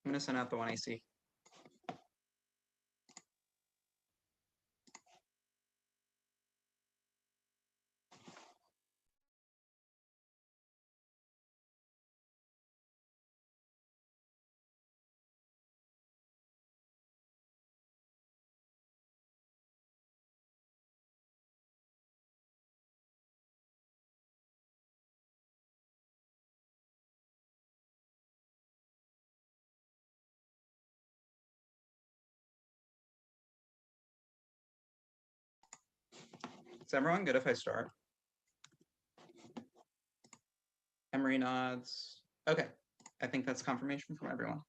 I'm going to send out the one I see. Is everyone good if I start? Emory nods. Okay. I think that's confirmation from everyone.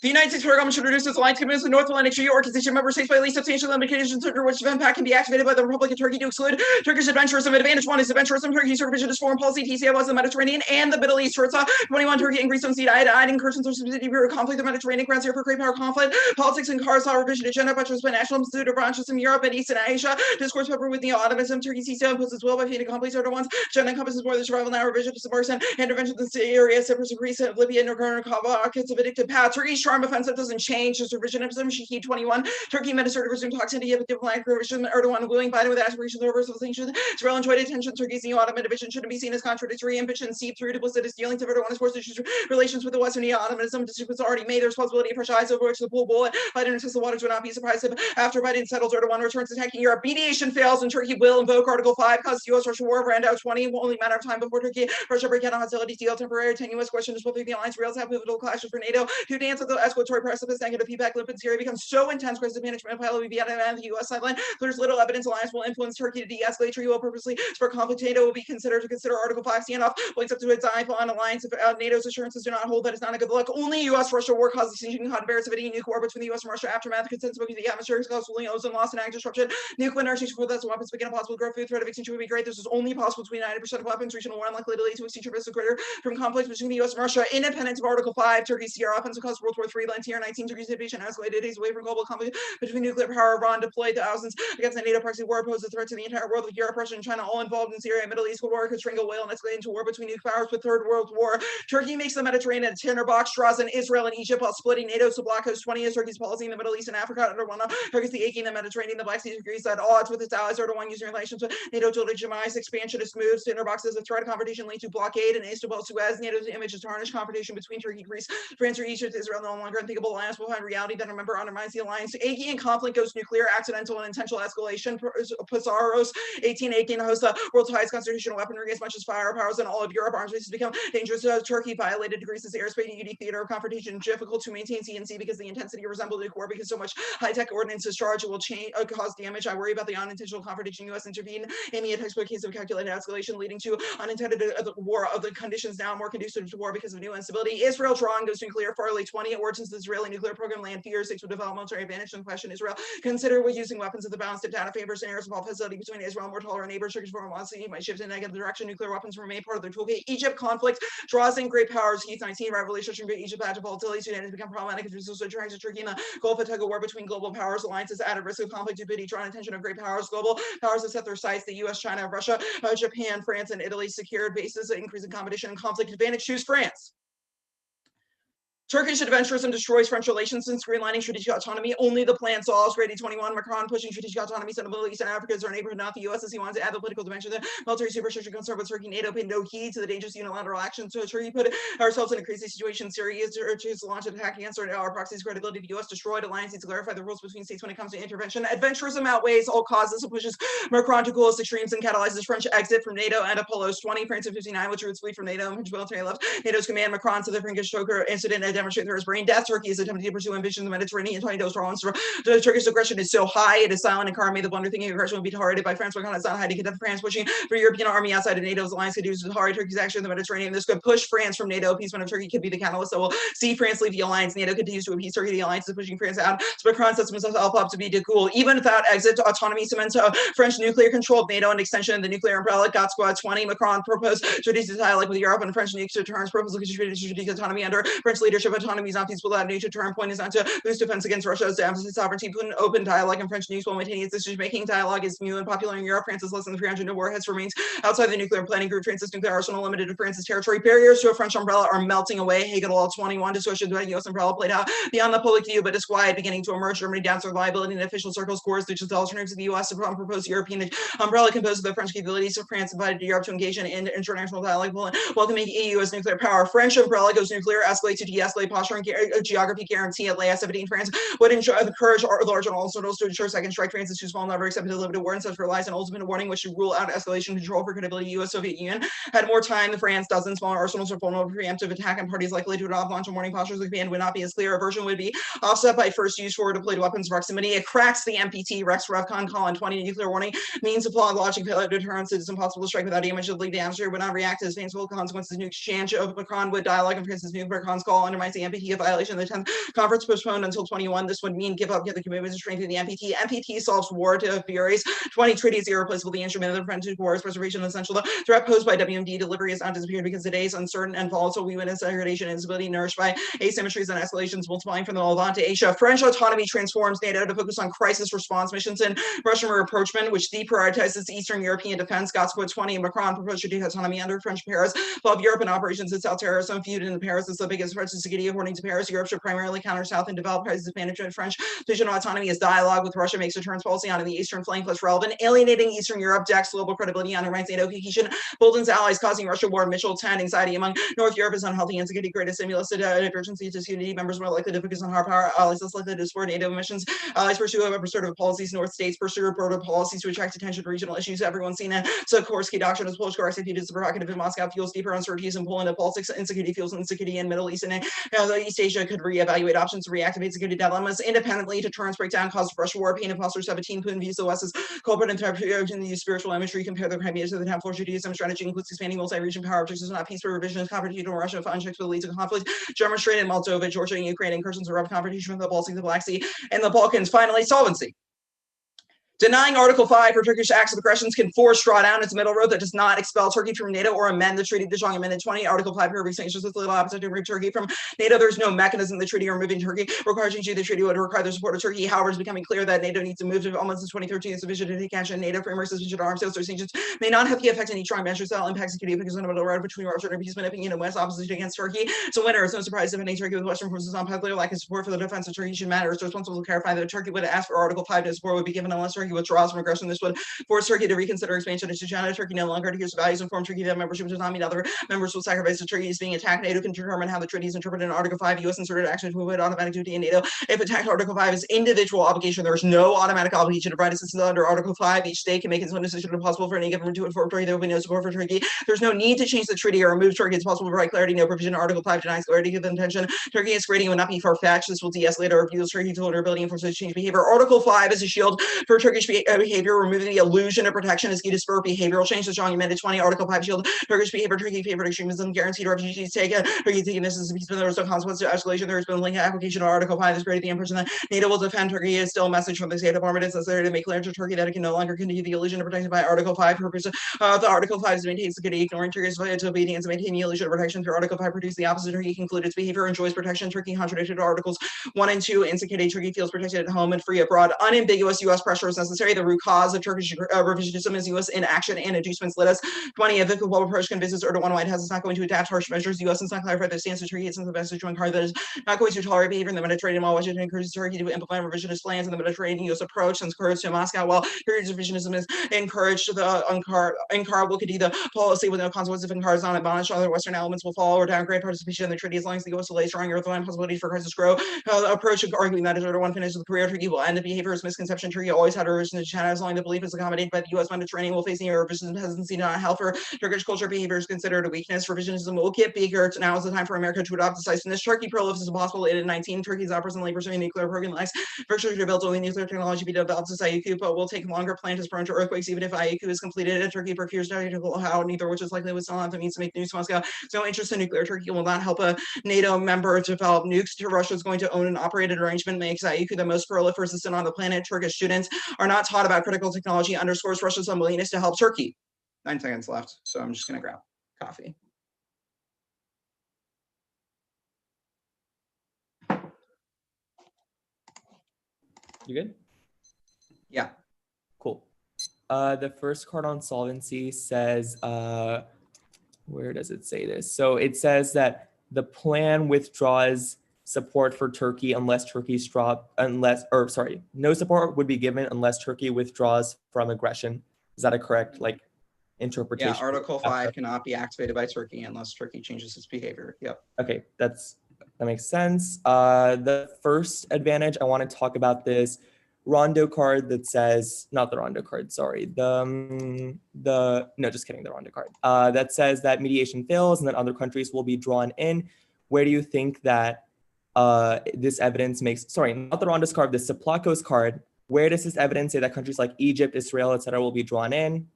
The United States program should reduce its alliance commitments with North Atlantic Treaty Organization member states by at least substantial limitations under which the impact can be activated by the Republic of Turkey to exclude Turkish adventurism. Advantage 1 is adventurism. Turkey's supervision is foreign policy. TCA was the Mediterranean and the Middle East. Turkey 21. Turkey and Greece don't see eye to eye. Incursions or subsidiary conflict. The Mediterranean grounds here for great power conflict. Politics and cars law revision agenda. Buttressed by national institute of branches in Europe and East and Asia. Discourse pepper with neo-Ottomanism. Turkey sees imposes will by feeding complete sort of ones. Agenda encompasses more than survival now. Revision to submersion. Intervention in the Syria, Cyprus, Greece, Libya, Nagorno-Karabakh. It's a vindictive path. Turkey's charm offensive doesn't change. Just revisionism. Shahid 21. Turkey minister to resume talks India with diplomatic revision. Erdogan willing Biden with aspirations of reversal of sanctions. Israel enjoyed attention. Turkey's neo-Ottoman division shouldn't be seen as contradictory. Ambition seep through duplicitous dealings of Erdogan is forced to choose relations with the Western neo-Ottomanism. Disputes already made. The responsibility of fresh eyes over which the pool bullet. Biden and the waters would not be surprised if after Biden settles, Erdogan returns attacking Europe. Mediation fails and Turkey will invoke Article 5 causes U.S.-Russia war. Randall 20. Only matter of time before Turkey Russia break out on hostility deal. Temporary tenuous question is whether the alliance rails have pivotal clashes for NATO to dance at the escalatory precipice. Negative feedback loop in Syria becomes so intense. Crisis management pilot will be out of the U.S. sideline. There's little evidence alliance will influence Turkey to de-escalate. Turkey will purposely spur conflict. NATO will be considered to consider Article 5 standoff. Links up to its eye-on alliance if NATO's assurances do not hold. That is not a good look. Only U.S.-Russia war causes severity nuke war between the U.S. and Russia. Aftermath consensus between the atmosphere causes ozone loss and ag disruption. Nuclear energy for that's weapons begin a possible growth. Food threat of extinction would be great. This is only possible between 90% of weapons. Regional war unlikely to lead to extinction risk greater from conflicts between the U.S. and Russia. Independent of Article 5, Turkey's Sierra offensive caused World War III. Last year, 19 Turkey's invasion escalated days away from global conflict between nuclear power. Iran deployed thousands against the NATO proxy war, posed a threat to the entire world with Europe, Russia, and China all involved in Syria and Middle East. War could strangle whale and escalate into war between nuclear powers with Third World War. Turkey makes the Mediterranean a tinderbox, draws in Israel and Egypt while splitting NATO to block host 20 is Turkey's policy in the Middle East and Africa. Under one Turkey's the aching the Mediterranean, the Black Sea agrees at odds with its allies. Erdogan using relations with NATO to legitimize expansionist moves. Tinderbox is a threat of confrontation linked to blockade and Istanbul, Suez. NATO's image is tarnished. Confrontation between Turkey, Greece, France, or Egypt, Israel no longer unthinkable. Alliance will find reality that a member undermines the alliance. Aching and conflict goes nuclear, accidental and intentional escalation. Pizarro's 1818 hosts the world's highest constitutional weaponry as much as firepower in all of Europe. Arms races become dangerous. Turkey violated Greece's airspace and unique theater of confrontation. Difficult to maintain CNC because the intensity resembles nuclear war because so much high-tech ordnance is charged. It will cause damage. I worry about the unintentional confrontation. U.S. intervene in a textbook case of calculated escalation leading to unintended war of the conditions now more conducive to war because of new instability. Israel drawing goes nuclear. Farley 20 at worsens the Israeli nuclear program. Land fears 6 will develop military advantage. No question. Israel consider using weapons of the balanced data favors scenarios of all facility between Israel and more tolerant neighbors. Turkish foreign policy might shift in negative direction. Nuclear weapons remain part of their toolkit. Egypt conflict draws in great powers. Heat 19 revelation from Egypt had volatility. Sudan has become problematic as a result of trying to Turkey in the Gulf of tug of war between global powers. Alliances at risk of conflict due to drawn attention of great powers. Global powers have set their sights. The U.S., China, Russia, Japan, France, and Italy secured bases, increasing competition and conflict advantage. Choose France. Turkish adventurism destroys French relations since greenlining strategic autonomy. Only the plan solves. Grady 21. Macron pushing strategic autonomy. Central Middle East and Africa is our neighborhood, not the U.S. as he wants to add the political dimension. The military superstructure concerned with Turkey. NATO paid no heed to the dangerous unilateral action. So Turkey put ourselves in a crazy situation. Syria is to launch an attack against our proxies. Credibility of the U.S. destroyed. Alliance needs to clarify the rules between states when it comes to intervention. Adventurism outweighs all causes. It pushes Macron to coolest extremes and catalyzes French exit from NATO and Apollo's 20. France in 59, which roots flee from NATO and French military left NATO's command. Macron to the Frankish choker incident and demonstrate there is brain death. Turkey is attempting to pursue ambition in the Mediterranean. The Turkish aggression is so high, it is silent and calm. Made the blunder thinking aggression would be targeted by France. Macron is not hiding. Condemned France pushing for European army outside of NATO's alliance could use hard Turkey's action in the Mediterranean. This could push France from NATO. Appeasement of Turkey could be the catalyst that will see France leave the alliance. NATO continues to appease Turkey. The alliance is pushing France out. So Macron sets himself up to be de Gaulle. Even without exit, autonomy cements French nuclear control of NATO and extension of the nuclear umbrella. Got Squad 20. Macron proposed strategic dialogue with Europe and French nukes to terms. Proposal to strategic autonomy under French leadership. of autonomy is not feasible. That nature turn point is not to boost defense against Russia's emphasis sovereignty. Putin open dialogue in French news while maintaining its decision-making. Dialogue is new and popular in Europe. France is less than 300 no warheads remains outside the nuclear planning group. France's nuclear arsenal limited to France's territory. Barriers to a French umbrella are melting away. Hegel Law 21 dissociated by U.S. umbrella played out beyond the public view, but disquiet beginning to emerge. Germany doubts their liability in official circles. Course which is alternatives to the U.S. to propose European umbrella composed of the French capabilities of France invited Europe to engage in international dialogue, welcoming EU as nuclear power. French umbrella goes nuclear, escalate to de-escalate posture and geography guarantee at last 17 France would encourage large and arsenals to ensure second strike. France is too small, never accepted a limited war, and such relies on ultimate warning, which should rule out escalation control for credibility. U.S. Soviet Union had more time than France. Dozens smaller arsenals are vulnerable to preemptive attack, and parties likely to adopt launch and warning postures. The command would not be as clear. A version would be offset by first use for deployed weapons proximity. It cracks the MPT Rex Revcon Colin 20 nuclear warning means of flawed logic failure deterrence. It is impossible to strike without damage. The lead atmosphere would not react to the painful consequences. New exchange of Macron would dialogue and France's nuclear cons call undermines the MPT. A violation of the 10th conference postponed until 21. This would mean give up the commitment to strengthen the MPT. MPT solves war to furies. 20 treaty is irreplaceable. The instrument of the French war is preservation essential. The threat posed by WMD delivery has not disappeared because the day is uncertain and volatile. We witness degradation and instability nourished by asymmetries and escalations multiplying from the Levant to Asia. French autonomy transforms NATO to focus on crisis response missions and Russian rapprochement, which deprioritizes Eastern European defense. Gotsko 20 Macron proposed to do autonomy under French Paris. Above Europe and operations in South terrorism viewed in Paris as the biggest threat to security. According to Paris, Europe should primarily counter South and develop crisis management. French vision of autonomy as dialogue with Russia makes deterrence policy on the eastern flank less relevant. Alienating Eastern Europe decks global credibility, undermines NATO cohesion, boldens allies, causing Russia war. Mitchell 10 anxiety among North Europe is unhealthy. Insecurity greatest stimulus to divergency to unity. Members more likely to focus on hard power. Allies less likely to support NATO missions. Allies pursue assertive policies. North states pursue broader policies to attract attention to regional issues. Everyone's seen it. Sikorsky doctrine as Polish executed is provocative in Moscow fuels deeper uncertainties in Poland and politics. Insecurity fuels insecurity in Middle East and East Asia could reevaluate options to reactivate security dilemmas independently. Deterrence breakdown caused Russia war. Pain of Foster 17. Putin views the West as culprit and threat in the spiritual imagery. Compare the Crimea to the time floor Judaism strategy includes expanding multi-region power objectives, not peace, but revisionist confrontation with Russia. Unchecked will lead to conflict. German Strait and Moldova, Georgia, and Ukraine incursions are confrontation with the Baltic, the Black Sea, and the Balkans. Finally, solvency. Denying Article 5 for Turkish acts of aggressions can force drawdown its middle road that does not expel Turkey from NATO or amend the treaty. De Jong Amendment 20, Article 5 prohibits sanctions with little appetite to remove Turkey from NATO. There's no mechanism in the treaty removing Turkey. Requiring change the treaty would require the support of Turkey. However, it's becoming clear that NATO needs to move to almost since 2013 is sufficient to take action. NATO framework suspension of arms sales or sanctions may not have the effect any strong measures that will impact security because of the middle road between Russia and appeasement opinion and West opposition against Turkey. So winner, it's no surprise defending Turkey with Western forces unpopular, lack of support for the defense of Turkey should matter. It's responsible to clarify that Turkey would ask for Article 5 to support would be given unless Turkey withdraws from aggression. This would force Turkey to reconsider expansion into China. Turkey no longer adheres to values and form Turkey that membership does not mean other members will sacrifice to Turkey is being attacked. NATO can determine how the treaty is interpreted in Article 5. U.S. inserted action to avoid automatic duty in NATO. If attacked, Article 5 is individual obligation. There is no automatic obligation to provide assistance under Article 5. Each state can make its own decision if possible for any government to inform Turkey. There will be no support for Turkey. There's no need to change the treaty or remove Turkey. It's possible to provide clarity. No provision in Article 5 denies clarity of intention. Turkey is creating would not be far-fetched. This will de-escalate or abuse Turkey's vulnerability and force it to change behavior. Article 5 is a shield for Turkish behavior, removing the illusion of protection is key to spur behavioral change. The strong amended 20 Article 5 shield Turkish behavior. Turkey favored extremism, guaranteed refugees taken. Turkey taking this as a peace, but there was no consequence to escalation. There has been a link application of Article 5 that's created the impression that NATO will defend Turkey. Is still a message from the State Department. It's necessary to make clear to Turkey that it can no longer continue the illusion of protected by Article 5. Purpose the Article 5 is to maintain security, ignoring Turkey's right to obedience and maintaining the illusion of protection through Article 5 produce the opposite. Turkey concluded its behavior enjoys protection. Turkey contradicted Articles 1 and 2, indicating Turkey feels protected at home and free abroad. Unambiguous U.S. pressure is necessary. The root cause of Turkish revisionism is U.S. inaction and inducements. Let us 20 if the global approach convinces Erdogan White House is not going to adapt harsh measures. The U.S. has not clarified their stance to Turkey. It's the message to encourage that is not going to tolerate behavior in the Mediterranean, while Washington encourages Turkey to implement revisionist plans in the Mediterranean. U.S. approach and encouraged to Moscow, while Turkey's revisionism is encouraged. The Ankara will continue the policy with no consequences if Ankara is not abolished. Other Western elements will follow or downgrade participation in the treaty as long as the U.S. delays strong Erdogan possibilities for crisis grow. The approach of arguing that if Erdogan finishes the career, Turkey will end. The behavior is misconception. Turkey always had a revision to China as long as the belief is accommodated by the U.S. Mediterranean will face the revision hesitancy not help for Turkish culture behavior is considered a weakness. Revisionism will get bigger. Now is the time for America to adopt decisiveness. Turkey proliferates as possible. It in 19. Turkey is not presently pursuing nuclear program likes virtually to build only nuclear technology be developed as IUQ, but will take longer. Plant is prone to earthquakes even if IUQ is completed. Turkey procures technical how neither which is likely would still have the means to make news to Moscow. No interest in nuclear. Turkey will not help a NATO member develop nukes. Russia is going to own an operated arrangement makes IUQ the most proliferous system on the planet. Turkish students are not taught about critical technology. Underscores Russia's unwillingness to help Turkey. 9 seconds left, so I'm just gonna grab coffee. You good? Yeah. Cool. The first card on solvency says, where does it say this? So it says that the plan withdraws support for Turkey unless no support would be given unless Turkey withdraws from aggression. Is that a correct interpretation? Yeah, Article 5 cannot be activated by Turkey unless Turkey changes its behavior. Yep. Okay, that makes sense. The first advantage, I want to talk about this Rondo card that says, not the Rondo card, sorry. No, just kidding, the Rondo card. That says that mediation fails and that other countries will be drawn in. Where do you think that this evidence makes, sorry, not the Rondo's card, the Siplakos card, where does this evidence say that countries like Egypt, Israel, etc. will be drawn in?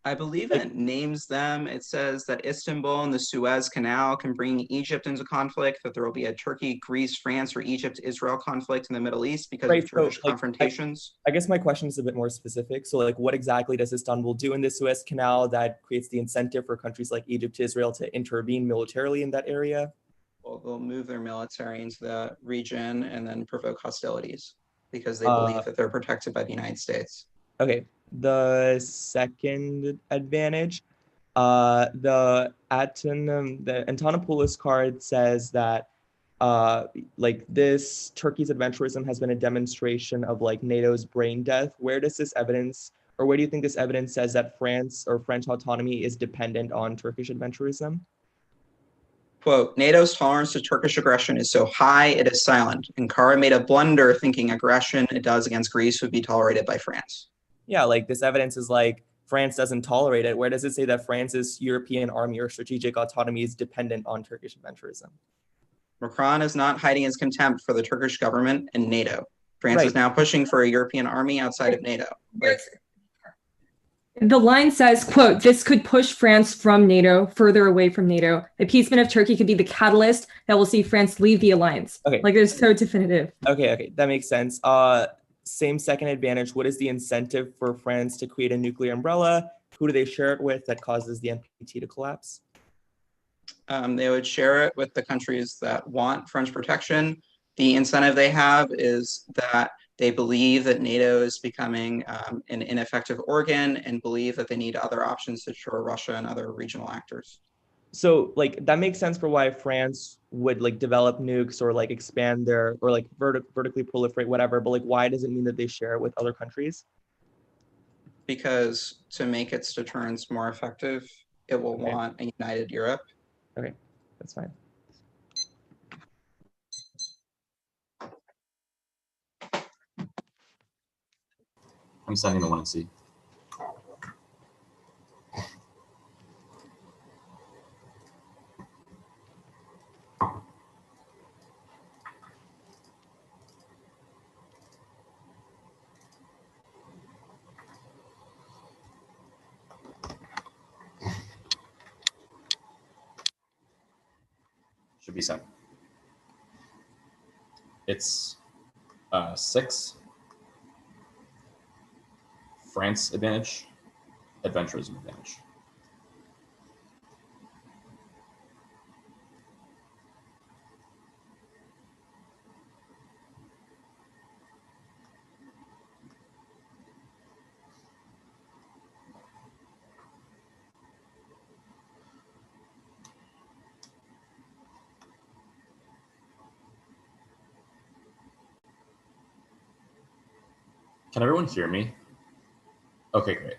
I believe it names them. It says that Istanbul and the Suez Canal can bring Egypt into conflict, that there will be a Turkey, Greece, France, or Egypt, Israel conflict in the Middle East because of Turkish confrontations. I guess my question is a bit more specific. So what exactly does Istanbul do in the Suez Canal that creates the incentive for countries like Egypt to Israel to intervene militarily in that area? Well, they'll move their military into the region and then provoke hostilities because they believe that they're protected by the United States. Okay. The second advantage, the Antonopoulos card says that this Turkey's adventurism has been a demonstration of NATO's brain death. Where does this evidence, or where do you think this evidence says that France or French autonomy is dependent on Turkish adventurism? Quote, NATO's tolerance to Turkish aggression is so high, it is silent. Ankara made a blunder thinking aggression it does against Greece would be tolerated by France. Yeah, this evidence is France doesn't tolerate it. Where does it say that France's European army or strategic autonomy is dependent on Turkish adventurism? Macron is not hiding his contempt for the Turkish government and NATO. France is now pushing for a European army outside of NATO. The line says, quote, this could push France from NATO, further away from NATO. Appeasement of Turkey could be the catalyst that will see France leave the alliance. Okay. They're so definitive. Okay, that makes sense. Same second advantage. What is the incentive for France to create a nuclear umbrella? Who do they share it with that causes the NPT to collapse? They would share it with the countries that want French protection. The incentive they have is that they believe that NATO is becoming an ineffective organ and believe that they need other options to destroy Russia and other regional actors. So that makes sense for why France would develop nukes or expand their or vertically proliferate whatever, but why does it mean that they share it with other countries? Because to make its deterrence more effective, it will want a united Europe. Okay, that's fine. I'm sending the one and C. Should be sent. It's 6. France advantage, adventurism advantage. Can everyone hear me? Okay, great.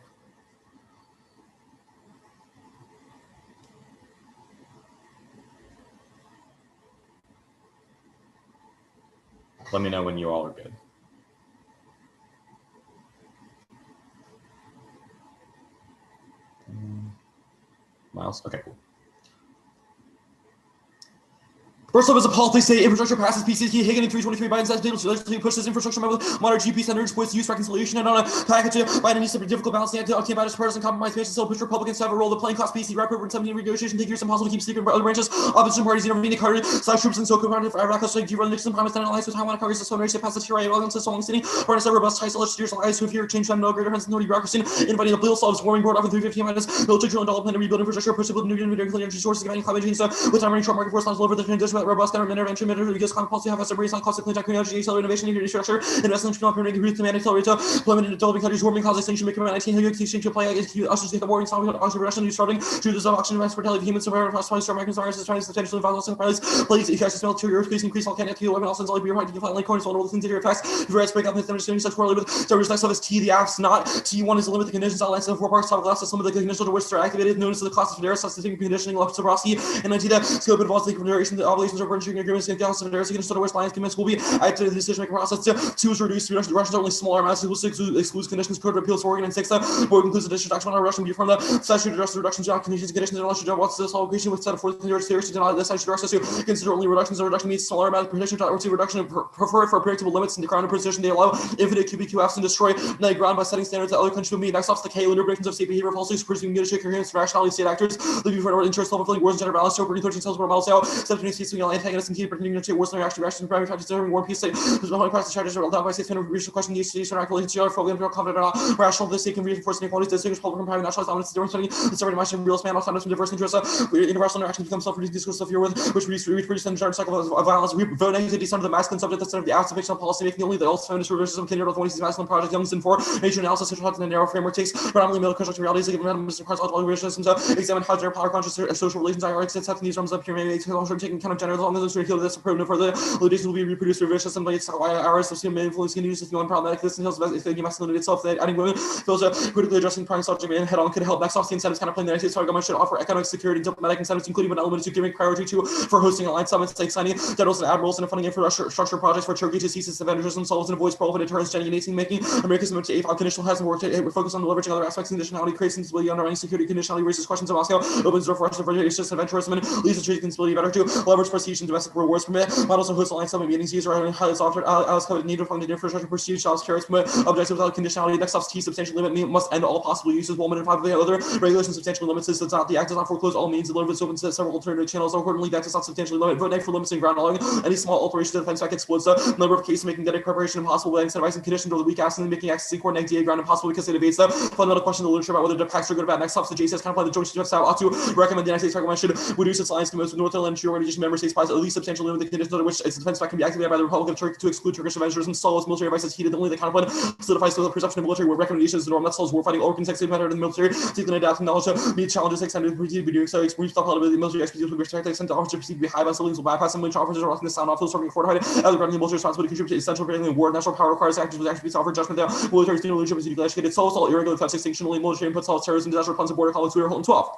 Let me know when you all are good. Miles? Okay, cool. First up is a policy state infrastructure passes PCT Hagen in 323 Biden says to push this infrastructure with moderate GP centers with use reconciliation and on a package to Biden needs to be difficult balance to obtain about his partisan compromise patients still push Republicans to have a role to play in class PC rep over 17 renegotiation take years impossible to keep secret other branches opposition parties intervening Carter slash troops and so commanded for Iraq so you run Nixon promised an alliance with Taiwan Congress to race to pass the TRA alliance to Song City or a robust high solid years allies who fear change them no greater hands no bureaucracy inviting the bill solves warming board over 350 minus military $1 trillion plan to rebuild infrastructure push to build nuclear energy sources combining climate change with time short market force all over the robust government intervention, because common policy have a raise on cost of clean tech, energy, accelerate innovation, infrastructure, investment, permitting, youth demand, accelerate employment in developing countries, warming cause extinction, making 19 extinction to play against us to get the warring, solving oxygen reduction, starting to the auction invest for humans, so very fast, Americans are trying to potentially violence and price, plays, effects, smell, to earthquakes, increase volcanic, weapon, also all beer, hiding, flat, like corners, all the interior effects, the rest break up, and such correlate with service next of T, the apps not, T1 is the limit the conditions, outlines of 4 parts, top glass, some of the conditions to which are activated, notice the classes for their substituting conditioning, left sobriety, and the scope involves the consideration, the obligations of purchasing agreements, and gas of their second sort of which lines commence will be active in the decision making process. 2 is reduced reduction, Russians are only smaller amounts, 6 excludes conditions, code of appeals for organ, and 6 4 concludes the distraction on Russian from the statute address reductions, conditions, and unless you what's this whole equation with set of 4 considered to deny this statute address to consider only reductions, or reduction means smaller amount of protection, or to reduction prefer for predictable limits in the ground position. They allow infinite QBQFs and destroy the ground by setting standards that other countries will meet. Next off the K, limitations of state behavior policies, pursuing leadership, coherence, rationality, state actors, living for interest level, filling wars and gender balance, so bringing 13 cells where models out, 17 states being antagonists and key pretending to wars and actually reactions, primary factors, serving war, peace state, there's no practice charges are down by states, and reach the question, these states are accurately to fully confident or not, rational, the state can reinforce inequalities, distinguish public from private, national dominance, the serving much in real span, autonomous from diverse interests, universal interactions become self-produced discourse of fear with, which reproduce and charge cycle of violence, vote negativity, some of the masculine subject, the of the acts of fictional policy making only the ultimate feminist reverses of kindred of 20s masculine project, young's in 4, nature analysis, social thoughts, and a narrow framework takes predominantly male construction realities, like random across all systems, examine how gender power conscious social relations are accepting these realms of pure taking account of gender, as long as it's this approval for the limitations will be reproduced, reverse system, but it's hours of human influence can use this feeling problematic. This entails the masculinity itself, that adding women feels critically addressing prime subject man head on could help. Next off the incentives kind of playing the United States government should offer economic security, diplomatic incentives, including an element to giving priority to for hosting alliance summits, like signing generals and admirals and funding infrastructure projects for Turkey to cease its advantages themselves and avoid proliferate deterrence, generating making America's commitment to AFF conditional has worked to focus on leveraging other aspects of conditionality, creates instability, underlying security conditionality, raises questions of Moscow, opens door for Russian adventurism and leads to treaty instability better to leverage prestige and domestic rewards permit models of host alliance summit meetings. These are highly sought after as covered need to fund the infrastructure prestige jobs carrots permit objectives without conditionality. Next off T substantial limit must end all possible uses. Woman and 5 of the other regulations substantially limits this. Does not the act does not foreclose all means. The limits opens to several alternative channels. Accordingly, that does not substantially limit. Vote neg for limits and ground allowing any small alteration to the defense back explodes the number of cases, making data preparation impossible by incentivizing conditions or the weak ass and making access core neg DA ground impossible because it evades the fundamental question of the literature about whether the pacts are good or bad. Next off the JCS kind of the joint chiefs ought to recommend the United States government should reduce its alliance commitments with North Atlantic Organization member states by at least substantially limit the conditions under which its defense back can be activated by the Republic of Turkey to exclude Turkish adventurers and stall its military advice heated. Only the counterplan solidifies the perception of military war recommendations. The norm that stalls war fighting or consecutive better than the military, seeking adapting knowledge to meet challenges extended to be doing so. Brief thought about the military expertise will be respected, extend to officers perceived to be high by civilians will bypass some military officers are often the sound off those serving fortified as the running military responsibility contribute to essential training in war. National power requires actions with attributes offered judgment that military senior leadership is educated. All irregular thefts, extinction, only military inputs, all terrorism, disaster plans, and border conflicts. We are holding 12.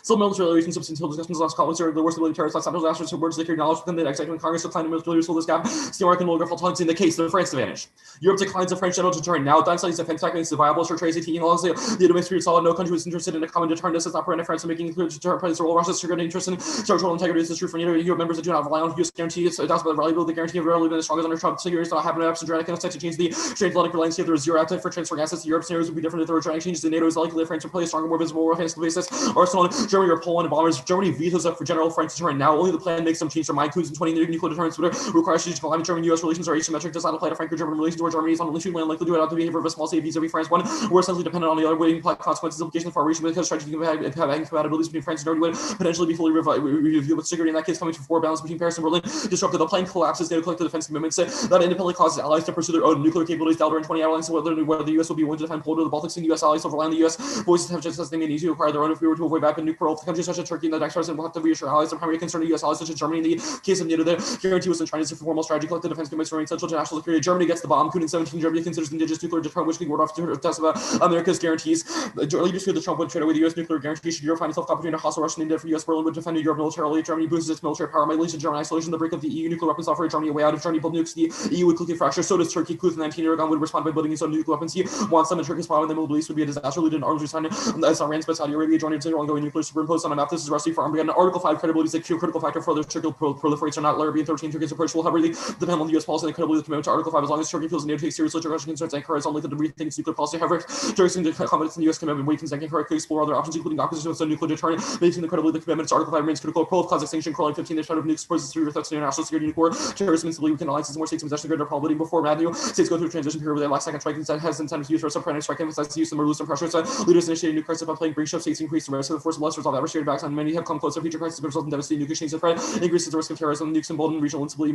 Still, military relations substantial discussions last conflicts are the worst ability terrorists, central disasters, words they carry knowledge within the executive Congress to plan to military fill this gap. Still, American will talks in the case of the France advantage. Europe declines the French general deterrent. Now, done studies defense tactics, the viable short trade, taking along the domestic period solid. No country was interested in a common deterrent. This is not preventing France from making clear deterrent plays the role. Russia's triggered interest in territorial integrity. This is true for NATO Europe members that do not rely on US guarantee. It's doubts about the reliability. The guarantee of rarely been as strong as under Trump. So not happen to absent dramatic to change the transatlantic landscape. There is zero appetite for transferring assets to Europe. Scenarios would be different if there were dramatic changes in NATO. Is likely that France would play a stronger, more visible, more offensive basis. Arsenal, Germany, or Poland, and bombers. Germany vetoes up for general French deterrent. Now only the plan makes them change their mind. Coups and 20 nuclear deterrents would require strategic alignment. German-US relations are asymmetric. Does not apply to Franco-German relations where Germany is on the land likely to adopt the behavior of a small state vis-a-vis France. One, we're essentially dependent on the other, waiting consequences, implications for our region because strategic incompatibilities between France and Germany would potentially be fully reviewed with security. In that case, coming to forward balance between Paris and Berlin disrupted. The plan collapses. NATO collective defense commitments that independently causes allies to pursue their own nuclear capabilities. Delta and 20 allies, whether the US will be willing to defend Poland or the Baltics and US allies overland the US voices have just as they may need to acquire their own if we were to avoid weapon nuclear. Countries such as Turkey and the next president will have to reassure allies. The primary concern of US allies such as Germany. In the case of NATO, the guarantee was in China's formal strategy collective defense commitments remain central to national security. Germany gets the bomb. Coup in 17. Germany considers the indigenous nuclear deterrent, which can ward off to test about America's guarantees. Leaders fear the Trump would trade away the US nuclear guarantee. Should Europe find itself caught between a hostile Russian India for US Berlin would defend Europe militarily. Germany boosts its military power, might lead to German isolation. The break of the EU nuclear weapons offer Germany a way out. If Germany build nukes, the EU would quickly fracture. So does Turkey. Coup in 19. Erdogan would respond by building his own nuclear weapons. He wants them, and Turkey's power in the Middle East would be a disaster. Lead an arms resign as Iran, but Saudi Arabia joined its ongoing nuclear superimposed on a map. This is recipe for Armageddon. Article 5 credibility is a critical factor for the Turkey proliferates or not. Larry 13. Turkey's approach will heavily depend on the US policy and credibility commitment to Article 5. As long as Turkey feels the NATO takes seriously Russian concerns, Ankara is unlikely to rethink its nuclear policy. However, Turkey's confidence in the US commitment weakens. Ankara could explore other options, including opposition to nuclear deterrent, making the credibility of the commitment to Article 5 remains critical. Pro of cause extinction, crawling 15, the threat of nukes poses through threats to international security, nuclear terrorism, instability, weaken alliances, more states in possession of greater probability before Matthew. States go through a transition period where they lack second strike has incentive to use for subprime strike, emphasize the use of more loose and pressure. So leaders initiating new crisis by playing breach of states increase the risk of the force of less resolve adversary backs on many have come closer. Future crisis result in devastating nuclear chains of threat, increases the risk of terrorism, nukes embolden regional instability,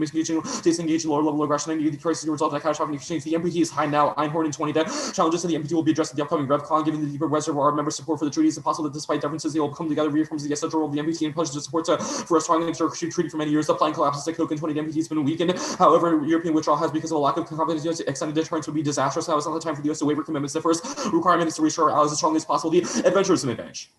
disengaging lower level aggression, and the crisis result in a catastrophic nuclear chains. The NPT is high now. Einhorn in 20 dead. Challenges to the NPT will be addressed at the upcoming RevCon, given the deeper reservoir of member support for the treaty. It's possible that despite differences, they will come together, reaffirms the essential role of the NPT and pledges support for a strong interconnected treaty for many years. The plan collapses at Coke in 20. The NPT has been weakened. However, European withdrawal has, because of a lack of confidence, extended deterrence would be disastrous. Now is not the time for the US to waiver commitments. The first requirement is to reassure our allies as strongly as possible the adventurism advantage.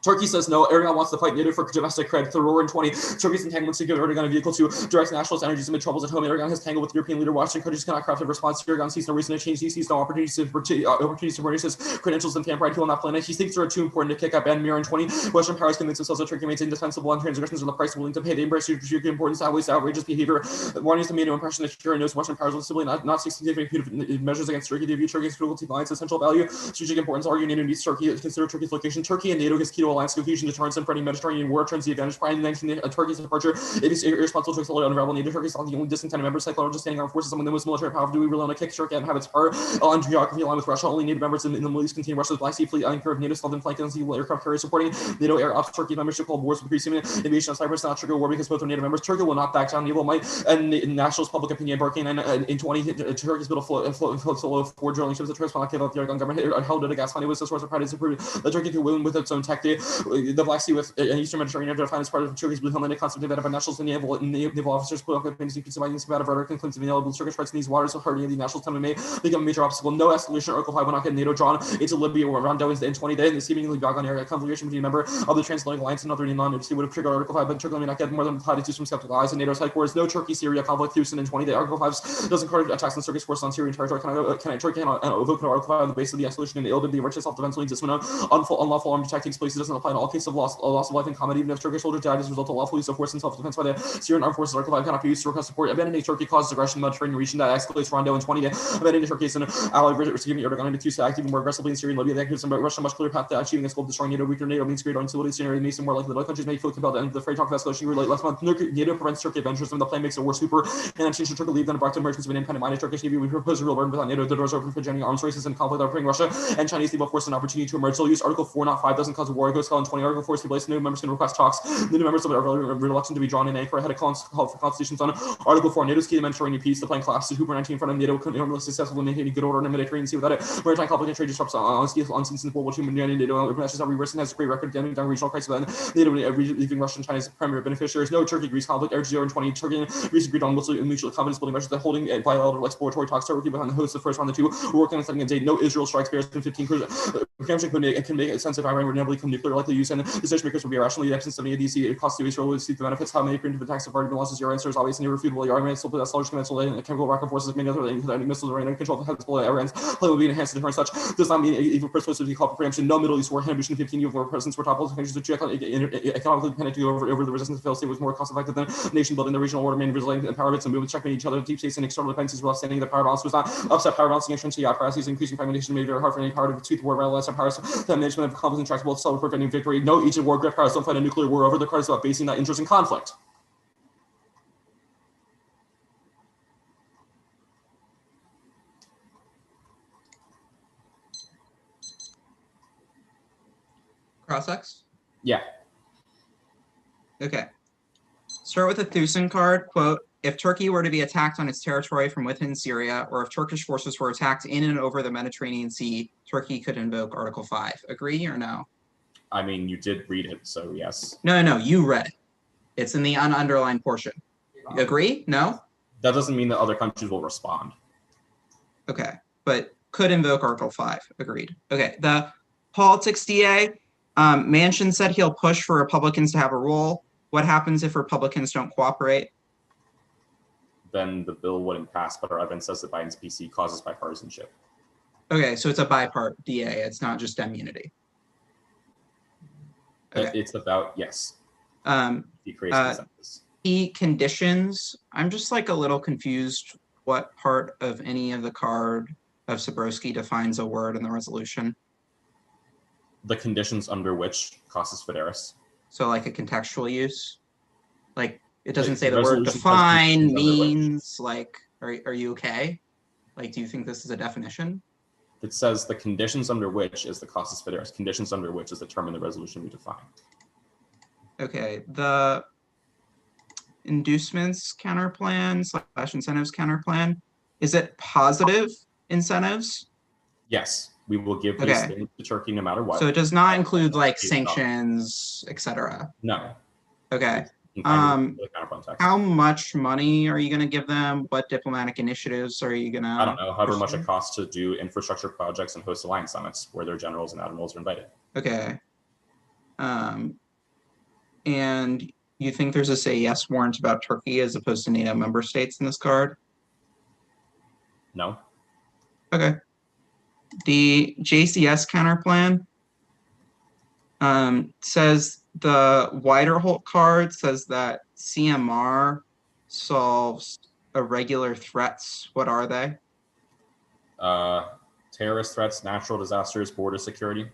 Turkey says no. Erdogan wants to fight NATO for domestic cred. Terror in 20. Turkey's entanglements to give Erdogan a vehicle to direct nationalist energies amid troubles at home. Erdogan has tangled with European leader. Western countries cannot craft a response. Erdogan sees no reason to change. He sees no opportunities to burnish his credentials and tamper. He will not plan it. He thinks they are too important to kick up. And Mir in 20. Western powers convince themselves that Turkey remains indispensable and transgressions are the price willing to pay. They embrace Turkey's importance, outweighs outrageous behavior. Warning is the main impression that Turkey knows Western powers will simply not seek significant measures against Turkey. They view Turkey's critical alliance essential value. Strategic importance. Our union needs Turkey. Consider Turkey's location. Turkey and NATO is key to alliance cohesion, deterrence, and fighting Mediterranean war turns the advantage. Prior to 19 Turkey's departure, it is irresponsible to accelerate unravel NATO. Turkey is not the only discontented member. Psychological standing armed forces, among the most military power. Do we really want to kick Turkey and have its power on geography aligned with Russia? Only NATO members in the Middle East contain Russia's Black Sea fleet, anchor of NATO southern flank and civil aircraft carriers supporting NATO air ops. Turkey membership called wars with increasing invasion of Cyprus, not trigger war because both are NATO members. Turkey will not back down. NATO might and nationalist public opinion barking. And in 20, Turkey's built a float of 4 drilling ships that transport the Afghan government held it a gas fund. It was a source of pride to prove that Turkey could win with its own tech. The Black Sea with an Eastern Mediterranean defined as part of Turkey's blue helmet concept of nationals and naval officers put up opinions about rhetoric and claims of inalienable Turkish rights in these waters. So hurting the national autonomy may become a major obstacle. No escalation. Article 5 will not get NATO drawn into Libya or Rondo in 20 days. The seemingly Bagan area configuration between a member of the Transatlantic Alliance and other non-NDT would have triggered Article 5, but Turkey may not get more than platitudes from skeptical allies in NATO's headquarters. No Turkey-Syria conflict. Houston in 20 days. Article 5 doesn't encourage attacks on Turkish forces on Syrian territory. Turkey cannot evoke Article 5 on the basis of the escalation and the emergency self-defense means when unlawful armed attack takes place. It doesn't apply in all cases of loss of life in combat, even if Turkish soldiers died as a result of lawful use of force and self-defense by the Syrian armed forces. Article 5 cannot be used to request support. Abandoning Turkey causes aggression in the Mediterranean region that escalates Rondo in 20 days. Abandoning Turkey is an ally receiving Erdogan and accused to act even more aggressively in Syria and Libya. That gives Russia a much clearer path to achieving its goal of destroying NATO. Weaker NATO means greater instability. Syria makes it more likely that other countries may feel compelled to end the fray. Talk of escalation relate last month. NATO prevents Turkey adventures when the plan makes a war super and then change Turkey leave then embarked on emergence of an independent-minded Turkish Navy. We propose a real burden without NATO. The doors are open for joining arms races and conflict that bring Russia and Chinese naval force an opportunity to emerge. So use Article 4, not 5, doesn't cause a war. It goes in 20. Article 4 stipulates new members can request talks. The new members are reluctant to be drawn in anchor ahead of call for constitutions on Article 4. NATO's key to Mediterranean peace. The plan collapses. Hooper 19 in front of NATO normally successful in maintaining good order in the Mediterranean Sea without it. Maritime conflict and trade disrupts on since World War II. NATO matches are reversing has a great record damaging down regional crisis. NATO leaving Russia and China as primary beneficiaries. No Turkey-Greece conflict. Air 0 in 20. Turkey and Greece agreed on mutual confidence building measures that holding bilateral exploratory talks. Turkey behind the host of the first round of 2. We're working on setting a date. No Israel strikes bears in 15 cruise. Can make a sense if Iran would never become nuclear likely use and decision makers will be irrational. The absence of any of these costs to Israel would seek the benefits. How many preemptive attacks have already been lost? Your answer is obvious and irrefutable. Iran still possess large conventional and chemical rocket forces, many other missiles are in control of Hezbollah. Iran's play will be enhanced to deterrent such. Does not mean even persuasively call for preemption. No Middle East war ambition 15 years war presence were toppled. Countries which economically dependent over the resistance to fail state was more cost effective than nation building. The regional order remained resilient and power bits and movements checkmate each other. Deep states and external dependencies were outstanding. The power balance was not upset. Power balancing against apparatus increasing fragmentation made it very hard for any power to tweet the war around less powers. The management of conflicts and tractable self preventing victory. No each of war grip powers don't fight a nuclear war over the cards about basing that interest in conflict. Cross-X? Yeah. Okay. Start with the Thusen card. Quote, if Turkey were to be attacked on its territory from within Syria, or if Turkish forces were attacked in and over the Mediterranean Sea, Turkey could invoke Article 5. Agree or no? I mean, you did read it, so yes. No, you read it. It's in the underlined portion. You agree? No? That doesn't mean that other countries will respond. Okay, but could invoke Article 5. Agreed. Okay, the politics DA, Manchin said he'll push for Republicans to have a role. What happens if Republicans don't cooperate? Then the bill wouldn't pass, but our evidence says that Biden's PC causes bipartisanship. Okay, so it's a bipart DA. It's not just immunity. Okay. It's about, yes. He creates consensus. He conditions. I'm just like a little confused what part of any of the card of Zabrowski defines a word in the resolution. The conditions under which causes fideris. So like a contextual use? Like it doesn't say the word define means like, are you okay? Like, do you think this is a definition? It says the conditions under which is the casus foederis. Conditions under which is the term in the resolution we define. Okay, the inducements counterplan / incentives counterplan, is it positive incentives? Yes, we will give these Okay. things to Turkey no matter what. So it does not include like sanctions, etc. No. Okay. You can find it in the counterplan text. How much money are you going to give them? What diplomatic initiatives are you going to? I don't know, however much it costs to do infrastructure projects and host alliance summits where their generals and admirals are invited. Okay. And you think there's a say yes warrant about Turkey as opposed to NATO member states in this card? No. Okay. The JCS counterplan says the Widerholt card says that CMR solves irregular threats. What are they? Terrorist threats, natural disasters, border security.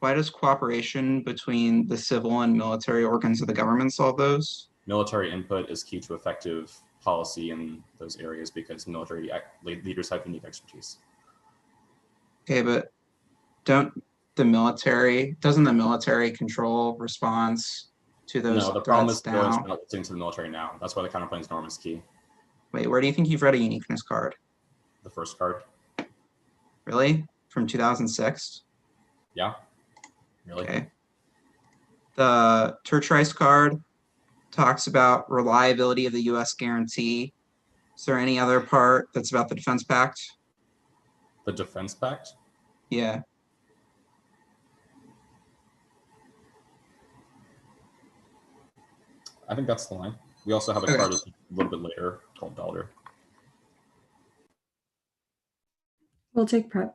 Why does cooperation between the civil and military organs of the government solve those? Military input is key to effective policy in those areas because military leaders have unique expertise. Okay, but doesn't the military control response to those No, the problem is threats they're now? not listening to the military now. That's why the counterplan's norm is key. Wait, where do you think you've read a uniqueness card? The first card. Really? From 2006? Yeah. Really? Okay. The Tertiary's card talks about reliability of the US guarantee. Is there any other part that's about the defense pact? The defense pact? Yeah. I think that's the line. We also have a card a little bit later called Dollar. We'll take prep.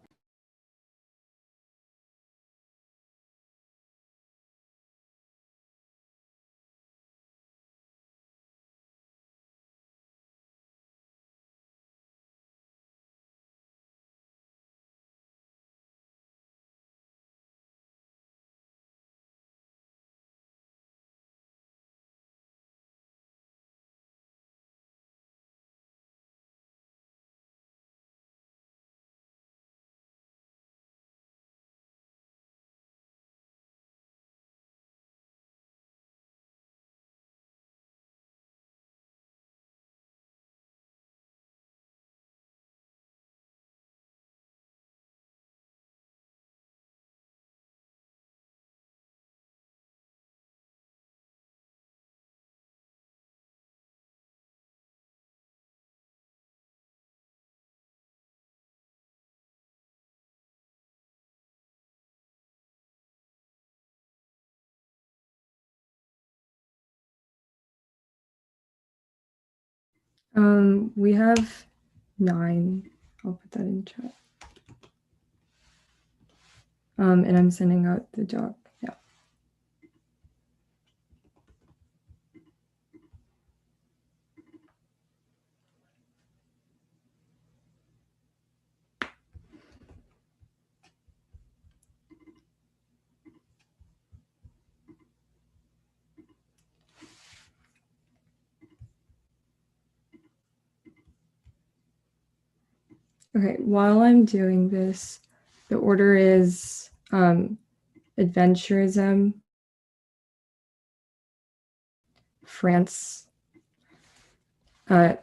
We have 9. I'll put that in chat. And I'm sending out the doc. Yeah. Okay, while I'm doing this, the order is adventurism, France,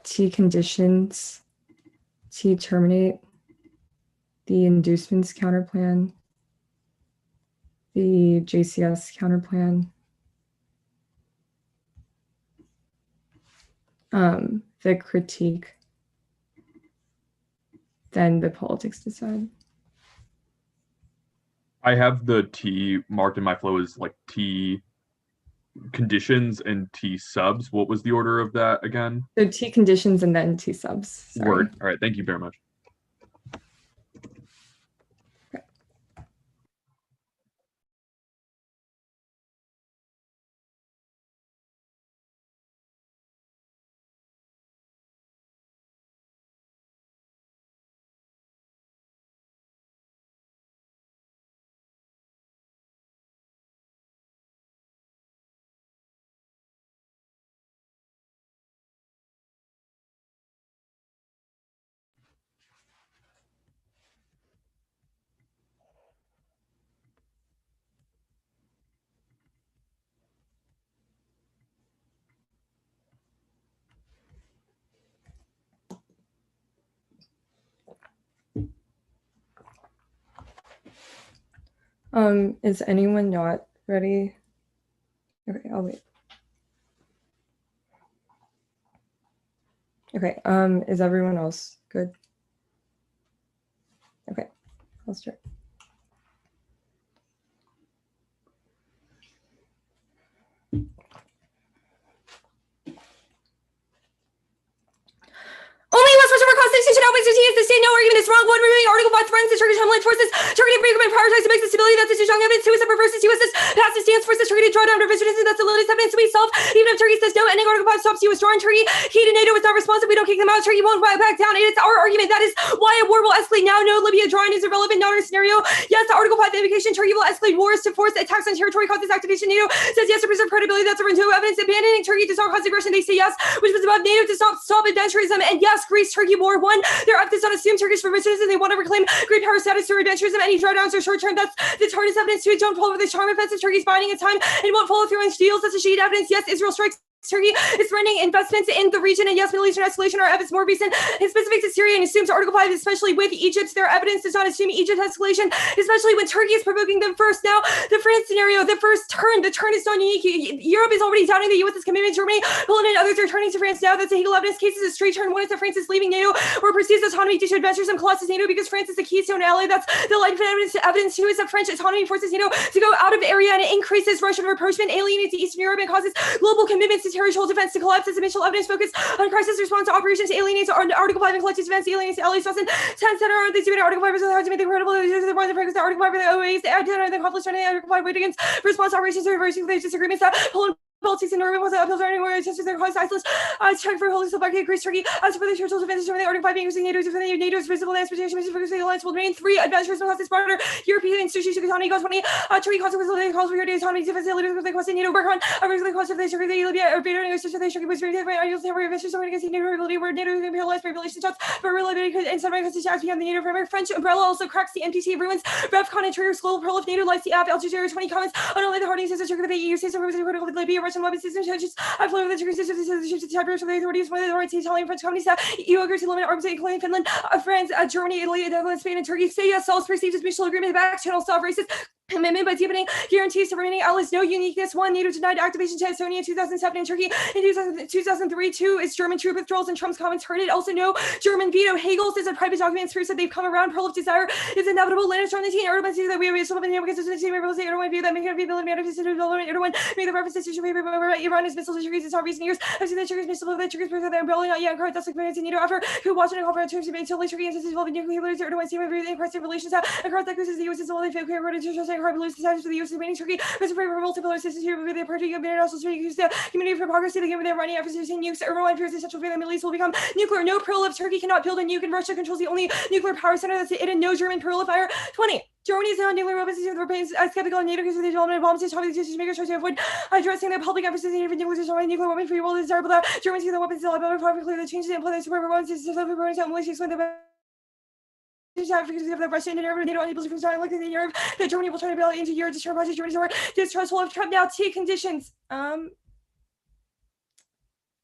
T conditions, T terminate, the inducements counterplan, the JCS counterplan, the critique, then the politics decide. I have the T marked in my flow as like T conditions and T subs. What was the order of that again? So T conditions and then T subs. Sorry. Word. All right. Thank you very much. Is anyone not ready? Okay, I'll wait. Okay, is everyone else good? Okay, I'll start. Only was much of our constitution always is the state no argument is wrong. One removing Article 5 threatens the Turkish homeland forces. Turkey to bring and prioritize to make the stability that's the strong evidence to separate versus US pass the stance forces Turkey to draw down revisionism that's the latest evidence to be solved. Even if Turkey says no, ending Article 5 stops US drawing Turkey. Key to NATO is not responsive. We don't kick them out. Turkey won't back down. And it's our argument. That is why a war will escalate now. No, Libya drawing is irrelevant, not our scenario. Yes, the Article 5 indication Turkey will escalate wars to force attacks on territory causes activation. NATO says yes to preserve credibility. That's a no evidence. Abandoning Turkey to stop cause aggression. They say yes, which was above NATO to stop adventurism. And yes, Greece, Turkey war one. Their F does not assume Turkish permissions and they want to reclaim great power status through adventurism. Any drawdowns are short term. That's the hardest evidence to it. Don't follow this charm offensive. Turkey's biding its time and won't follow through on deals. That's a sheet evidence. Yes, Israel strikes Turkey is running investments in the region, and yes, Middle Eastern escalation are evidence more recent and specific to Syria and assumes Article 5, especially with Egypt. Their evidence does not assume Egypt escalation, especially when Turkey is provoking them first. Now, the France scenario, the turn is not unique. Europe is already doubting the U.S.'s commitment. Germany, Poland, and others are turning to France now. That's a Hegel evidence case is a straight turn. One is that France is leaving NATO or perceives autonomy due to adventurism collapses NATO because France is a keystone ally. That's the light evidence too is that French autonomy forces NATO to go out of the area and it increases Russian rapprochement, alienates Eastern Europe, and causes global commitments to territorial defense to collapse. As initial evidence focused on crisis response to operations, alienates Article 5 and collective defense, alienates the allies, 10 center on the Article 5 is hard to make the credible the Article 5 of the OAs, the conflict starting Article 5 weight against response operations to reversing the disagreements that Poland policies in Norway was appeals anywhere attempts their cause isolates check for holding Slovakia, Greece, Turkey as for the territorial defense from the Article 5 being using NATO's visible transportation mission focus the alliance will remain 3 adventurous classes broader European institutions autonomy goes 20 Turkey consequences of the calls for your autonomy defense leaders with the question NATO work on a regular cost of the Turkey Libya or better negotiations of the Turkey was very different ideals never adventures so against NATO ability where NATO imperialized population shots but reliability and some reconciliation acts beyond the NATO framework French umbrella also cracks the NDT ruins RevCon and triggers global pearl of NATO lies the AFF Algeria 20 comments on only the harding says the Turkey with the EU says the critical with Libya Russian weapon systems I flew with the Turkish systems to chapters of the authorities, one of the authorities, Italian, French companies, EU agrees to limit arms aid, including Finland, France, Germany, Italy, Netherlands, Spain, and Turkey. Say yes, Saul's perceived as mutual agreement, back channel, solve racist commitment by deepening guarantees to remaining allies. No uniqueness. 1, NATO denied activation to Estonia in 2007 and Turkey in 2003. 2 is German troop withdrawals and Trump's comments heard it. Also, no German veto. Hegel says that private documents proves that they've come around. Pearl of desire is inevitable. Linus from the team. Erdogan says that we have sort of been because it's the same rebels. Erdogan view that make it be ability manifested. Erdogan made the reference to Iran is missiles Turkey's in recent years. I've seen the Turkish missile of the Turkish proof that they're umbrella not yet encouraged. That's like in NATO after who watched it call for terms of being totally Turkey and involving nuclear leaders. Erdogan seeing everything impressive relations have across that cruises the US is only failed clear according to Jose Hard Blues for the US remaining Turkey was afraid for multiple systems here with the party of international the community for progress. The game with their running efforts in nukes. Everyone fears the central fear the Middle East will become nuclear. No prolif. Turkey cannot build a nuke, and Russia controls the only nuclear power center that's it, and no German prolifier. 20. Germany is now nuclear weapons system for pains skeptical and NATO because of the development of bombs. Topic decision makers try to avoid addressing the public emphasis in nuclear weapon free world is desirable. That Germans see the weapons still about publicly the changes in implement super weapons system for burning out Malaysia when the because we have the Russian and Europe, NATO unable to from starting looking in Europe that Germany will try to build into Europe to project Germany's over distrustful of Trump now T conditions.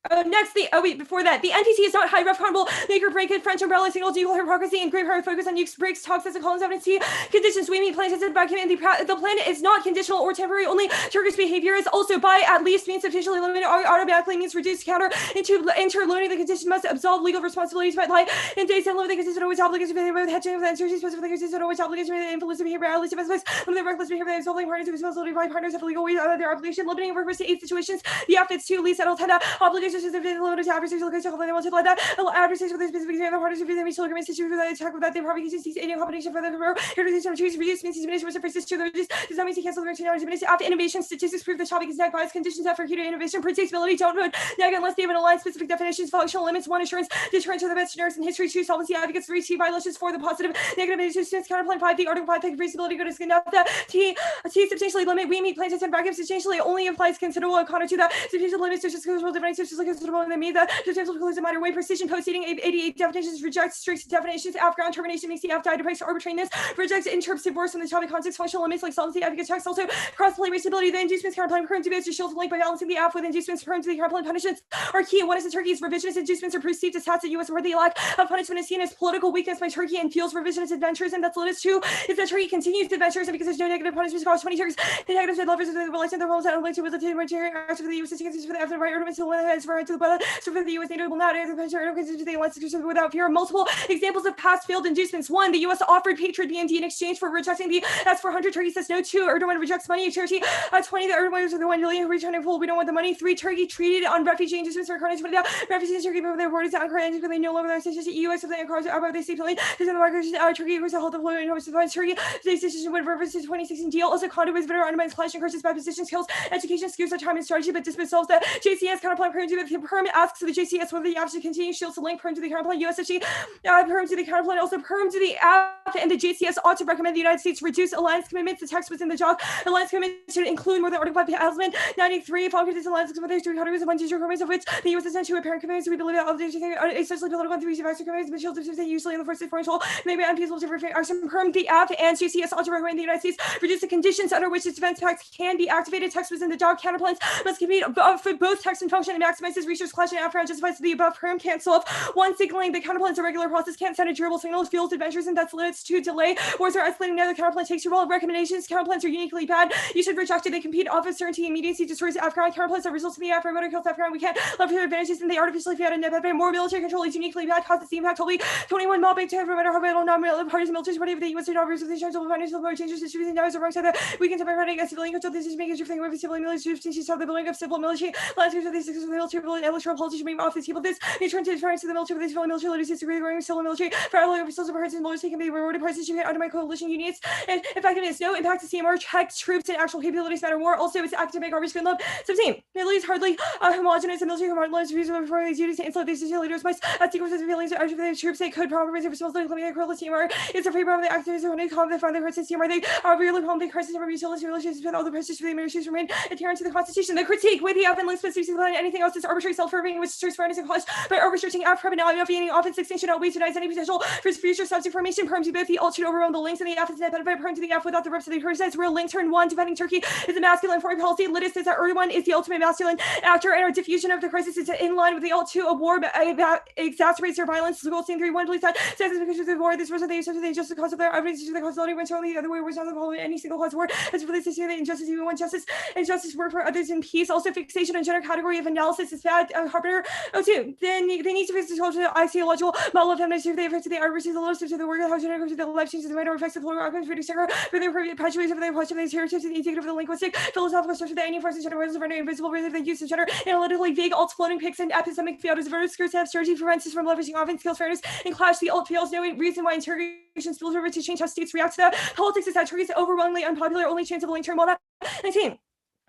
Next, before that, the NDT is not high ref will make or break it. French umbrella signal nuclear hypocrisy and great power focus on nukes breaks talks as a Collins evidence conditions. We meet plans as document the plan is not conditional or temporary. Only Turkish behavior is also by at least means sufficiently limited. Automatically means reduce counter into interloading the condition must absolve legal responsibilities by lie and days and the consistent always obligation with hedging of the uncertainty specifically consistent always obligation with influence behavior at least specifies limited reckless behavior absolving parties of responsibility by partners have legal ways out of their obligation limiting workers to 8 situations. The affects 2 least settled 10 obligations. Limited adversaries location they want to let that adversaries with the specific example parties of the mutual agreement situation with that attack without the provocation sees any combination for the introduction of trees reduce means diminish was first to the reduce does not mean to cancel the return diminish after innovation statistics prove the topic is not bias conditions that for acute innovation predictability don't vote negative unless they have an aligned specific definitions functional limits 1 assurance deterrence of the best generics in history 2 solvency advocates 3 T violations 4 the positive negative students counterplan 5 the article 5 take feasibility good is enough that T substantially limit we meet plans and brackets substantially only applies considerable economy to that substantial limits such as control different such as considerable in the mean that substantial conclusive minor way precision post-dating 88 definitions rejects strict definitions, ground termination makes the F die device arbitrariness, rejects interrupts divorce from the topic context, functional limits like solvency, efficacy checks, also cross-play reachability, the inducements counterplan current debates to shield link by balancing the F with inducements current to the counterplan punishments are key. One is the Turkey's revisionist inducements are perceived as hats at U.S. where the lack of punishment is seen as political weakness by Turkey and fuels revisionist adventures, and that's latest two is that Turkey continues adventures and because there's no negative punishments across 20 Turks, the negative lovers of the relation their homes and like to with the material acts for the U.S. for the after right ornaments to one that is for the brother so for the U.S. NATO will not air the punishment to the alliance without fear. Multiple examples of past failed inducements. One, the U.S. offered Patriot BMD in exchange for rejecting the S-400. Turkey says no. 2, Erdogan rejects money charity. 20, the Erdogan is the 1 million who return in full. We don't want the money. 3, Turkey treated on refugee inducements for carnage. Refugees Turkey but their borders down current because they no longer their stations. U.S. of the cars about they see plain. This is the market Turkey was a hold of flow and hopes to find Turkey. Today's decision would reverse the 2016 deal. Also, Condo was better undermines clash and curses by position skills. Education skews our time and strategy, but dismiss solves the JCS counterplan perm to the perm asks the JCS whether the app should continue shields the link perm to the counterplan USFG perm to the counterplan also perm to the app and the JCS ought to recommend the United States reduce alliance commitments. The text was in the job. Alliance commitments should include more than Article 5 Husband 93 following this alliance commitments to countries of one teacher commitments of which the U.S. is sent to apparent commitments. We believe that all the essentially political and 3 factor commitments but shields of usually in the first foreign control maybe unpeaceful to refrain action perm the app and JCS ought to recommend the United States reduce the conditions under which its defense pacts can be activated. Text was in the job. Counterplans must compete for both text and function and maximizes research clash and after justifies the above perm can't solve one signaling the counterplans a regular process can't send a durable signal fuels adventures and that's limits to delay wars are escalating now the counterplan takes your role recommendations counterplans are uniquely bad you should reject it they compete off of certainty immediacy destroys Afghan counterplans that results in the Afghan motor kills Afghan we can't leverage their advantages and they artificially fiat and more military control is uniquely bad causes the impact totally 21 mobbing to no matter how vital non-military parties military party of the U.S. offers of the central financial more changes distributing now is a wrong side that we can separate against civilian control this is making everything where civil military since the building of civil military landscapes of these of the military electoral politics bring off these people this they turn to reference to the military with these civil military leaders disagree with civil military for all of of parts and military can be rewarded participation under my coalition units and effectiveness no impact to CMR checks troops and actual capabilities matter more also it's academic garbage good love 17 Middle East hardly homogenous and military compartmentalized reason before these duties to insulate these leaders must sequences of feelings after the troops they could probably raise responsibility claiming the coalition CMR is a favor of the actors who want to call the find the crisis CMR they are really calm the crisis of utility relations with all the pressures for the administration remain adherent to the Constitution the critique with the F and lists anything else is arbitrary self-serving which serves fairness and college by overstretching AFF and now any offense extinction outweighs denies any potential for future subject formation perm to both the alt should overwhelm the links and the F is net benefit perm to the F without the reps of the process real link turn 1 defending Turkey is a masculine foreign policy Litis says that Erdogan is the ultimate masculine actor and our diffusion of the crisis is in line with the alt 2 a war exacerbates their violence the Goldstein 3-1 police that says it's because of the war this was they said they just the cause of their evidence to the causality when certainly the other way was not the whole any single cause of war as for this to say that injustice even when justice and justice work for others in peace also fixation on gender category of analysis is bad Harper 02 then they need to fix the culture ideological model of feminism if they affect the art versus the lowest to the work of how gender comes to the life changes the minor effects of political outcomes reducing her for their perpetuates of their question these stereotypes and the indicative of the linguistic philosophical structure that any force of gender was of any invisible really the use of gender analytically vague alt floating pics and epistemic theaters versus skirts have strategy prevents us from leveraging offense skills fairness and clash the alt feels no reason why interrogation spills over to change how states react to that politics is that Turkey is overwhelmingly unpopular only chance of a link term while that 19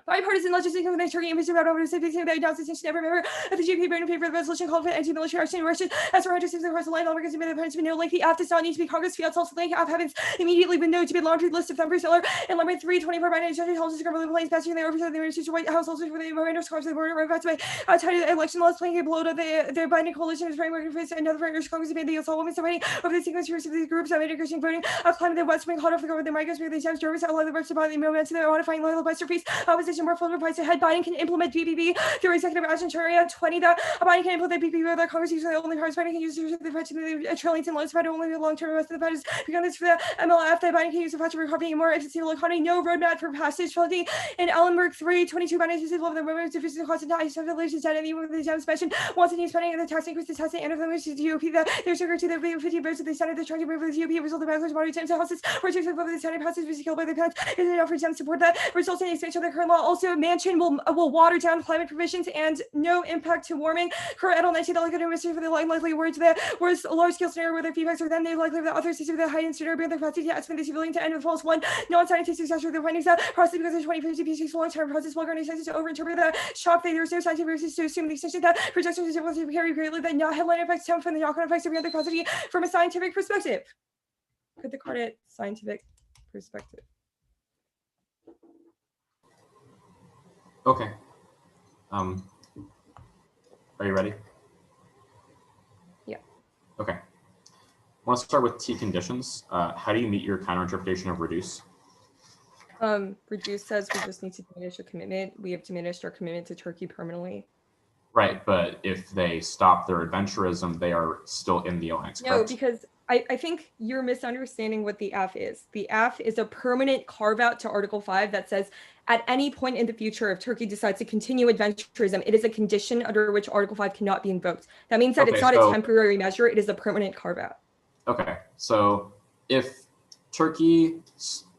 bipartisan legislation with Turkey and about over the same thing that announced attention every member of the GP burning paper of the resolution called for anti-military action and Russian as for hundreds of across the line lawmakers have been apparently no lengthy AFF does not need to be Congress fiat self link AFF happens immediately with no to be laundry list of thumbprint seller and limit 324 by judge houses government planes passing the overseas of the American White House also for the Miranda cars to the border right back to by tied election laws playing a blow to their Biden coalition is framework face another British Congress made the assault women fighting over the sequence of these groups that made a Christian voting climate the West Wing hot off the government the migrants the James Jarvis outlaw the rest of the movement to the modifying loyal masterpiece opposition more full price ahead Biden can implement BBB through executive action area 20 that Biden can implement BBB without Congress using the only parts Biden can use the trillions and loans Biden only the long-term rest of the budget become this for the MLF that Biden can use the factor recovery more sustainable economy no roadmap for passage funding and Ellenberg 322 Biden is of the movement to the cost of tax relations debt and even the James mentioned wants to use spending and the tax increase the tax and of the GOP that there's sugar to the 50 votes of the Senate they're trying to move the GOP result of backlash body times houses where to above the Senate passes was killed by the Pence is enough for them to support that results in extension of the current law also Manchin will water down climate provisions and no impact to warming. Current Edel 19 delegate minister for the likely words that was a large scale scenario where their feedbacks are then they likely the authors to the high and standard beyond the capacity to estimate the civilian to end with false one non-scientific successor the findings that process because the 2050 PC's long-term process will garner to overinterpret the shock that there's no scientific basis to assume the extension that projections are able to carry greatly that not headline effects come from the knock-on effects of beyond the capacity from a scientific perspective. Put the card at scientific perspective. Okay. Are you ready? Yeah. Okay. I want to start with T conditions. How do you meet your counterinterpretation of reduce? Reduce says we just need to diminish a commitment. We have diminished our commitment to Turkey permanently. Right, but if they stop their adventurism, they are still in the alliance, No, correct? because I think you're misunderstanding what the AF is. The AF is a permanent carve out to Article 5 that says at any point in the future, if Turkey decides to continue adventurism, it is a condition under which Article 5 cannot be invoked. That means that Okay, it's not a so- temporary measure, it is a permanent carve out. Okay, so if Turkey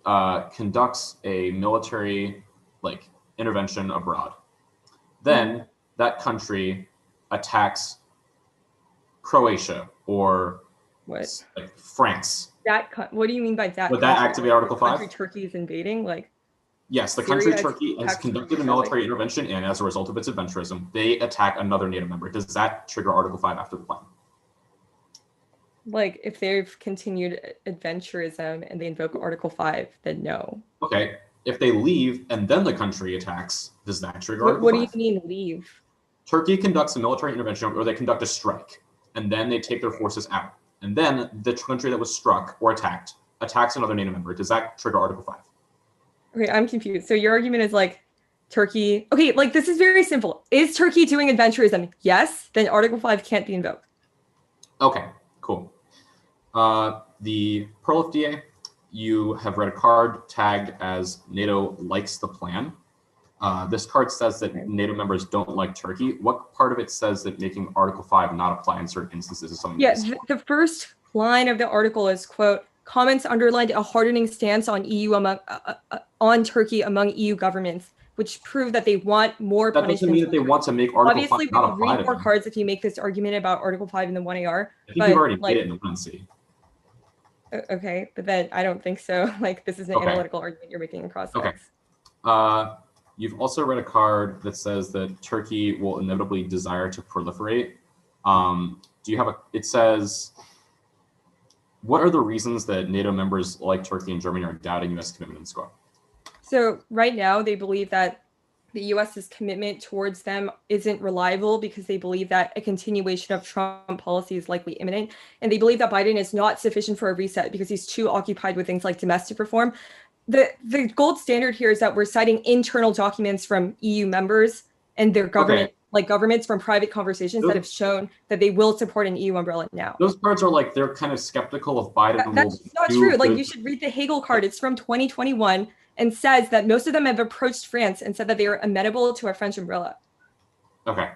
conducts a military intervention abroad, then that country attacks Croatia or What? France. What do you mean by that? Would that country? activate Article The country 5? Turkey is invading? Yes, the Syria country is Turkey has attacked conducted a Turkey, military intervention, and as a result of its adventurism, they attack another NATO member. Does that trigger Article 5 after the plan? If they've continued adventurism and they invoke Article 5, then no. Okay, if they leave and then the country attacks, does that trigger Article What 5? do you mean leave? Turkey conducts a military intervention, or they conduct a strike, and then they take their forces out. And then the country that was struck or attacked attacks another NATO member. Does that trigger Article 5? Okay, I'm confused. So your argument is Turkey. Okay, this is very simple. Is Turkey doing adventurism? Yes, then Article 5 can't be invoked. Okay, cool. The Pearl of DA, you have read a card tagged as NATO likes the plan. This card says that NATO members don't like Turkey. What part of it says that making Article 5 not apply in certain instances is something? Yeah, the first line of the article is, quote, comments underlined a hardening stance on EU on Turkey among EU governments, which prove that they want more That punishment. doesn't mean that they want to make Article 5 Obviously, not we apply read to more them. cards if you make this argument about Article 5 in the 1AR. I think you've already made it in the 1C. Okay, but then I don't think so. This is an analytical argument you're making across text. You've also read a card that says that Turkey will inevitably desire to proliferate. Do you have it says, what are the reasons that NATO members like Turkey and Germany are doubting US commitment in scope? So right now they believe that the US's commitment towards them isn't reliable because they believe that a continuation of Trump policy is likely imminent. And they believe that Biden is not sufficient for a reset because he's too occupied with things like domestic reform. The gold standard here is that we're citing internal documents from EU members and their government, governments from private conversations that have shown that they will support an EU umbrella now. Those cards are they're kind of skeptical of Biden. That's not true. You should read the Hagel card. It's from 2021 and says that most of them have approached France and said that they are amenable to a French umbrella. Okay.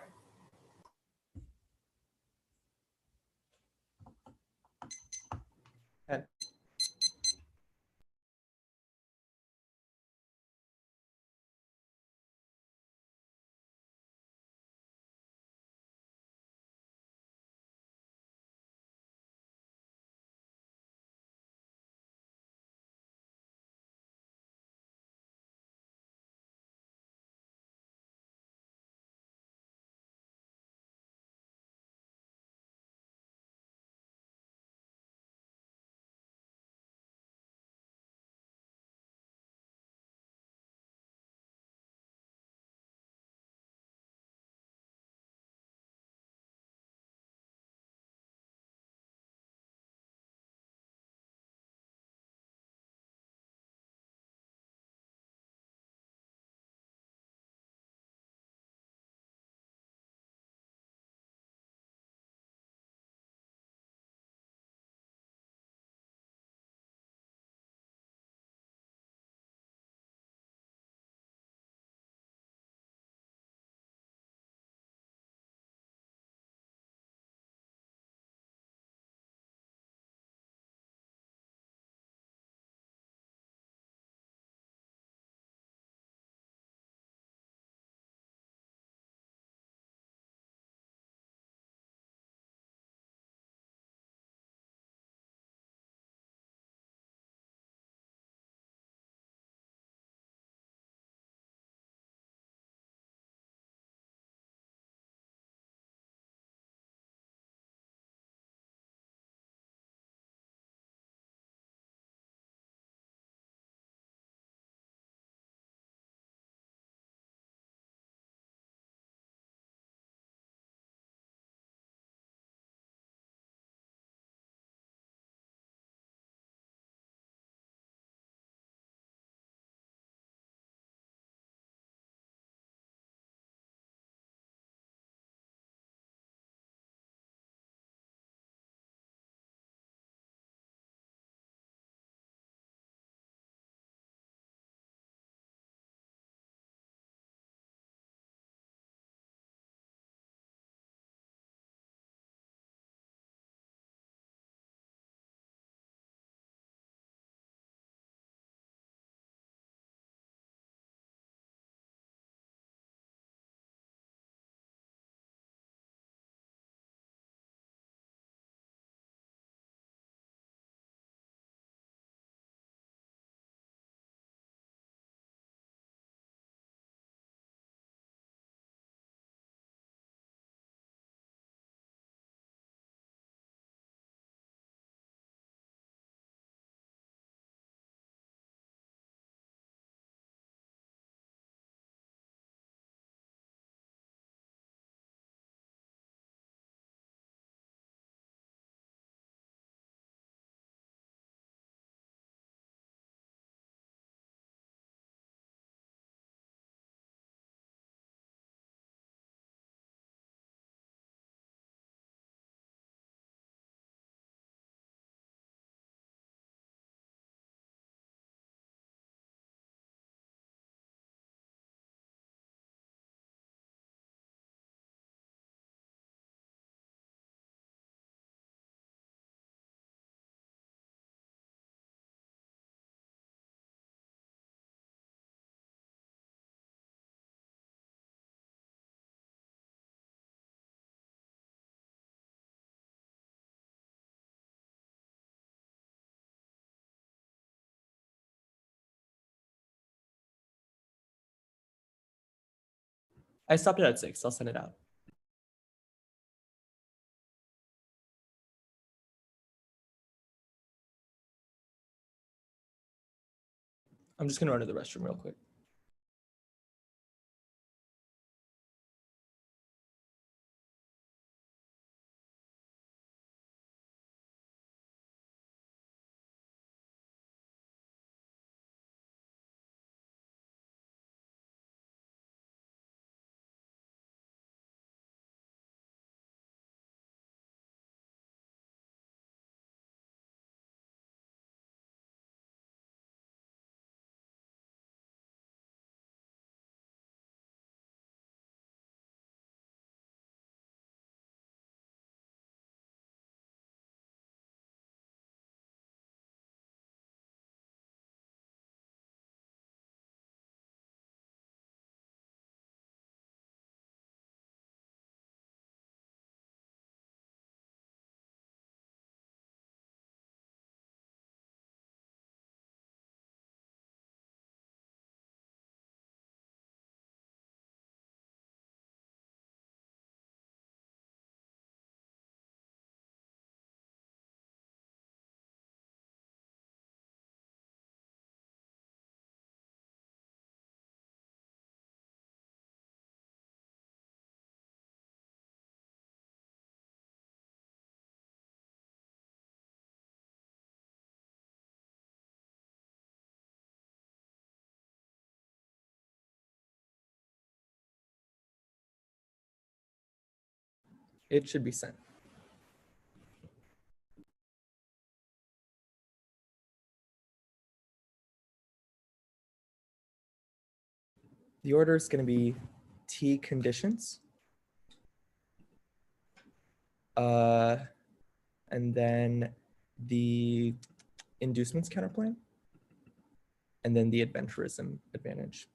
I stopped it at 6. I'll send it out. I'm just gonna run to the restroom real quick. It should be sent. The order is going to be T conditions. And then the inducements counterplan. And then the adventurism advantage.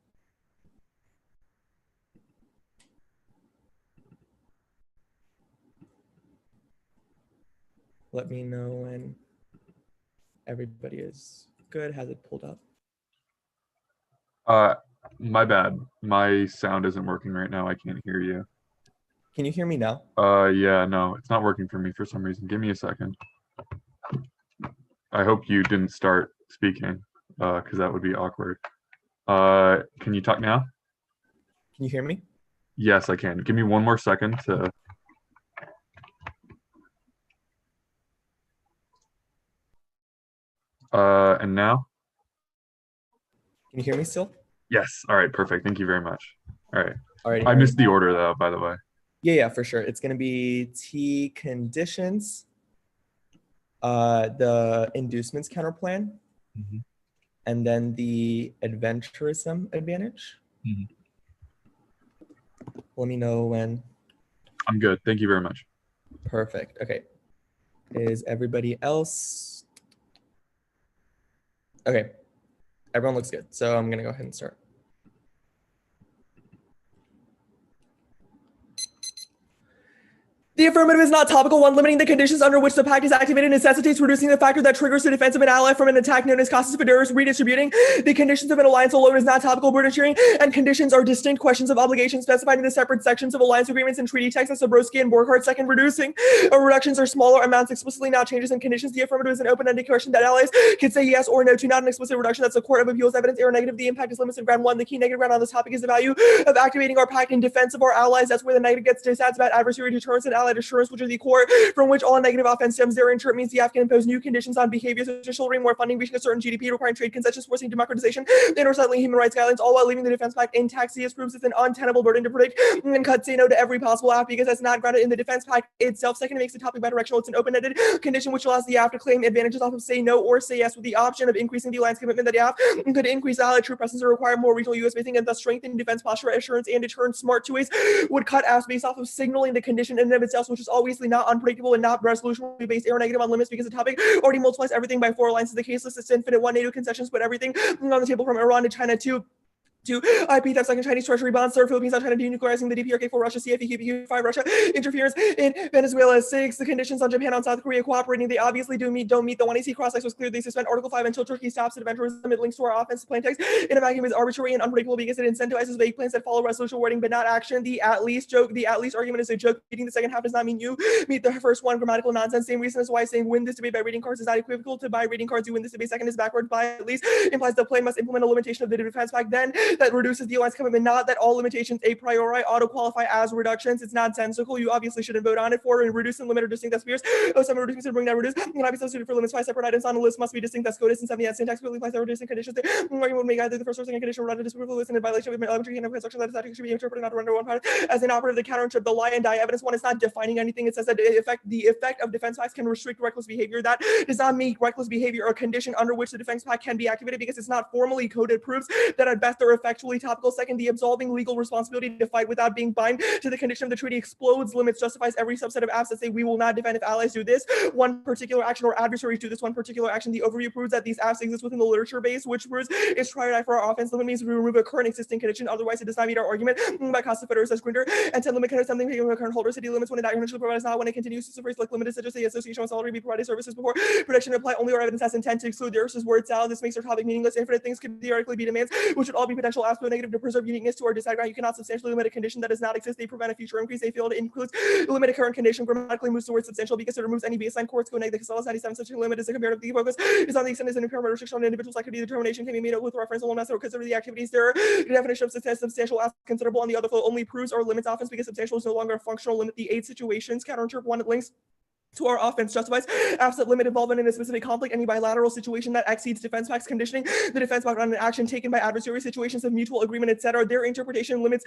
Let me know when everybody is good, has it pulled up. My bad. My sound isn't working right now. I can't hear you. Can you hear me now? Yeah, no, it's not working for me for some reason. Give me a second. I hope you didn't start speaking, because that would be awkward. Can you talk now? Can you hear me? Yes, I can. Give me one more second to. And now? Can you hear me still? Yes. All right, perfect. Thank you very much. All right. All right. I missed the order though, by the way. Yeah, for sure. It's going to be T conditions, the inducements counterplan, Mhm. and then the adventurism advantage. Mhm. Let me know when. I'm good. Thank you very much. Perfect. Okay. Is everybody else? Okay. Everyone looks good. So I'm going to go ahead and start. The affirmative is not topical. One, limiting the conditions under which the pact is activated necessitates reducing the factor that triggers the defense of an ally from an attack known as casus fideris, redistributing the conditions of an alliance alone is not topical burden sharing, and conditions are distinct questions of obligation specified in the separate sections of alliance agreements and treaty texts as Zabrowski and Borchardt. Second, reducing reductions are smaller amounts explicitly, not changes in conditions. The affirmative is an open-ended question that allies can say yes or no to, not an explicit reduction. That's the Court of Appeals evidence. Error negative. The impact is limited in ground one. The key negative ground on this topic is the value of activating our pact in defense of our allies. That's where the negative gets to. That's about adversary deterrence and allied assurance, which are the core from which all negative offense stems. Their inter means the AFF can impose new conditions on behaviors such as shouldering more funding, reaching a certain GDP, requiring trade concessions, forcing democratization, and or settling human rights guidelines, all while leaving the defense pact intact. CS proves it's an untenable burden to predict and cut say no to every possible AFF because that's not grounded in the defense pact itself. Second, it makes the topic bidirectional. It's an open-ended condition which allows the AFF to claim advantages off of say no or say yes with the option of increasing the alliance commitment that the AFF could increase allied troop presence or require more regional U.S. basing and thus strengthen defense posture, assurance, and deterrence. Smart two ways would cut AFFs based off of signaling the condition in and of itself, which is obviously not unpredictable and not resolution will be based error negative on limits because the topic already multiplies everything by 4 alliances. The case list is infinite. 1 NATO concessions put everything on the table from Iran to China to 2. IP theft, second Chinese treasury bonds. 3rd, Philippines not China denuclearizing the DPRK. 4, Russia, CFE, 5, Russia interference in Venezuela. 6, the conditions on Japan on South Korea cooperating. They obviously don't meet the 1AC cross-sex was clear. They suspend Article 5 until Turkey stops the adventurism. It links to our offensive plain text in a vacuum is arbitrary and unpredictable because it incentivizes vague plans that follow resolution wording but not action. The at least argument is a joke. Reading the second half does not mean you meet the first one. Grammatical nonsense. Same reason as why saying win this debate by reading cards is not equivocal to by reading cards you win this debate. Second is backwards by at least implies the plan must implement a limitation of the defense pact. Then that reduces the alliance commitment. Not that all limitations a priori auto qualify as reductions. It's nonsensical. You obviously shouldn't vote on it. 4, and reduce and limit or distinct as spheres. 7, reduce and bring down reduce. Cannot be substituted for limits. 5, separate items on the list must be distinct as SCOTUS. And 7, syntax clearly implies that reducing conditions. Argument would make either the first or second condition or disprove the list in violation of elementary and construction that is actually should be interpreted not to render one part as an operative. The counter the lie and die evidence one is not defining anything. It says that the effect of defense pacts can restrict reckless behavior. That does not make reckless behavior a condition under which the defense pact can be activated because it's not formally coded. Proves that at best they're effectually topical. Second, the absolving legal responsibility to fight without being bind to the condition of the treaty explodes limits, justifies every subset of apps that say we will not defend if allies do this one particular action or adversaries do this one particular action. The overview proves that these apps exist within the literature base, which proves it's tried for our offense. Limit means we remove a current existing condition, otherwise it does not meet our argument. By cost of federal says Grinder. And 10, limit something current holder city limits when it actually provides not when it continues to phrase like limited such as the association must already be provided services before production apply only or evidence has intent to exclude theirs word salad. This makes our topic meaningless. Infinite things could theoretically be demands, which would all be potential aspect negative to preserve uniqueness to our disagree. You cannot substantially limit a condition that does not exist. They prevent a future increase. They feel it includes limit a current condition. Grammatically moves the word substantial because it removes any baseline. Courts go negative. Because 97 such a limit is a comparative. The focus is on the extent as an impairment restriction on individuals. Like the determination can be made with reference to one method or consider the activities there. The definition of substantial as considerable on the other flow only proves or limits offense because substantial is no longer a functional limit. The 8 situations counterinterpret one it links to our offense justifies absent limit involvement in a specific conflict, any bilateral situation that exceeds defense pacts conditioning the defense pact on an action taken by adversary situations of mutual agreement, etc. Their interpretation limits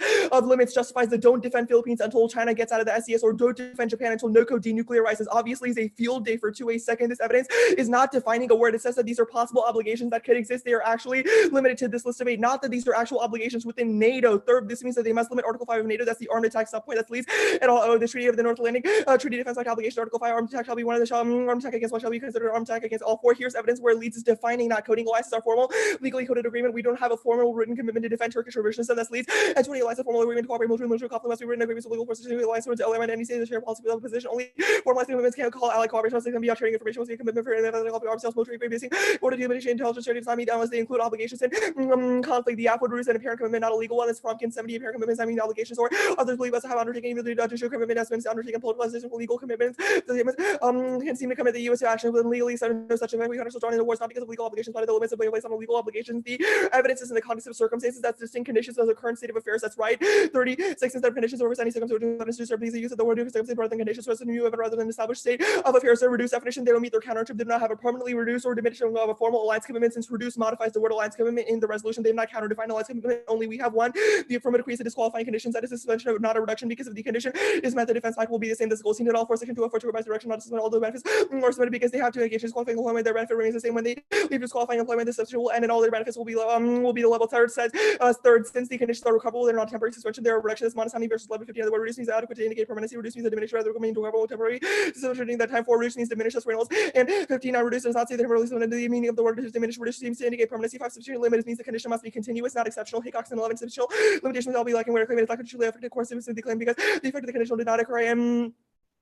justifies the don't defend Philippines until China gets out of the SCS or don't defend Japan until NOCO denuclearizes. Obviously is a field day for 2A. Second, this evidence is not defining a word. It says that these are possible obligations that could exist. They are actually limited to this list of 8, not that these are actual obligations within NATO. Third, this means that they must limit Article 5 of NATO. That's the armed attack subpoint that leads and all the Treaty of the North Atlantic Treaty Defense Pact obligation. Article 5 armed attack shall be one of the armed attack against what shall be considered armed attack against all 4. Here's evidence where it leads is defining, not coding. Alliances are formal, legally coded agreement. We don't have a formal written commitment to defend Turkish revisionism. And that leads and 20 alliance a formal agreement to cooperate military conflict must be written agreements with legal forces to alliance towards LM and any state of share policy without position. Only formalized commitments can call allied cooperation. Must can be sharing information. Must be a commitment for ourselves military basing order to eliminate intelligence sharing does not mean unless they include obligations in conflict. The app would reduce an apparent commitment, not a legal one. It's from 70 apparent commitments. I mean obligations or others believe us to have undertaken either to show commitment has been undertaken politicization for legal commitments. Can seem to commit the U.S. to action with legally such event. We are still drawn into wars not because of legal obligations, but the limits of placed on legal obligations. The evidence is in the context of circumstances that's distinct conditions of the current state of affairs. That's right. 36 instead of conditions or any circumstances to serve the use of the word circumstance rather than conditions for a new event rather than established state of affairs. Their reduced definition, they don't meet their countertip. They do not have a permanently reduced or diminished of a formal alliance commitment. Since reduced modifies the word alliance commitment in the resolution, they have not counter-defined alliance commitment. Only we have one. The affirmative creates a disqualifying conditions that is a suspension of not a reduction because if the condition is met, the defense pact will be the same. This goal seen in all 4 section 2 of 4 to revise direction, not to suspend all the benefits or submitted because they have to engage in disqualifying employment. Their benefit remains the same when they leave disqualifying employment. The substitute will end and all their benefits will be the level. Third says third, since the conditions are recoverable, they're not temporary suspension. They are reduction. This minus how many versus 1150. The word reduce means adequate to indicate permanency. Reduce means diminish rather than recoverable temporary. Substituting that time for reduce means diminish as Reynolds. And 15 now reduce does not say the temporally limited. The meaning of the word diminish reduce seems to indicate permanency. 5 substituting limit means the condition must be continuous, not exceptional. Hickox and 11 substitutional limitations will be lacking where a claim is not conditionally affected course of the claim because the effect of the condition did not occur.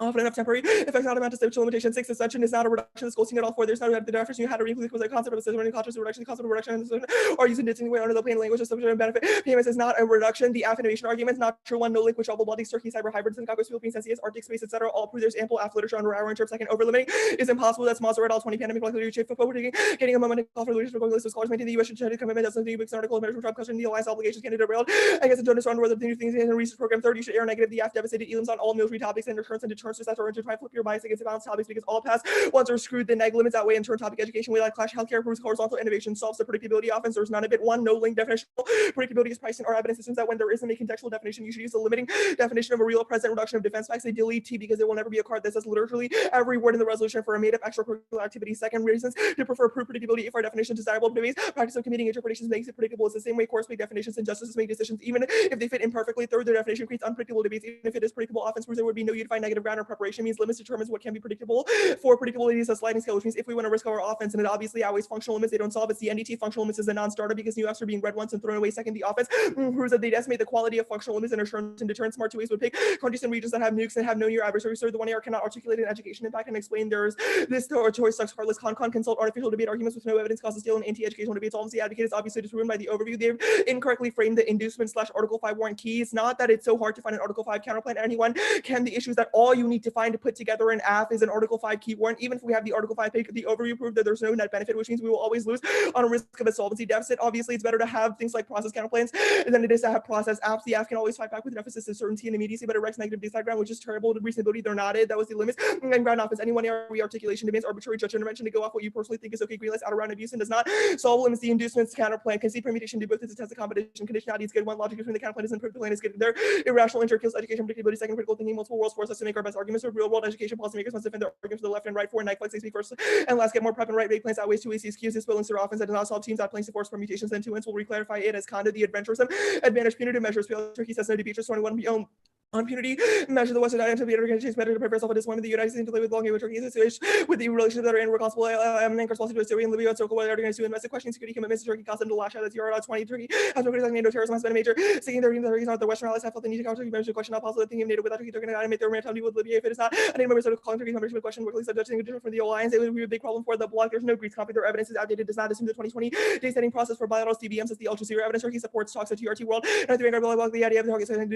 Often enough temporary effects not amount to substantial limitation. 6 suspension is not a reduction. This goal seen at all 4. There's not the definition you had to include was a concept of a system concept of reduction. The concept of reduction or using it anyway under the plain language of substitution benefit. Payments is not a reduction. The AFF innovation arguments not true one. No link with trouble bodies, Turkey, cyber hybrids, and Caucasus, Philippines, NCS, Arctic space, etc. All prove there's ample AFF literature under our term. Second, over limiting is impossible. That's Mazda read all 20 pandemic likely to shape for getting a moment to call for the leadership of list of scholars maintain the U.S. should try to commitment as the week's article of measure Trump question the alliance obligations candidate railed. I guess the donors on whether the new things in the research program. 3rd, you should air negative the AFF devastated elims on all military topics and deterrence and deterrence that are intertwined. Flip your bias against the balance topics because all past ones are screwed. The neg limits outweigh in turn topic education. We like clash healthcare proves horizontal innovation solves the predictability offense. There's none of it. 1, no link definition. Predictability is pricing or evidence systems that when there isn't a contextual definition, you should use the limiting definition of a real present reduction of defense facts. They delete T because it will never be a card that says literally every word in the resolution for a made up extracurricular activity. Second, reasons to prefer proof predictability if our definition is desirable. Practice of committing interpretations makes it predictable. It's the same way courts make definitions and justices make decisions, even if they fit imperfectly. Third, their definition creates unpredictable debates. Even if it is predictable offense proves there would be no unified negative ground counter preparation means limits determines what can be predictable. 4, predictability is a sliding scale, which means if we want to risk our offense, and it obviously outweighs functional limits, they don't solve. It's the NDT functional limits is a non-starter because new Fs are being read once and thrown away. Second, the offense proves that they estimate the quality of functional limits and assurance and deterrent. Smart 2 ways would pick countries and regions that have nukes and have no near adversaries. So the 1 AR cannot articulate an education impact and explain theirs. This choice sucks heartless. Con consult artificial debate arguments with no evidence causes steal and anti-educational debates. Obviously, advocate is obviously disproven by the overview. They've incorrectly framed the inducement / Article 5 warrant key. It's not that it's so hard to find an Article 5 counterplan. Anyone can. The issue is that all you need to find to put together an AF is an Article 5 key warrant. Even if we have the Article 5 pick, the overview proved that there's no net benefit, which means we will always lose on a risk of a solvency deficit. Obviously, it's better to have things like process counterplans than it is to have process AFs. The AF can always fight back with an emphasis of certainty and immediacy, but it wrecks negative diagram, which is terrible. The reasonability, they're not it. That was the limits. And ground offense, anyone re-articulation demands arbitrary judge intervention to go off what you personally think is okay. Green lights out around abuse and does not solve limits. The inducements counterplan can see permutation do both to test the competition. Conditionality is good. One logic between the counterplan is improved. The plan is good. Their irrational interkills education predictability. Second, critical thinking. Multiple worlds force us to make our best arguments. For real world education, policymakers must defend their arguments to the left and right. 4, night flex. They speak first and last. Get more prep and right rate plans outweighs 2 ACs. This will insert offense that does not solve teams that playing to force permutations. Then 2 wins will reclarify it as Conda the adventuresome advantage punitive measures. Turkey says no to Beatrice 21 on punity, measure the Western Atlantic organizations better to prepare yourself for disappointment. The United States to play with long game with Turkey situation with the relationships that are in responsible and corresponding to Syria and Libya and circle where they're going to invest in questioning security commitments to Turkey cost them to lash out. That's your 20 Turkey has been criticizing NATO terrorism has been a major seeking their Turkey is not the Western allies have felt the need to counter Turkey members to question how possible the thinking of NATO without Turkey. They're going to animate their maritime deal with Libya if it is not. And members are calling Turkey members to question workly subjecting from the alliance. It would be a big problem for the bloc. There's no Greece conflict. Their evidence is outdated. Does not assume the 2020 day setting process for bilateral CBMs as the Al Jazeera evidence. Turkey supports talks at TRT World. And I think the idea of the targets and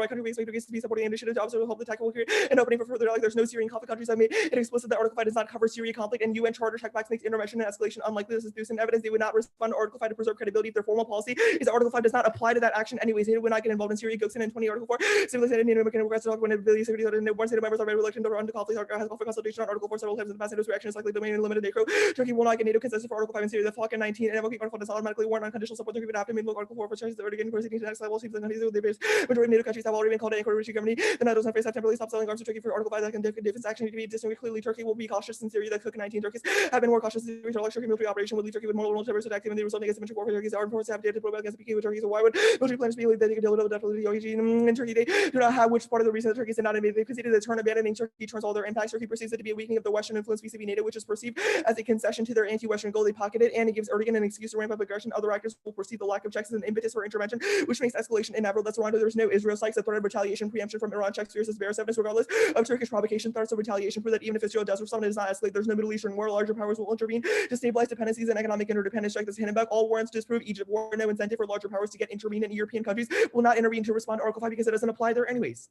country we expect to be supporting initiative to observe help the tactical create an opening for further dialogue. There's no Syrian conflict. Countries have made it explicit that Article 5 does not cover Syria conflict, and UN Charter checkbacks makes intervention and escalation unlikely. This is due to evidence they would not respond to Article 5 to preserve credibility if their formal policy is that Article 5 does not apply to that action anyways. They would not get involved in Syria. Goxin and 20 Article 4. Simply said, NATO American requests to talk when ability security one state of members are very reluctant to run to conflict. Has called for consultation on Article 4 several times in the past. NATO's reaction is likely domain and limited. Turkey will not get NATO consensus for Article 5 in Syria. The FLOC in 19 and invoking Article 5 does automatically warrant unconditional support. Turkey would have to make Article 4 for charges that are again proceeding to the next level. Seems like countries with the majority of NATO countries have already been called to inquiry to Germany. The NATO's not face have temporarily stopped selling arms to Turkey for Article 5 that can defense action to be distinguished clearly. Turkey will be cautious in Syria. The Cook 19 Turkeys have been more cautious in Syria. Turkey military operation would leave Turkey with more terrorist activity resulting against warfare. Turkey's armed forces have dared to probe against the PK with Turkey. So why would military plans be dedicated to definitely in Turkey? They do not have which part of the reason that Turkey did not invade. They conceded that turn abandoning Turkey turns all their impacts. Turkey perceives it to be a weakening of the Western influence vis-a-vis NATO, which is perceived as a concession to their anti-Western goal. They pocket it, and it gives Erdogan an excuse to ramp up aggression. Other actors will perceive the lack of checks as an impetus for intervention, which makes escalation inevitable. That's Rwanda. There's no Israel psychs. The threat of retaliation, preemption from Iran checks fears as bears evidence, regardless of Turkish provocation. Threats of retaliation prove that even if Israel does respond, it does not escalate. There's no Middle Eastern war. Larger powers will intervene to stabilize dependencies and economic interdependence. Check this Hindenburg. All warrants disprove Egypt war. No incentive for larger powers to get intervened in European countries will not intervene to respond to Article 5 because it doesn't apply there anyways.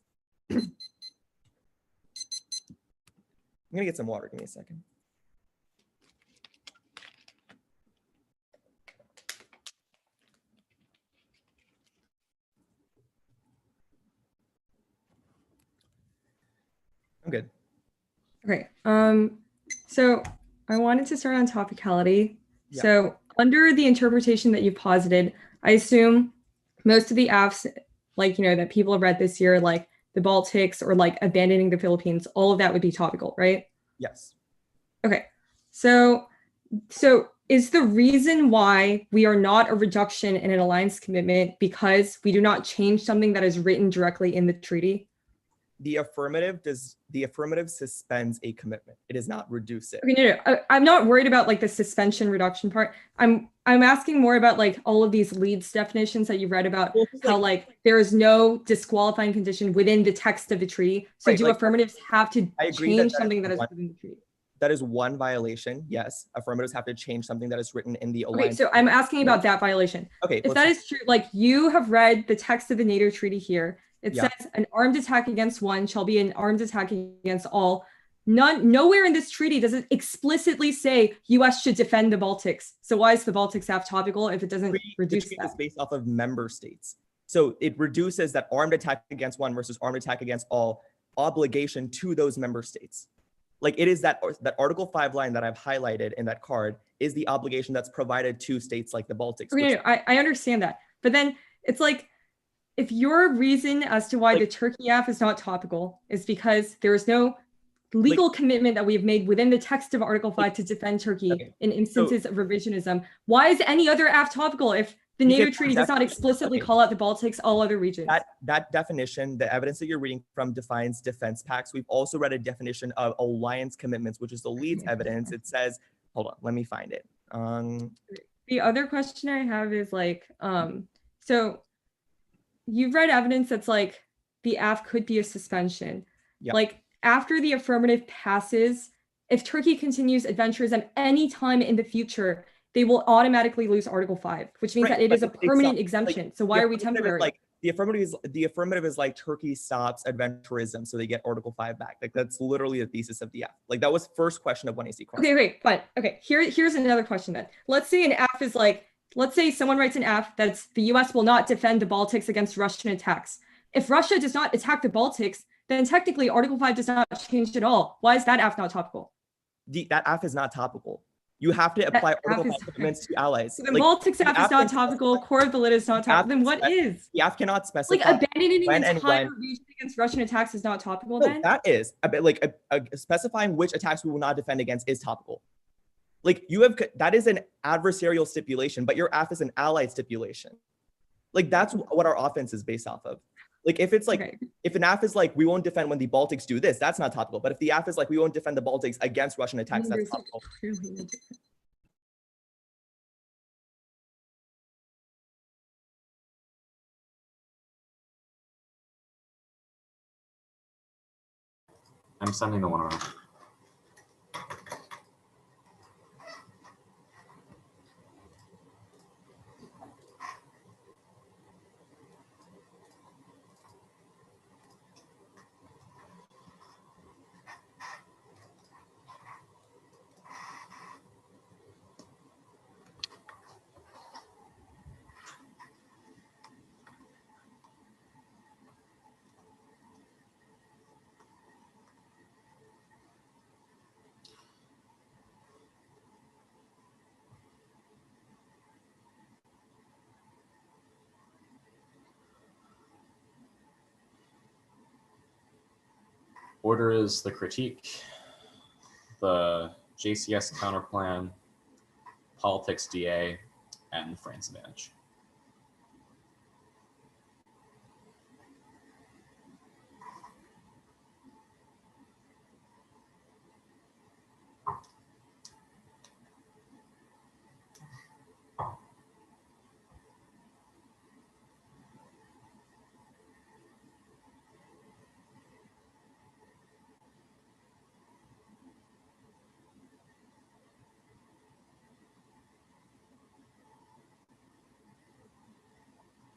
I'm gonna get some water. Give me a second. I'm good. Okay. So I wanted to start on topicality. Yeah. So under the interpretation that you've posited, I assume most of the AFs, like, that people have read this year, like the Baltics or like abandoning the Philippines, all of that would be topical, right? Yes. Okay. So is the reason why we are not a reduction in an alliance commitment because we do not change something that is written directly in the treaty? The affirmative suspends a commitment. It does not reduce it. Okay, no. I'm not worried about like the suspension reduction part. I'm asking more about like all of these leads definitions that you read about, how like there is no disqualifying condition within the text of the treaty. So right, do affirmatives have to change something that is within the treaty? That is one violation. Yes, affirmatives have to change something that is written in the alliance. Okay, so I'm asking about that violation. Okay, if that is true, like you have read the text of the NATO treaty here. It says an armed attack against one shall be an armed attack against all. Nowhere in this treaty does it explicitly say US should defend the Baltics. So why is the Baltics AF topical if it doesn't reduce that? It's based off of member states. So it reduces that armed attack against one versus armed attack against all obligation to those member states. Like it is that Article 5 line that I've highlighted in that card is the obligation that's provided to states like the Baltics. Okay, I understand that. But then it's like, if your reason as to why the Turkey AF is not topical is because there is no legal commitment that we have made within the text of Article 5 to defend Turkey in instances of revisionism, why is any other AF topical if The NATO treaty does not explicitly call out the Baltics, all other regions. That definition, the evidence that you're reading from, defines defense pacts. We've also read a definition of alliance commitments, which is the Leeds evidence. It says, hold on, let me find it. The other question I have is like, so you've read evidence that's like the AF could be a suspension. Yep. Like after the affirmative passes, if Turkey continues adventurism any time in the future, they will automatically lose Article 5, which means that it is a permanent exemption. So why are we temporary? Like the affirmative is like Turkey stops adventurism, so they get Article 5 back. Like that's literally the thesis of the F. Like that was first question of 1AC cross. Okay, fine. Okay, here's another question then. Let's say an F is like, let's say someone writes an F that's the US will not defend the Baltics against Russian attacks. If Russia does not attack the Baltics, then technically Article 5 does not change at all. Why is that F not topical? That F is not topical. You have to apply Article 5 commitments to allies. So the Baltics F is not topical, Core of Valida is not topical. Then what is? The F cannot specify. Like abandoning an entire region against Russian attacks is not topical then? That is, specifying which attacks we will not defend against is topical. Like that is an adversarial stipulation, but your F is an allied stipulation. Like that's what our offense is based off of. Like if it's like, if an AF is like, we won't defend when the Baltics do this, that's not topical. But if the AF is like, we won't defend the Baltics against Russian attacks, that's topical. I'm sending the one around. Order is the critique, the JCS counterplan, politics DA, and France advantage.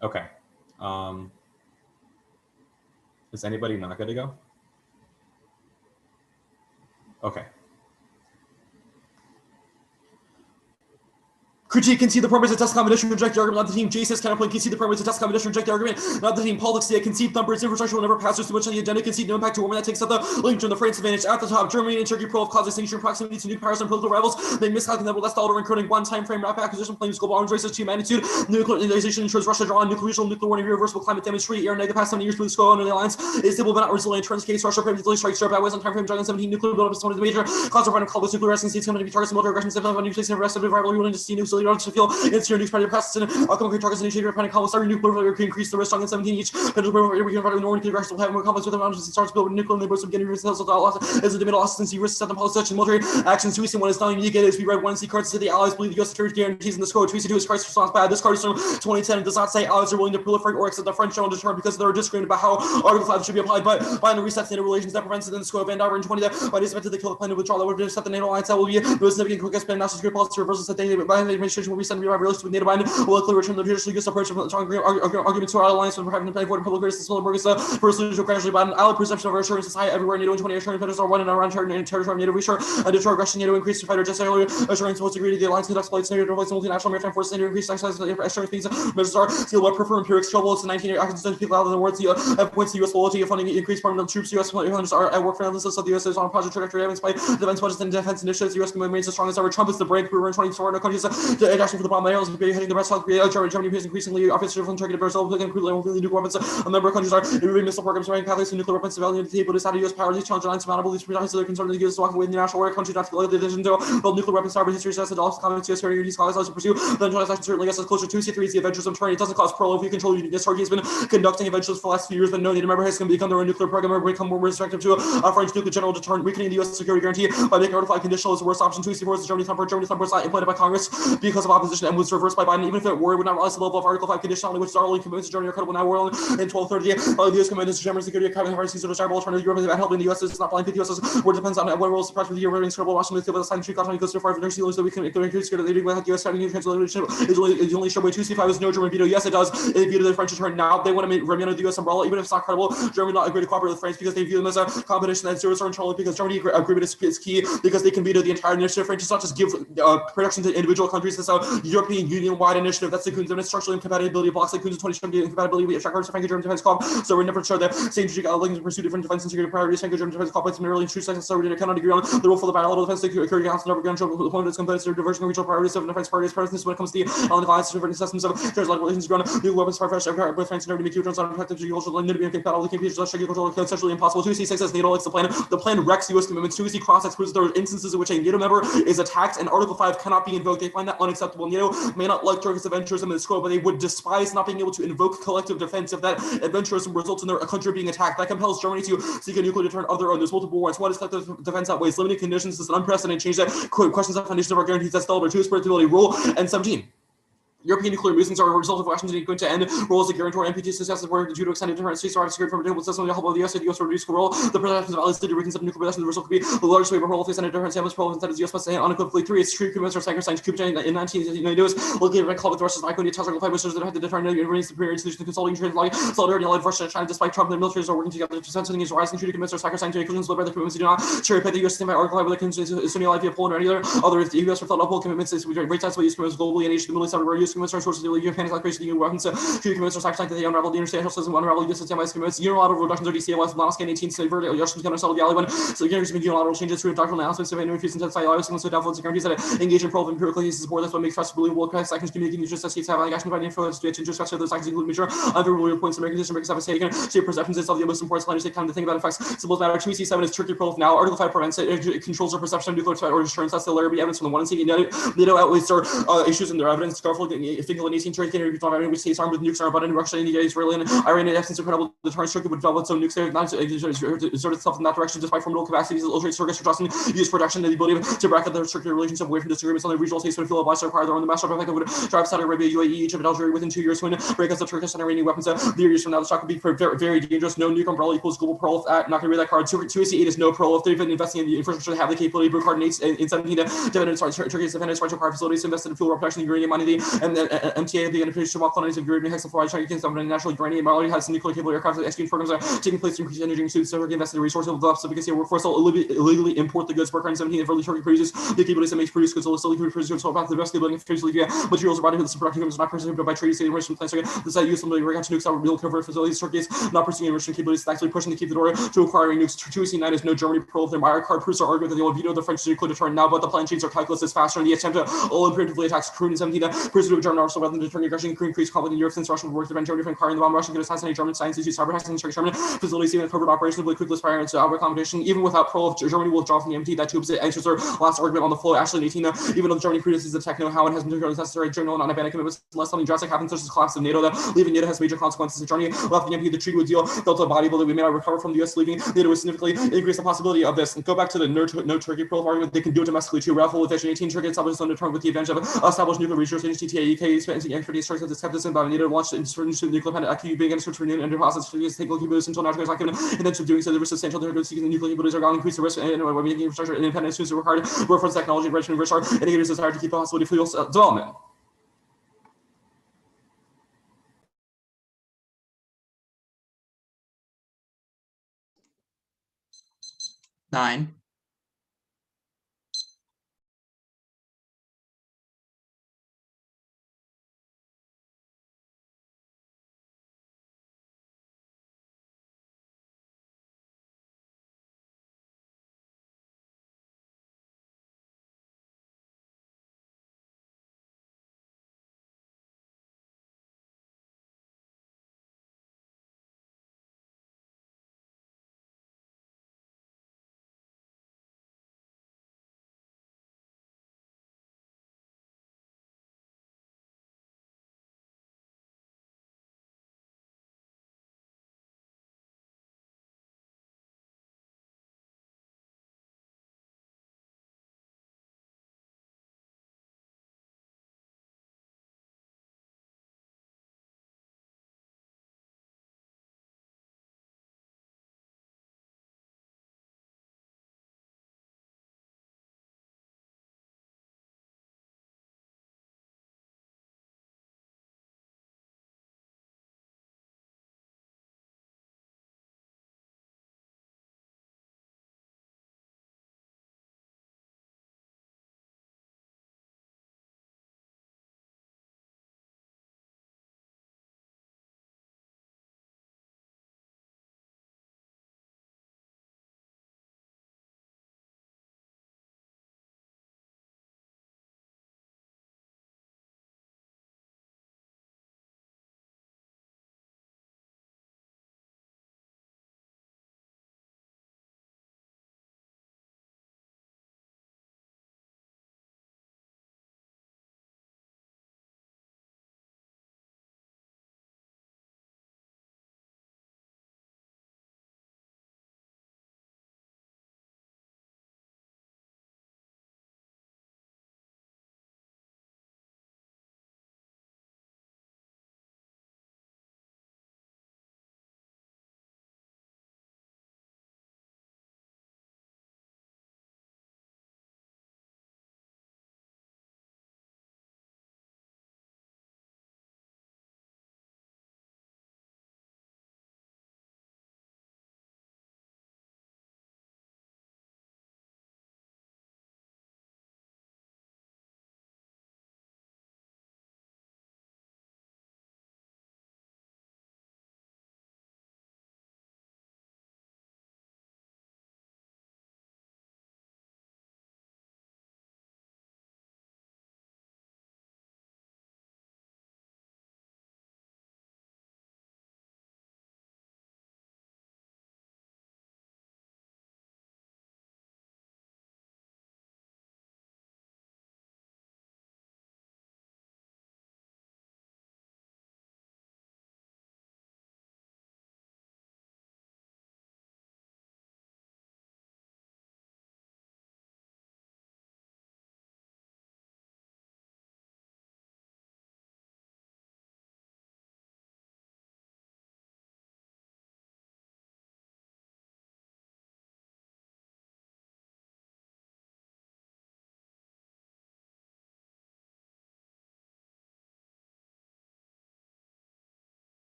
Okay. Is anybody not good to go? Okay. Critique concede the premise of test combination, reject the argument. Not the team. JCS counterpoint concede the premise of test combination, reject the argument. Not the team. Politics DA concede numbers. Infrastructure will never pass. There's too much on the agenda. Concede no impact to women. That takes up the link to the France advantage. At the top, Germany and Turkey pro of cause extinction, proximity to nuclear powers and political rivals. They miscalculate the less dollar encoding one time frame. Rapid acquisition claims global arms races to magnitude. Nuclearization ensures Russia draw on nuclear warning, irreversible climate damage, free air, negative past 7 years for the score under the alliance. Is stable but not resilient. Turns case Russia preemptively strikes Europe. Always on time frame. Dragon 17 nuclear buildup is one of the major causes of random call. Nuclear resting states coming to be targets. Military aggression. 7 nuclear states arrested. Rival willing to see nuclear yards to feel. It's your news party press and alchemical targets initiated panic call starting nuclear can increase the risk on 17 each. Pendulum we can fight nuclear aggression will have more conflicts with the mountains and starts building nuclear and they burst beginning risks as a diminished loss and see risks at the policy military actions to recent one is not unique as we read 1C cards to the allies believe the US security guarantees in this code. Treason 2 is Christ's response bad. This card is from 2010 and does not say allies are willing to proliferate or accept the French shown determined because they're disagreeing about how Article 5 should be applied, but by the resets NATO relations that prevents it in the scope and in 20 that by expected to kill the plan of withdrawal that would have set the NATO alliance that will be no significant quick expand national security policy reversals that they by the administration will be sent to be realistic with NATO bind will clearly return the judicially good approach of strong arguments to our alliance when having to play for public criticism of Burgess personally gradually by an allied perception of our assurance is high everywhere. NATO and 20 assurance fighters are one and around territory NATO reassure and deter aggression. NATO increase to fighter just earlier assurance supposed to agree to the alliance conducts flights NATO replace multinational maritime forces. NATO increase assurance things measures are seal what prefer empirics trouble. It's the 19 actions to people out of the world points the US loyalty of funding increased permanent troops. US funders are at work for analysis of the US is on project trajectory having spite defense budgets and defense initiatives. US remains as strong as ever. Trump is the breakthrough in 2024. No countries The action for the bomb areas hitting the rest of Germany is increasingly offensive from Turkey to Brazil, nuclear weapons. A number of countries are removing missile programs, running pathways to nuclear weapons, civilian NDT, but it's out of U.S. power. These challenges are insurmountable. These predominantly so they're concerned that the U.S. is walking away in the national war. Countries not to the division to build nuclear weapons. Cyber history says that all comments U.S. security scholars to pursue. The transaction certainly gets us closer to C3 is the Adventures of Turkey. It doesn't cause pearl if we control unit. Turkey has been conducting adventures for the last few years, but no need to remember it's going to become their own nuclear program or become more restrictive to a French nuclear general deterrent, weakening the U.S. security guarantee by making artificial conditional as the worst option. 2 C4 is Germany's number. Germany's number is not implemented by Congress because of opposition and was reversed by Biden. Even if it were, it would not rise to the level of Article 5 conditionality, which is our only commitment to Germany are credible now. We're in 1230. The U.S. commitment to German security, carbon harvesting, so desirable alternative. Europe about helping the U.S. is not blind to the U.S. where it depends on what role suppressed with the European credible. Washington is able to sign tree caution goes so far for their sealers that we can increase security. The U.S. starting new translation is only show by 2 C5 is no German veto. Yes, it does. It vetoed the French return. Now they want to remain under the U.S. umbrella, even if it's not credible. Germany not agree to cooperate with France because they view them as a competition that zeros are control because Germany agreement is key because they can veto the entire initiative. France does not just give production to individual countries. It's a European Union-wide initiative. That's the Kuhn's and structural incompatibility blocks like Kuhn's 2020 incompatibility. We have checkers, Franco-German defense club. So we're never sure that same strategic outlooks to pursue different defense and security priorities. Franco-German defense club plays merely true seconds. So we cannot agree on the role for the bilateral defense security council. Never going to show opponents components to diversion of regional priorities of defense priorities. Presence when it comes to the alliance different systems of transatlantic relations ground. New weapons far fresh with France and every make drones on effective geopolitical and NDT battle. The campaign is essentially impossible. 2C6 says NATO likes the plan. The plan wrecks U.S. commitments. 2C cross excludes there are instances in which a NATO member is attacked and Article 5 cannot be invoked. They find that unacceptable. NATO may not like Turkish adventurism in the scope, but they would despise not being able to invoke collective defense if that adventurism results in their country being attacked. That compels Germany to seek a nuclear deterrent of their own. There's multiple warrants. One is collective defense outweighs limited conditions. This is an unprecedented change that questions the foundations of our guarantees that stellar to stability rule. And 17. European nuclear movements are a result of Washington going to end roles as a guarantor. NPT successes were due to extended deterrent states are secured from a table system with the help of the US and the US reduce the role. The protections of allies to reconsider nuclear possession. The result could be the largest wave of role of extended deterrent samples pro instead of US must say unequivocally 3. It's true commitments are sacrosanct. Cuba in 1992 is located at club with Russia's Iconium Task Force, which is that had to determine the superior institution consulting trade like solidarity allied Russia and China despite Trump and the militaries are working together to send something is rising. Treaty commitments are sacrosanct to inclusions led by the commitments do not cherry pick the US system by Article 5 with the Sunni allied via Poland or any other the US without uphold commitments is great times by US commitments globally and Asia the Middle East everywhere US commitments are sources of the panic like crazy new weapons. Treaty commitments are sacrosanct that they unravel the international system, unravel US system commitments, unilateral reductions of DCALS, Monoscan 18, Slavery, Russians going to settle the alley when so the guarantees unilateral changes through doctrinal announcements of increase in intensity allies and so doubtful guarantees that engage in pro empirical cases support. That's what makes trust believable. Actions communicating just as states have like action by influence to interest of those actions include major unfavorable points American Americans have taken. State perceptions is of the most important scientific time to think about effects. Symbols matter. 2C7 is Turkey proof now. Article 5 prevents it. It controls our perception of nuclear threat or assurance. That's the layer be evidence from the one and see NATO outweighs their issues in their evidence. Garfield, Finkel, and 18 Turkey can which states armed with nukes are abundant in Russia, India, Israel, and Iran. In absence of credible deterrence, Turkey would develop its own nukes. Not exert itself in that direction despite formidable capacities. It illustrates Turkish trust in use production and the ability to bracket their circular relationship away from disagreements on the regional states would feel obliged to acquire their own. The master effect would drive Saudi Arabia, UAE, Egypt, and Algeria within 2 years to break us the Turkish and Iranian weapons. 3 years from now, the shock would be very, very dangerous. No nuke umbrella equals global pearl. Not going to read that card. 2AC8 is no pearl. If they've been investing in the infrastructure, they have the capability. Blue card in 17 Turkey's defendants, right require facilities invested in fuel production, uranium money, and the MTA, the integration of colonies of uranium, hexafluoride, China against national uranium, already has some nuclear capable aircraft exchange programs are taking place to increase energy and suits. Turkey invested in resources of so because workforce will illegally import the goods. Burkhardt 17 if early Turkey produces the capabilities that makes produce goods, illegally produce goods, so about the best capability of physically via materials brought into the production goods not pursued by trade, state enrichment plans. The site used to bring nukes out real covert facilities. Turkey is not pursuing enrichment capabilities, it's actually pushing to keep the door to acquiring nukes. 2C9 is no Germany pearl. Their Meyer card proofs are arguing that they will veto the French nuclear deterrent now, but the plan changes are calculus is faster in the attempt to imperatively attack Ukraine in 17 pursuit of German arsenal rather than deterring aggression could increase conflict in Europe since Russia would work to prevent Germany from acquiring the bomb. Russia could assassinate German science issues, cyber hacking, German facilities, even covert operations with quick fire into outward competition. Even without pearl, if Germany will withdraw from the MT, that too answers their last argument on the floor. Actually, 18, even though Germany produces the techno how and has been necessary general non abandoned commitments, unless something drastic happens, such as the collapse of NATO, that leaving NATO has major consequences. If Germany left the MT, the treaty would deal delta body that we may not recover from the US leaving NATO would significantly increase the possibility of this. And go back to the no Turkey pearl argument, they can do it domestically too. Ralph with 18 Turkey established its own deterrent with the advantage of established nuclear research, NDT, UK, spending expertise, starts with the skepticism about NATO launched into nuclear planet activity being against returning under process to take nuclear capabilities until natural gas not given intention of doing so. There was substantial difference seeking the nuclear capabilities are going to increase the risk and making infrastructure independent students are required workforce technology, enrichment, research, indicators desire to keep the possibility of fuel development. Nine.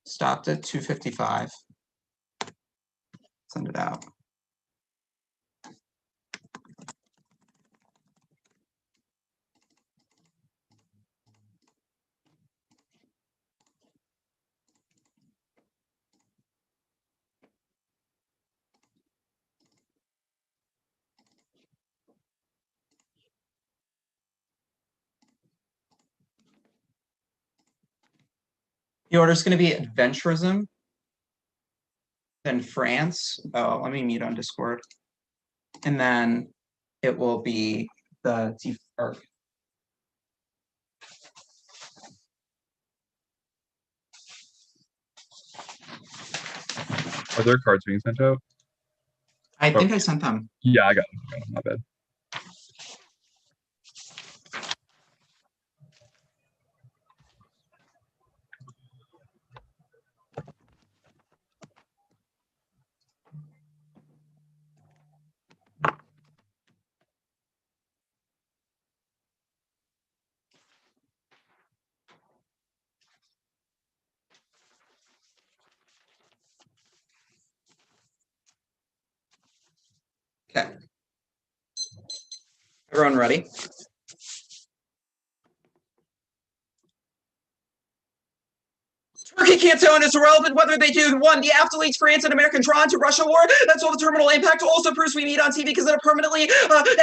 Stopped at 255. Send it out. The order is going to be adventurism, then France. Oh, let me mute on Discord. And then it will be the Are there cards being sent out? I think I sent them. Yeah, I got them. My bad. Okay. Everyone ready? Turkey can't say it's irrelevant whether they do one, the AFF deletes France and American drawn to Russia war. That's all the terminal impact also proves we meet on TV because it permanently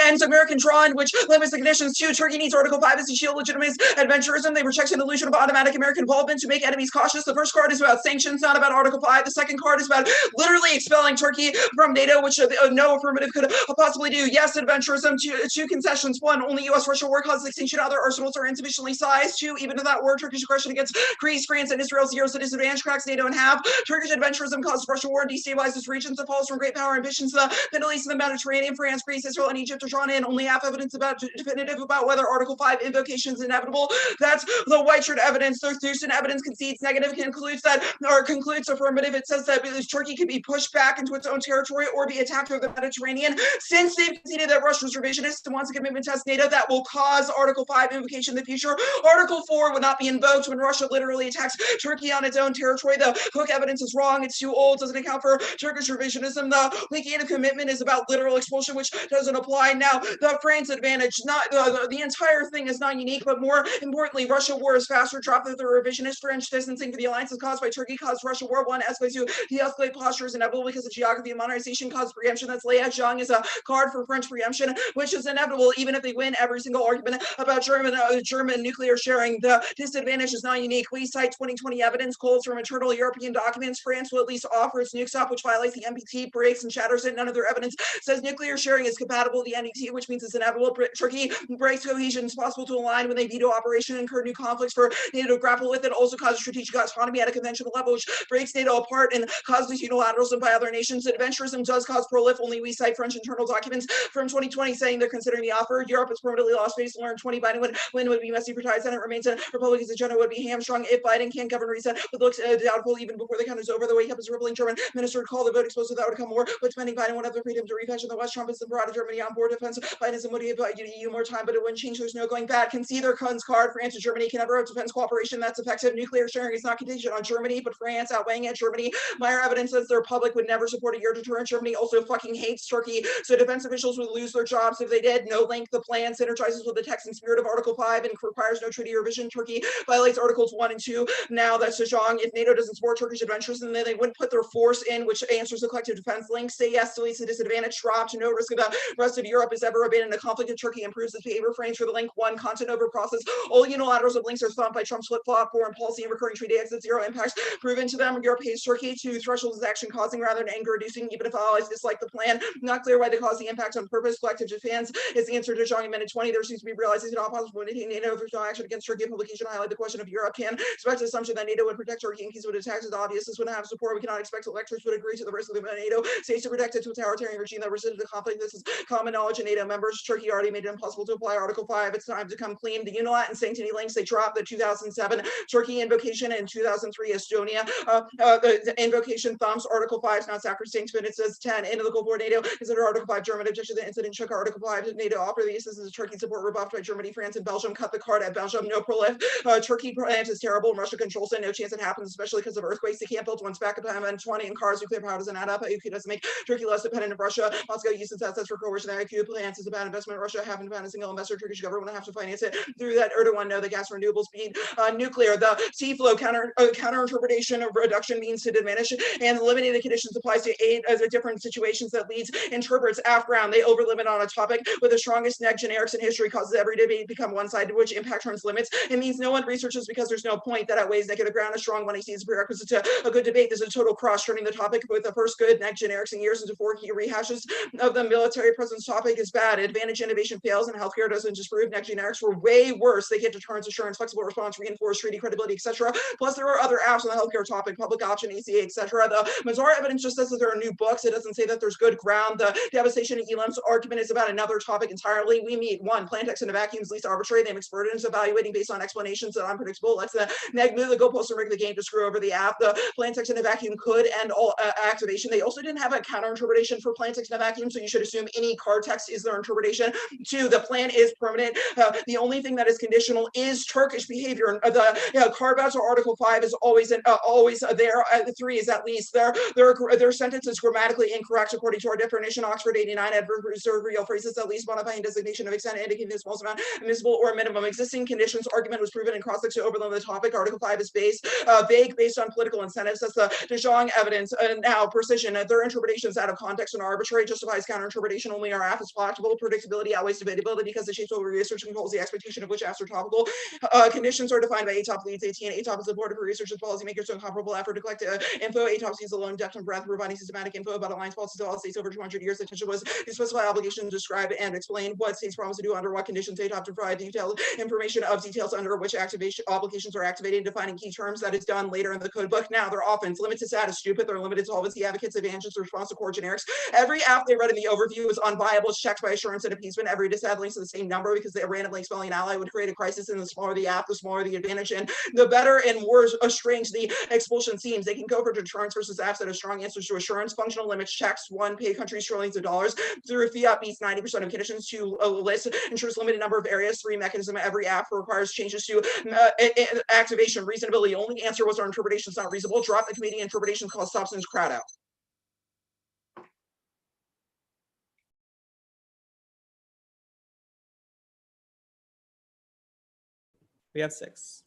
ends American drawn, which limits the conditions to Turkey needs Article 5 as a shield legitimates adventurism. They reject an illusion of automatic American involvement to make enemies cautious. The first card is about sanctions, not about Article 5. The second card is about literally expelling Turkey from NATO, which no affirmative could possibly do. Yes, adventurism. Two concessions. One, only U.S.-Russia war causes extinction. Other arsenals are insufficiently sized. Two, even to that war, Turkish aggression against Greece, France, and Israel zeros the disadvantage, cracks NATO in half. Turkish adventurism causes Russia war and destabilizes regions that falls from great power ambitions. The Middle East and the Mediterranean, France, Greece, Israel, and Egypt are drawn in. Only half evidence definitive about whether Article 5 invocation is inevitable. That's the white shirt evidence. There's an evidence concedes negative, concludes affirmative. It says that Turkey could be pushed back into its own territory or be attacked over the Mediterranean. Since they've conceded that Russia's revisionist and wants a commitment to test NATO, that will cause Article 5 invocation in the future. Article 4 would not be invoked when Russia literally attacks Turkey on its own territory. The Cook evidence is wrong. It's too old. Doesn't account for Turkish revisionism. The linking of commitment is about literal expulsion, which doesn't apply. Now, the France advantage, not the entire thing is not unique, but more importantly, Russia war is faster. Drop the revisionist French distancing for the alliances caused by Turkey caused Russia war. One escalates to de-escalate posture is inevitable because the geography of modernization caused preemption. That's Leia Zhang is a card for French preemption, which is inevitable even if they win every single argument about German nuclear sharing. The disadvantage is not unique. We cite 2020 evidence calls from internal European documents. France will at least offer its nuke stop, which violates the NPT, breaks and shatters it. None of their evidence says nuclear sharing is compatible with the NDT, which means it's inevitable. Turkey breaks cohesion. It's possible to align when they veto operation and incur new conflicts for NATO to grapple with. It also causes strategic autonomy at a conventional level, which breaks NATO apart and causes unilateralism by other nations. Adventurism does cause prolif. Only we cite French internal documents from 2020 saying they're considering the offer. Europe has permanently lost face to learn 20 Biden would be messy for ties, and it remains a Republican's agenda would be hamstrung if Biden can't govern reset, but looks doubtful even before the count is over. The wake up is rippling. German minister would call the vote exposed that would come more, but depending Biden would have the freedom to refashion the West. Trump has brought Germany on board defense. Bidenism would give EU more time, but it wouldn't change. There's no going back. Can see their Kun's card. France and Germany can never have defense cooperation that's effective. Nuclear sharing is not contingent on Germany, but France outweighing it. Germany, Meyer evidence says their public would never support a year deterrent. Germany also fucking hates Turkey, so defense officials would lose their jobs if they did. No link. The plan synergizes with the text and spirit of Article 5 and requires no treaty revision. Turkey violates Articles 1 and 2. Now that's Zhejiang. If NATO doesn't support Turkish adventures, then they wouldn't put their force in, which answers the collective defense link. Say yes, deletes the disadvantage, dropped. No risk of the rest of Europe has ever been in a conflict if Turkey improves its behavior frames for the link. One, content over process. All unilaterals of links are thumped by Trump's flip-flop, foreign policy and recurring treaty exits, zero impacts proven to them. Europe hates Turkey. Two, thresholds is action causing rather than anger reducing, even if allies dislike the plan. Not clear why they cause the impact on purpose. Collective defense is the answer to Zhang in minute 20. There seems to be realizing it's not possible to maintain NATO. There's no action against Turkey. Publication highlight the question of Europe can expect the assumption that NATO would protect Turkey in case of attacks is obvious. This wouldn't have support. We cannot expect electors would agree to the risk of the NATO states to protect a totalitarian regime that resisted the conflict. This is common knowledge in NATO members. Turkey already made it impossible to apply Article 5. It's time to come clean. The Unilat and Sanctity links, they dropped the 2007 Turkey invocation and 2003 Estonia. The invocation thumbs Article 5 is not sacrosanct, but it says 10 into the Cold War NATO is under Article 5. German objection to the incident shook Article 5. NATO offer the assistance of Turkey support rebuffed by Germany, France, and Belgium. Cut the card at Belgium. No prolif. Turkey plant is terrible. Russia controls it. No chance it happens, especially because of earthquakes. They can't build ones back up to 20 and cars. Nuclear power doesn't add up. UK doesn't make Turkey less dependent of Russia. Moscow uses assets for coercion. The IQ plans is a bad investment. Russia haven't found a single investor. Turkish government will have to finance it through that Erdogan. No, the gas renewables being nuclear. The seaflow counter interpretation of reduction means to diminish, and limiting the conditions applies to 8 of the different situations that leads interprets AFF ground. They over limit on a topic with the strongest neg generics in history, causes every debate become one-sided, which impact turns limits. It means no one researches because there's no point. That outweighs negative ground. A strong one he sees prerequisite to a good debate. There's a total cross, turning the topic with the first good neg generics in years into 4 key rehashes of the military presence topic is bad. Advantage innovation fails, and healthcare doesn't just prove neg generics were way worse. They get deterrence, assurance, flexible response, reinforced treaty credibility, etc. Plus, there are other apps on the healthcare topic, public option, ACA, etc. The Mazar evidence just says that there are new books. It doesn't say that there's good ground. The devastation of Elam's argument is about another topic entirely. We meet one, plan text in a vacuum is least arbitrary. They mix burdens, evaluating based on explanations that are unpredictable. Let's neg move the goalposts and rig the game to screw over the app. The plan text in a vacuum could end all activation. They also didn't have a counter interpretation for plan text in a vacuum, so you should assume any card text is their interpretation. 2, the plan is permanent. The only thing that is conditional is Turkish behavior. The carve outs or Article 5 is always there. 3 is at least their sentence is grammatically incorrect according to our definition. Oxford 89 adversarial phrases at least modifying designation of extent indicating the smallest amount admissible or minimum. Existing conditions argument was proven in cross-text to overload the topic. Article 5 is vague based on political incentives. That's the De Jong evidence. Now precision. Their interpretations out of context and arbitrary justifies counter interpretation. Only our app is flexible. Predictability outweighs debatability because it shapes what research controls the expectation of which apps are topical. Conditions are defined by ATOP leads 18. ATOP is important for researchers, policymakers, to incomparable effort to collect info. ATOP sees alone depth and breadth, providing systematic info about alliance policies of all states over 200 years. The intention was to specify obligations, describe and explain what states promise to do under what conditions. ATOP to provide detailed information of details under which activation obligations are activated, defining key terms. That is done later in the code book. Now, their offense, limited status, stupid. They're limited solvency advocates, advantages, response to core generics. Every app they read in the overview is unviable. It's checked by assurance and appeasement. Every disadd links to the same number because they're randomly expelling an ally would create a crisis, and the smaller the app, the smaller the advantage, and the better and worse strange the expulsion seems. They can go for deterrence versus apps that have strong answers to assurance. Functional limits checks. 1, pay countries trillions of dollars. Through fiat meets 90% of conditions. 2, list ensures limited number of areas. 3, mechanism. Every app requires changes to activation. Reasonability. Only answer was our interpretation is not reasonable. Drop the committee interpretation called substance crowd out. We have 6.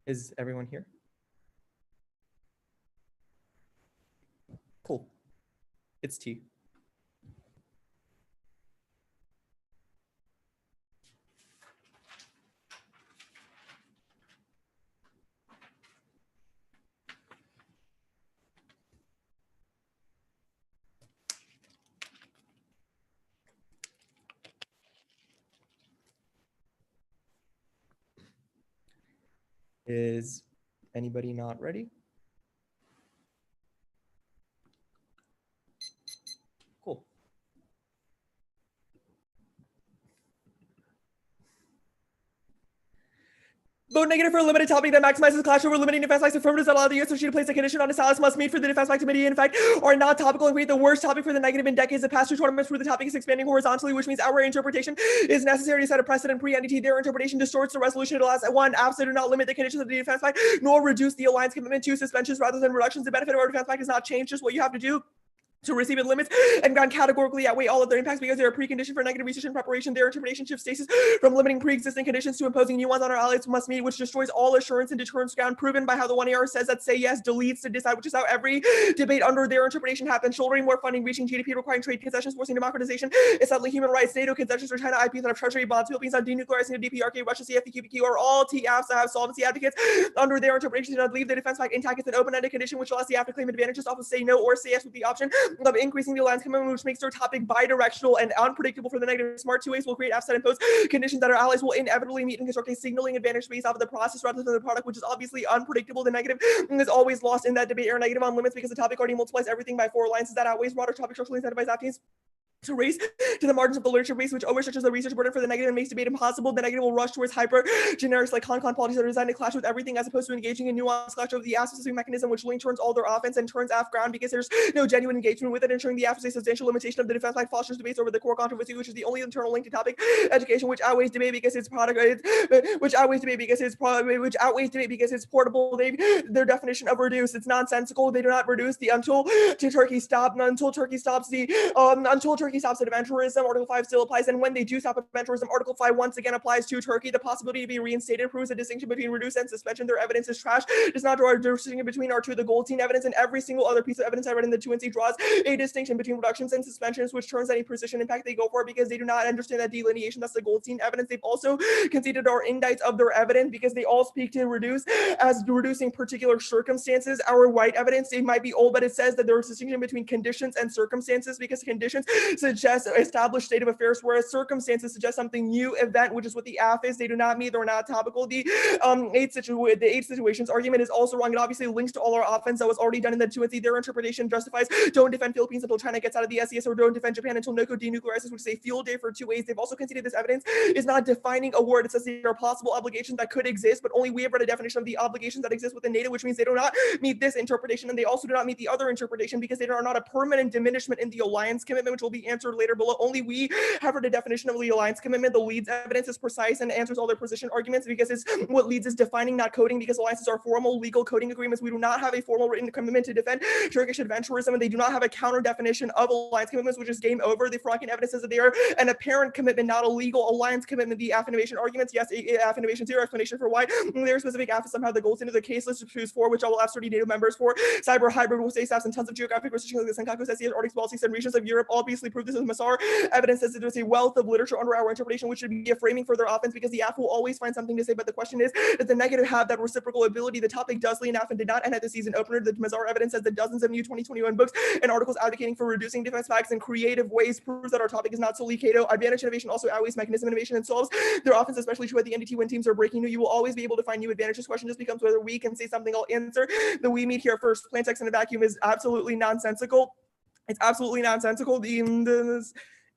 Is everyone here? Cool. It's T. Is anybody not ready? Cool. Vote negative for a limited topic that maximizes clash over limiting defense facts. Affirmatives that allow the associated to place a condition on a salus must meet for the defense fact committee. In fact, are not topical and create the worst topic for the negative in decades. The past two tournaments where the topic is expanding horizontally, which means our interpretation is necessary to set a precedent pre-NDT. Their interpretation distorts the resolution. It allows one, AFF do not limit the conditions of the defense fact, nor reduce the alliance commitment to suspensions rather than reductions. The benefit of our defense fact is not changed. Just what you have to do to receive it limits and ground categorically outweigh all of their impacts because they're a precondition for negative research and preparation. Their interpretation shifts stasis from limiting pre-existing conditions to imposing new ones on our allies must meet, which destroys all assurance and deterrence ground proven by how the 1AR says that say yes deletes to decide, which is how every debate under their interpretation happens. Shouldering more funding, reaching GDP, requiring trade concessions, forcing democratization, settling human rights, NATO concessions for China, IP, that have treasury bonds, Philippines on denuclearizing the DPRK, Russia, CFPQPQ are all TAFs that have solvency advocates under their interpretation do not leave the defense fact intact. It's an open-ended condition which allows the AFF to claim advantages, often say no or say yes with the option of increasing the alliance commitment, which makes their topic bidirectional and unpredictable for the negative. Smart two ways will create AFF that impose conditions that our allies will inevitably meet and construct a signaling advantage based off of the process rather than the product, which is obviously unpredictable. The negative is always lost in that debate or negative on limits because the topic already multiplies everything by 4 alliances that outweighs broader topic structurally incentivized actions to race to the margins of the literature base, which overstretches the research burden for the negative and makes debate impossible. The negative will rush towards hyper generics like con policies that are designed to clash with everything as opposed to engaging in nuanced clash over the AFF-specific mechanism, which link turns all their offense and turns AFF ground because there's no genuine engagement with it, ensuring the AFF is a substantial limitation of the defense fact fosters debates over the core controversy, which is the only internal link to topic education, which outweighs debate because it's portable. Their definition of reduce, it's nonsensical. They do not reduce the until Turkey stops the adventurism. Article 5 still applies, and when they do stop adventurism, Article 5 once again applies to Turkey. The possibility to be reinstated proves a distinction between reduce and suspension. Their evidence is trash. Does not draw a distinction between our two. The Goldstein evidence and every single other piece of evidence I read in the 2 and C draws a distinction between reductions and suspensions, which turns any precision impact they go for because they do not understand that delineation. That's the Goldstein evidence. They've also conceded our indicts of their evidence because they all speak to reduce as reducing particular circumstances. Our white evidence, it might be old, but it says that there is a distinction between conditions and circumstances because conditions suggest established state of affairs, whereas circumstances suggest something new event, which is what the AFF is. They do not meet, they're not topical. The eight situations argument is also wrong. It obviously links to all our offense that was already done in the 2 and C. Their interpretation justifies don't defend Philippines until China gets out of the SES or don't defend Japan until NOCO denuclearizes, which is a field day for 2 ways. They've also conceded this evidence is not defining a word. It says there are possible obligations that could exist, but only we have read a definition of the obligations that exist within NATO, which means they do not meet this interpretation, and they also do not meet the other interpretation because they are not a permanent diminishment in the alliance commitment, which will be answered later below. Only we have read a definition of the alliance commitment. The Leeds evidence is precise and answers all their position arguments because it's what Leeds is defining, not coding, because alliances are formal legal coding agreements. We do not have a formal written commitment to defend Turkish adventurism, and they do not have a counter definition of alliance commitments, which is game over. The Franken evidence says that they are an apparent commitment, not a legal alliance commitment. The AFF innovation arguments, yes, AFF innovation zero explanation for why their specific AFF is somehow the gold standard. The case list choose for which I will have 30 NATO members for cyber hybrid will say staffs and tons of geographic restrictions like the Senkaku, SES, Arctic policies and regions of Europe obviously prove this is Masar. Evidence says that there's a wealth of literature under our interpretation, which should be a framing for their offense because the AFF will always find something to say. But the question is, does the negative have that reciprocal ability? The topic does lean AFF and did not end at the season opener. The Mazar evidence says that dozens of new 2021 books and articles advocating for reducing defense facts in creative ways proves that our topic is not solely Cato. Advantage innovation also outweighs mechanism innovation and solves their offense, especially true at the NDT when teams are breaking new. You will always be able to find new advantages. Question just becomes whether we can say something. I'll answer. The we meet here first. Plain text in a vacuum is absolutely nonsensical. It's absolutely nonsensical.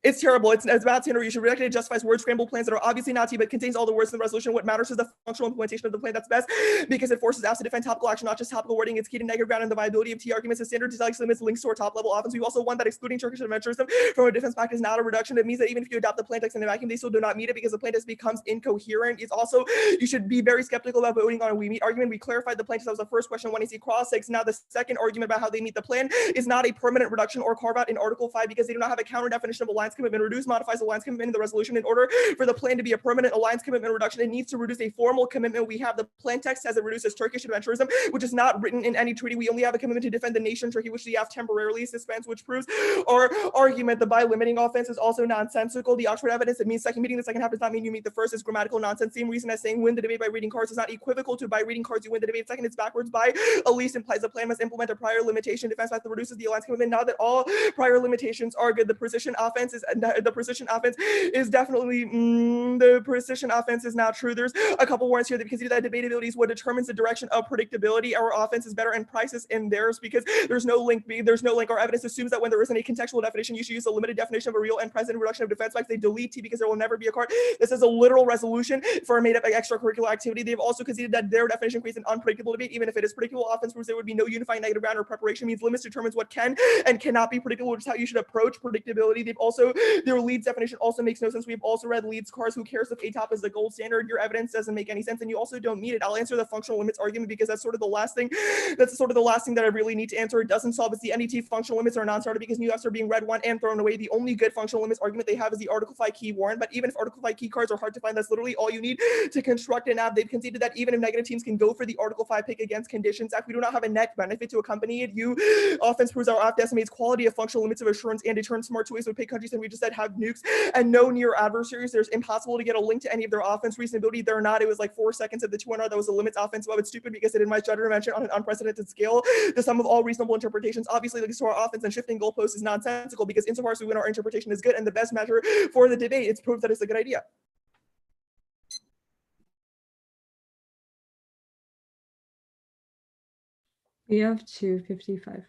It's terrible. It's bad standard. You should reject it. It justifies word scramble plans that are obviously not T, but contains all the words in the resolution. What matters is the functional implementation of the plan that's best because it forces us to defend topical action, not just topical wording. It's key to negative ground and the viability of T arguments. The standard to limits links to our top level offense. We also want that excluding Turkish adventurism from a defense pact is not a reduction. It means that even if you adopt the plan text in a vacuum, they still do not meet it because the plan text becomes incoherent. It's also, you should be very skeptical about voting on a we meet argument. We clarified the plan text. That was the first question when you see cross 6. Now the second argument about how they meet the plan is not a permanent reduction or carve out in Article 5 because they do not have a counter definition of alliance commitment reduced modifies alliance commitment in the resolution. In order for the plan to be a permanent alliance commitment reduction, it needs to reduce a formal commitment. We have the plan text as it reduces Turkish adventurism, which is not written in any treaty. We only have a commitment to defend the nation Turkey, which the AFF temporarily suspends, which proves our argument. The by limiting offense is also nonsensical. The Oxford evidence, it means meeting the second half does not mean you meet the first, is grammatical nonsense. Same reason as saying win the debate by reading cards is not equivocal to by reading cards you win the debate. Second, it's backwards. By at least implies the plan must implement a prior limitation. Defense method reduces the alliance commitment. Now that all prior limitations are good, the precision offense is definitely the precision offense is not true. There's a couple warrants here that because that debatability is what determines the direction of predictability. Our offense is better and prices in theirs because there's no link. Our evidence assumes that when there isn't a contextual definition, you should use a limited definition of a real and present reduction of defense facts. They delete T because there will never be a card. This is a literal resolution for a made-up extracurricular activity. They've also conceded that their definition creates an unpredictable debate. Even if it is predictable, offense proves there would be no unifying negative ground or preparation means limits determines what can and cannot be predictable, which is how you should approach predictability. Their Leeds definition also makes no sense. We've also read Leeds cards. Who cares if ATOP is the gold standard? Your evidence doesn't make any sense, and you also don't meet it. I'll answer the functional limits argument because that's sort of the last thing. That's sort of the last thing that I really need to answer. It doesn't solve. It's the NDT functional limits are non-starter because new Fs are being read one and thrown away. The only good functional limits argument they have is the Article 5 key warrant. But even if Article 5 key cards are hard to find, that's literally all you need to construct an app. They've conceded that even if negative teams can go for the Article 5 pick against conditions, if we do not have a net benefit to accompany it, you offense proves our AFF estimates quality of functional limits of assurance and deterrence smart ways would pick countries and we just said have nukes and no near adversaries. There's impossible to get a link to any of their offense reasonability. They're not. It was like 4 seconds of the 200. That was the limits offense. Well, it's stupid because it in my judgment mention on an unprecedented scale. The sum of all reasonable interpretations obviously links to our offense, and shifting goalposts is nonsensical because insofar as we win, our interpretation is good and the best measure for the debate. It's proof that it's a good idea. We have 255.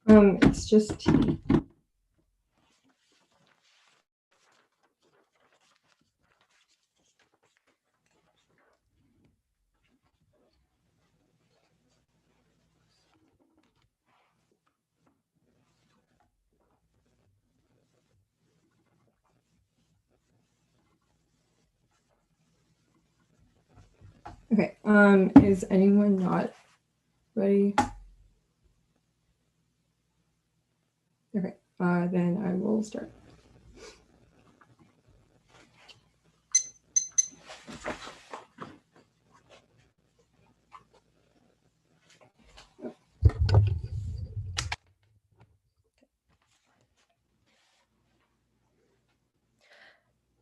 It's just T. Okay, is anyone not ready? Okay, then I will start.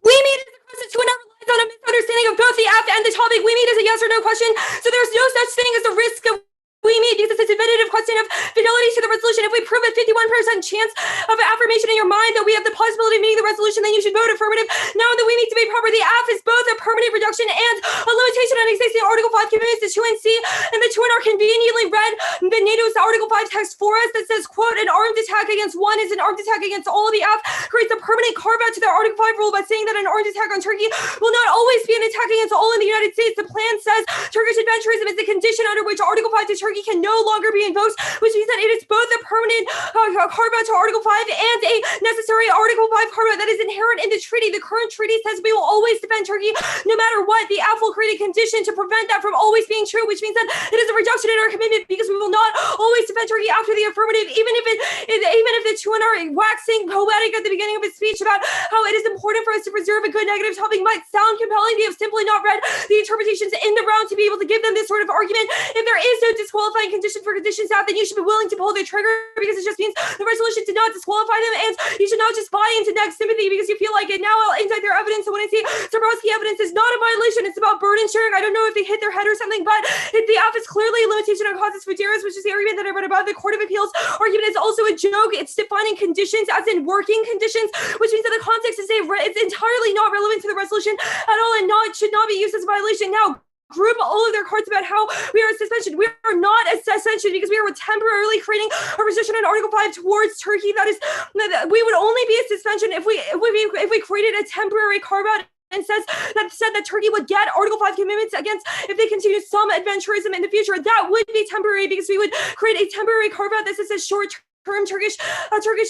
We meet as a constituent that relies on a misunderstanding of both the act and the topic. We meet as a yes or no question, so there's no such thing as a risk of we meet because it's a definitive question of fidelity to the resolution. If we prove a 51% chance of affirmation in your mind that we have the possibility of meeting the resolution, then you should vote affirmative. Now that we meet to be proper, the AFF is both a permanent reduction and a limitation on existing Article 5 commitments. The 2 and C and the 2 and are conveniently read the NATO's Article 5 text for us that says, quote, an armed attack against one is an armed attack against all. The AFF creates a permanent carve-out to their Article 5 rule by saying that an armed attack on Turkey will not always be an attack against all in the United States. The plan says Turkish adventurism is the condition under which Article 5 to Turkey can no longer be invoked, which means that it is both a permanent carve-out to Article 5 and a necessary Article 5 carve-out that is inherent in the treaty. The current treaty says we will always defend Turkey no matter what. The AFF will create a condition to prevent that from always being true, which means that it is a reduction in our commitment because we will not always defend Turkey after the affirmative, even if the two are waxing poetic at the beginning of his speech about how it is important for us to preserve a good negative topic might sound compelling. They have simply not read the interpretations in the round to be able to give them this sort of argument. If there is no disqualifying condition for conditions out, then you should be willing to pull the trigger because it just means the resolution did not disqualify them, and you should not just buy into next sympathy because you feel like it. Now I'll indict their evidence. So when I see Zabrowski evidence is not a violation, it's about burden sharing. I don't know if they hit their head or something, but the AFF is clearly a limitation on causes futuris, which is the argument that I read about. The Court of Appeals argument is also a joke. It's defining conditions as in working conditions, which means that the context is it's entirely not relevant to the resolution at all and should not be used as a violation. Now, group all of their cards about how we are a suspension. We are not a suspension because we are temporarily creating a position in Article 5 towards Turkey. We would only be a suspension if we created a temporary carve-out and said that Turkey would get Article 5 commitments against if they continue some adventurism in the future. That would be temporary because we would create a temporary carve-out that says short-term Turkish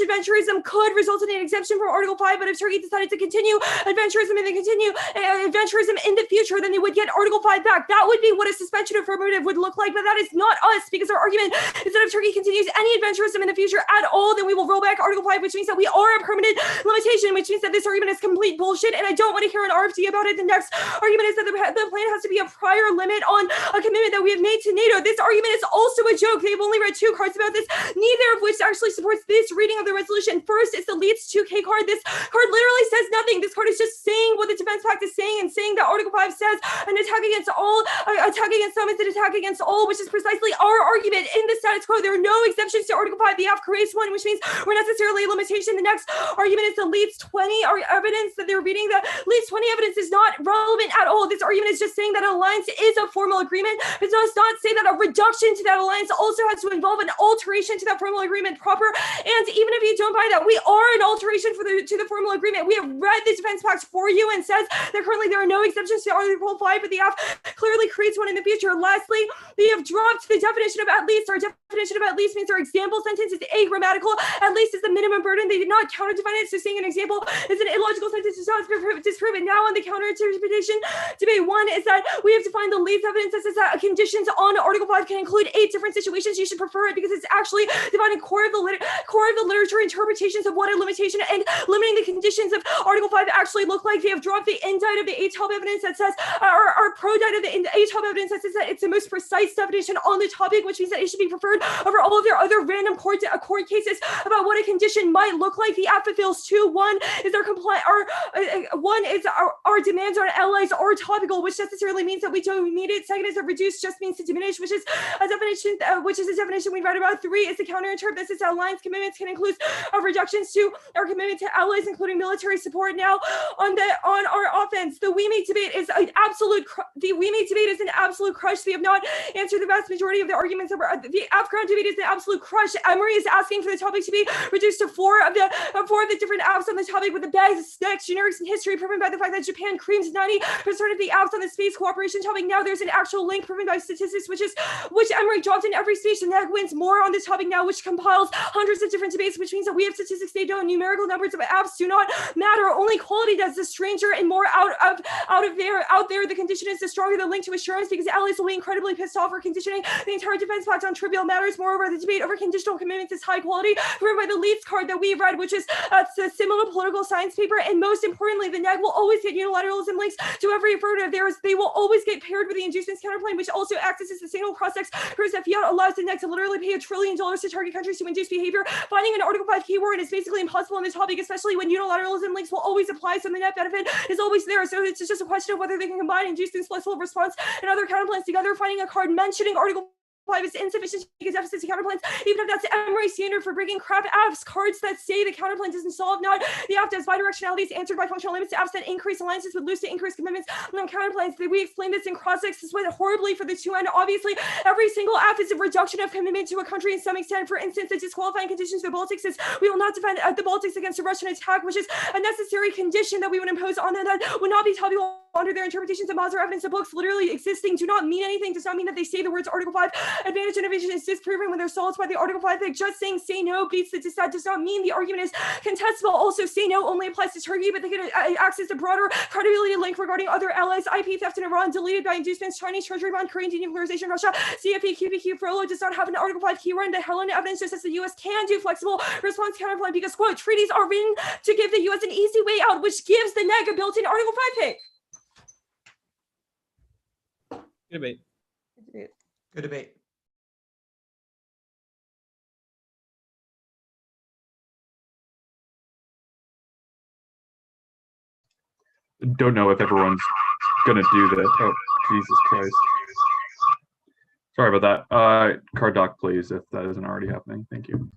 adventurism could result in an exemption from Article 5, but if Turkey decided to continue adventurism and then continue adventurism in the future, then they would get Article 5 back. That would be what a suspension affirmative would look like, but that is not us because our argument is that if Turkey continues any adventurism in the future at all, then we will roll back Article 5, which means that we are a permanent limitation, which means that this argument is complete bullshit, and I don't want to hear an RFD about it. The next argument is that the plan has to be a prior limit on a commitment that we have made to NATO. This argument is also a joke. They've only read 2 cards about this, neither of which actually supports this reading of the resolution. First, it's the Leeds 2K card. This card literally says nothing. This card is just saying what the Defense Pact is saying and saying that Article 5 says an attack against all, attack against some is an attack against all, which is precisely our argument in the status quo. There are no exceptions to Article 5. The AFF creates one, which means we're necessarily a limitation. The next argument is the Leeds 20 evidence that they're reading. The Leeds 20 evidence is not relevant at all. This argument is just saying that an alliance is a formal agreement. It does not say that a reduction to that alliance also has to involve an alteration to that formal agreement proper. And even if you don't buy that, we are an alteration to the formal agreement. We have read the Defense Pact for you and says that currently there are no exceptions to Article 5, but the AFF clearly creates one in the future. Lastly, they have dropped the definition of at least. Our definition of at least means our example sentence is agrammatical. At least is the minimum burden. They did not counter define it. So saying an example is an illogical sentence does not disprove it. Now on the counter interpretation debate 1 is that we have to find the Leeds evidence that says that conditions on Article 5 can include 8 different situations. You should prefer it because it's actually defining core of the literature interpretations of what a limitation and limiting the conditions of Article 5 actually look like. They have dropped the indite of the ATOB evidence that says, or pro-dite of the ATOB evidence that says that it's the most precise definition on the topic, which means that it should be preferred over all of their other random court cases about what a condition might look like. The AFF fails 2. 1 is their one is our demands on allies are topical, which necessarily means that we don't need it. Second is that reduce just means to diminish, which is a definition we read about. 3 is the counter interpret that Texas alliance commitments can include rejections to our commitment to allies, including military support. Now, on our offense, the we may debate is an absolute crush. We have not answered the vast majority of the arguments. The AFF debate is an absolute crush. Emory is asking for the topic to be reduced to four of the different apps on the topic, with the best generics in history proven by the fact that Japan creams 90% of the apps on the space cooperation topic. Now there's an actual link proven by statistics, which Emory dropped in every speech, and that wins more on this topic now, which compiles hundreds of different debates, which means that we have statistics, they don't. Numerical numbers of apps do not matter. Only quality does. The stranger and more out there, the condition is the stronger the link to assurance, because allies will be incredibly pissed off for conditioning the entire defense pact on trivial matters. Moreover, the debate over conditional commitments is high quality, proven by the leads card that we read, which is a similar political science paper. And most importantly, the NEG will always get unilateralism links to every affirmative. They will always get paired with the inducements counterplane, which also accesses the signal prospects, proves that fiat allows the NEG to literally pay $1 trillion to target countries to induce behavior. Finding an Article 5 keyword is basically impossible on this topic, especially when unilateralism links will always apply, so the net benefit is always there. So it's just a question of whether they can combine inducements, flexible response, and other counterplans together. Finding a card mentioning Article 5 is insufficient to make a deficit to counterplans, even if that's the Emory standard for breaking crap apps. Cards that say the counterplan doesn't solve, not the app does. Bidirectionality is answered by functional limits to apps that increase alliances with loose to increase commitments on counterplans. We explained this in cross-text. This went horribly for the two end. Obviously, every single app is a reduction of commitment to a country in some extent. For instance, the disqualifying conditions for the Baltics is we will not defend the Baltics against a Russian attack, which is a necessary condition that we would impose on them that would not be topical under their interpretations of Mazar evidence. The books literally existing do not mean anything, does not mean that they say the words Article 5 advantage innovation is disproven when they're solved by the Article 5 thing. Just saying say no beats the dissent does not mean the argument is contestable. Also, say no only applies to Turkey, but they can access the broader credibility link regarding other allies. IP theft in Iran deleted by inducements, Chinese treasury bond, Korean denuclearization, Russia, CFP, QPQ, Frollo does not have an Article 5 keyword, and the Helen evidence just says the U.S. can do flexible response counterplan because, quote, treaties are written to give the U.S. an easy way out, which gives the NEG a built-in Article 5 pick. Good debate. Good debate. Don't know if everyone's gonna do that. Oh, Jesus Christ. Sorry about that. Card doc, please, if that isn't already happening. Thank you.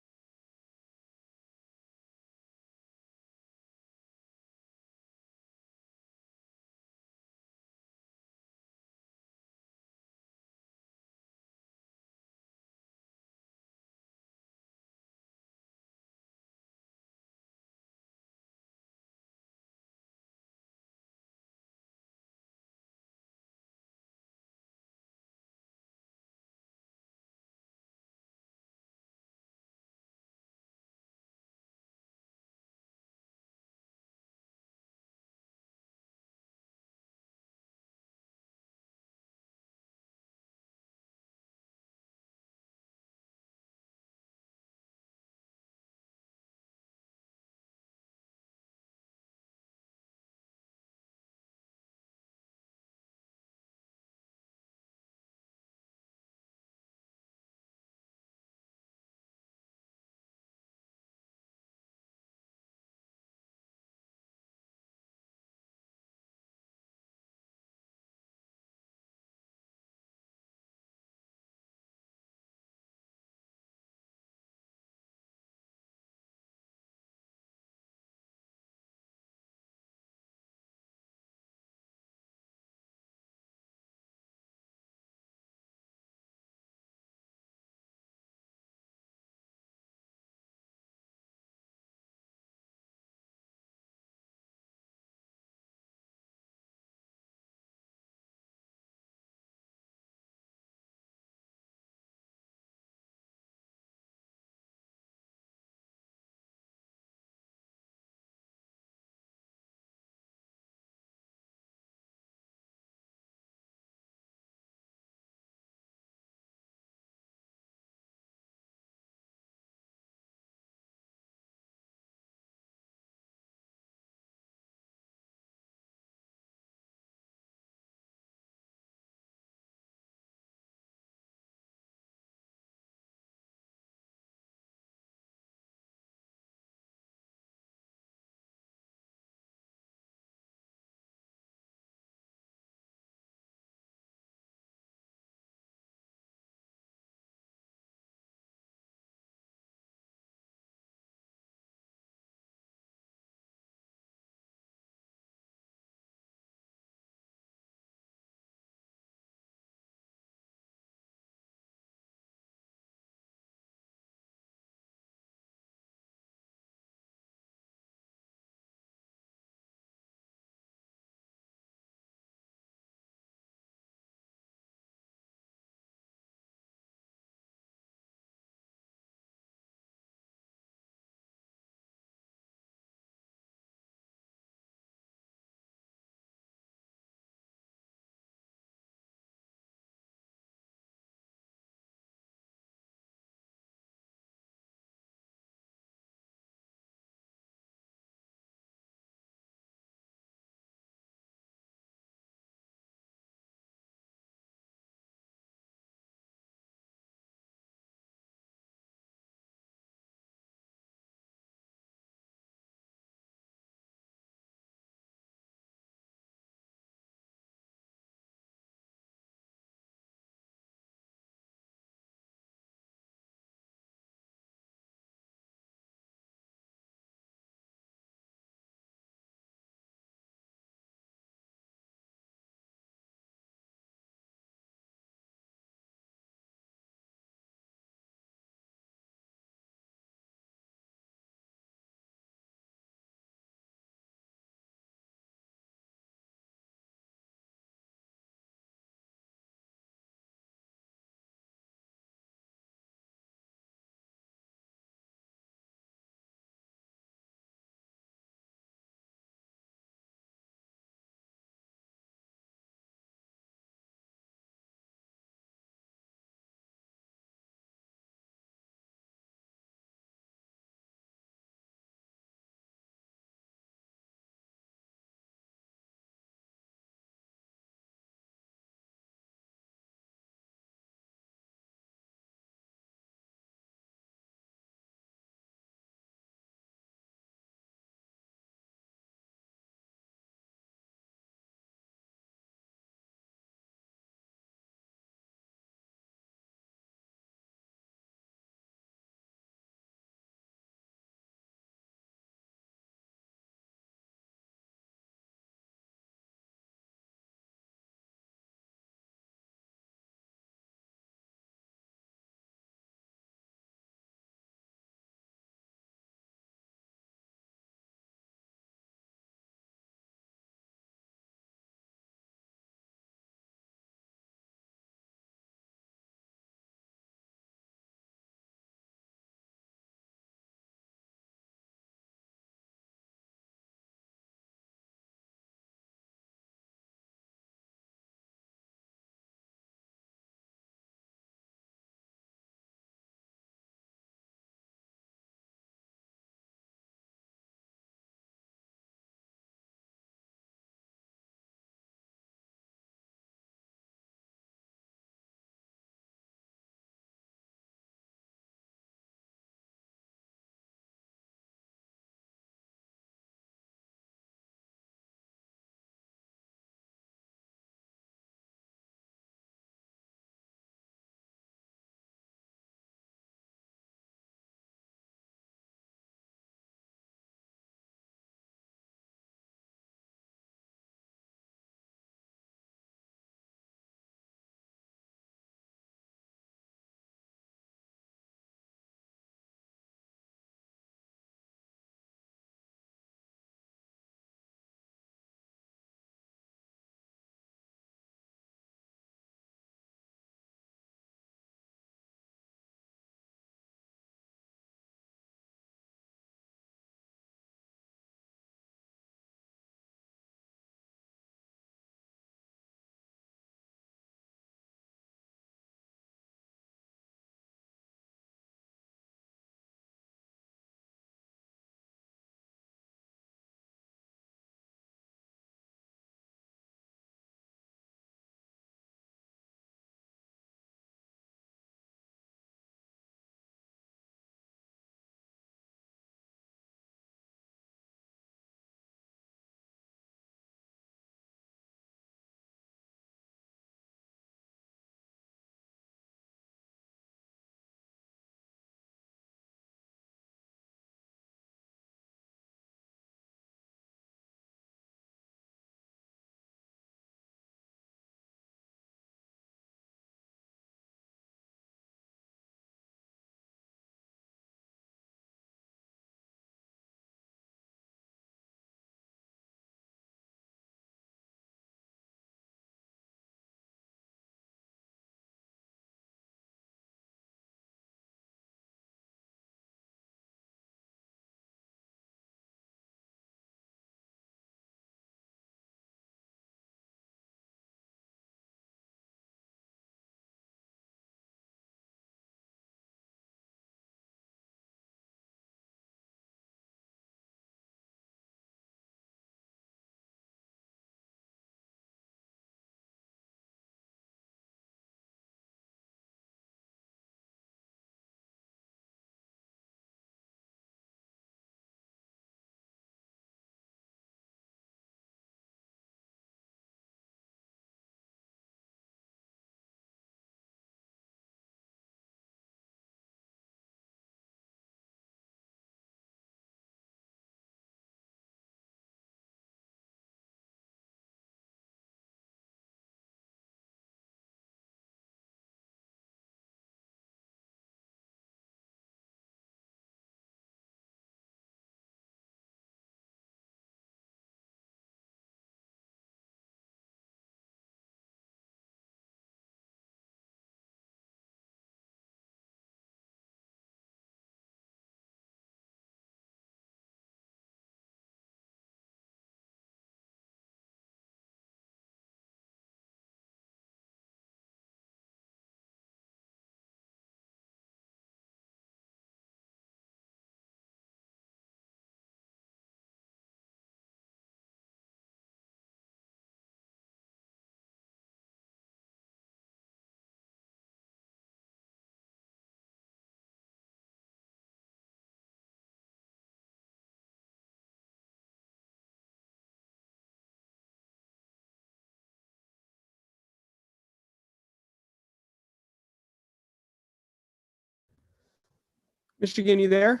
Michigan, you there?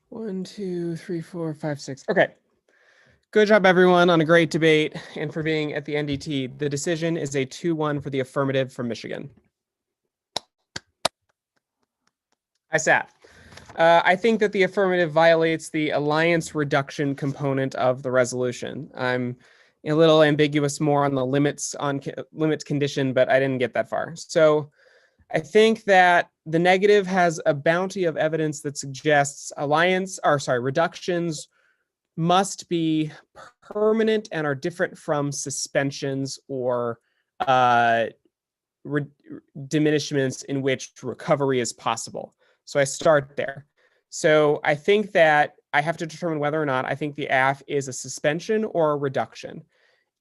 One, two, three, four, five, six. Okay. Good job, everyone, on a great debate and for being at the NDT. The decision is a 2-1 for the affirmative from Michigan. I sat. I think that the affirmative violates the alliance reduction component of the resolution. I'm a little ambiguous more on the limits condition, but I didn't get that far. So I think that the negative has a bounty of evidence that suggests reductions must be permanent and are different from suspensions or diminishments in which recovery is possible. So I start there. So I think that I have to determine whether or not I think the AFF is a suspension or a reduction.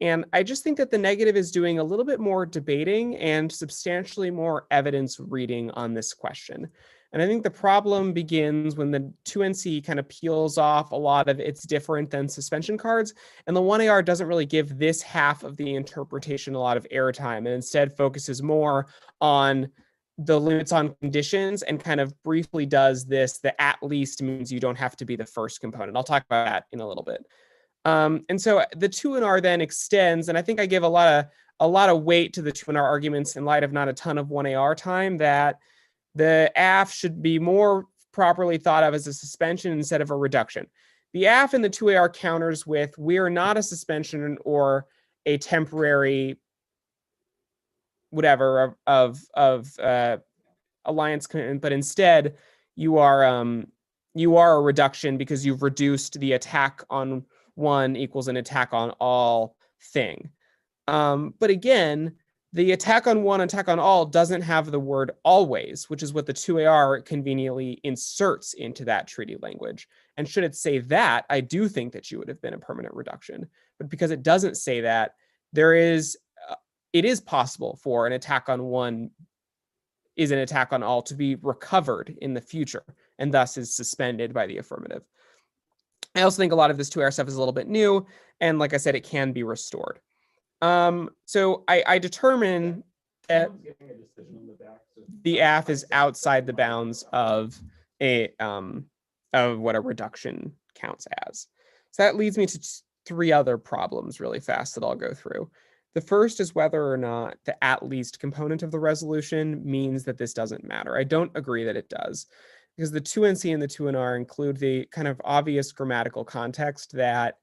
And I just think that the negative is doing a little bit more debating and substantially more evidence reading on this question. And I think the problem begins when the 2NC kind of peels off a lot of it's different than suspension cards. And the 1AR doesn't really give this half of the interpretation a lot of airtime and instead focuses more on the limits on conditions and kind of briefly does this, the at least means you don't have to be the first component. I'll talk about that in a little bit. And so the 2NR then extends, and I think I give a lot of weight to the 2NR arguments in light of not a ton of 1AR time, that the AFF should be more properly thought of as a suspension instead of a reduction. The AFF in the 2AR counters with we're not a suspension or a temporary whatever of alliance, but instead you are a reduction because you've reduced the attack on one equals an attack on all thing. But again, the attack on one, attack on all doesn't have the word always, which is what the 2AR conveniently inserts into that treaty language. And should it say that, I do think that you would have been a permanent reduction. But because it doesn't say that, it is possible for an attack on one is an attack on all to be recovered in the future and thus is suspended by the affirmative. I also think a lot of this 2AR stuff is a little bit new. And like I said, it can be restored. So I determine that the AFF is outside the bounds of what a reduction counts as. So that leads me to 3 other problems really fast that I'll go through. The first is whether or not the at least component of the resolution means that this doesn't matter. I don't agree that it does, because the 2NC and the 2NR include the kind of obvious grammatical context that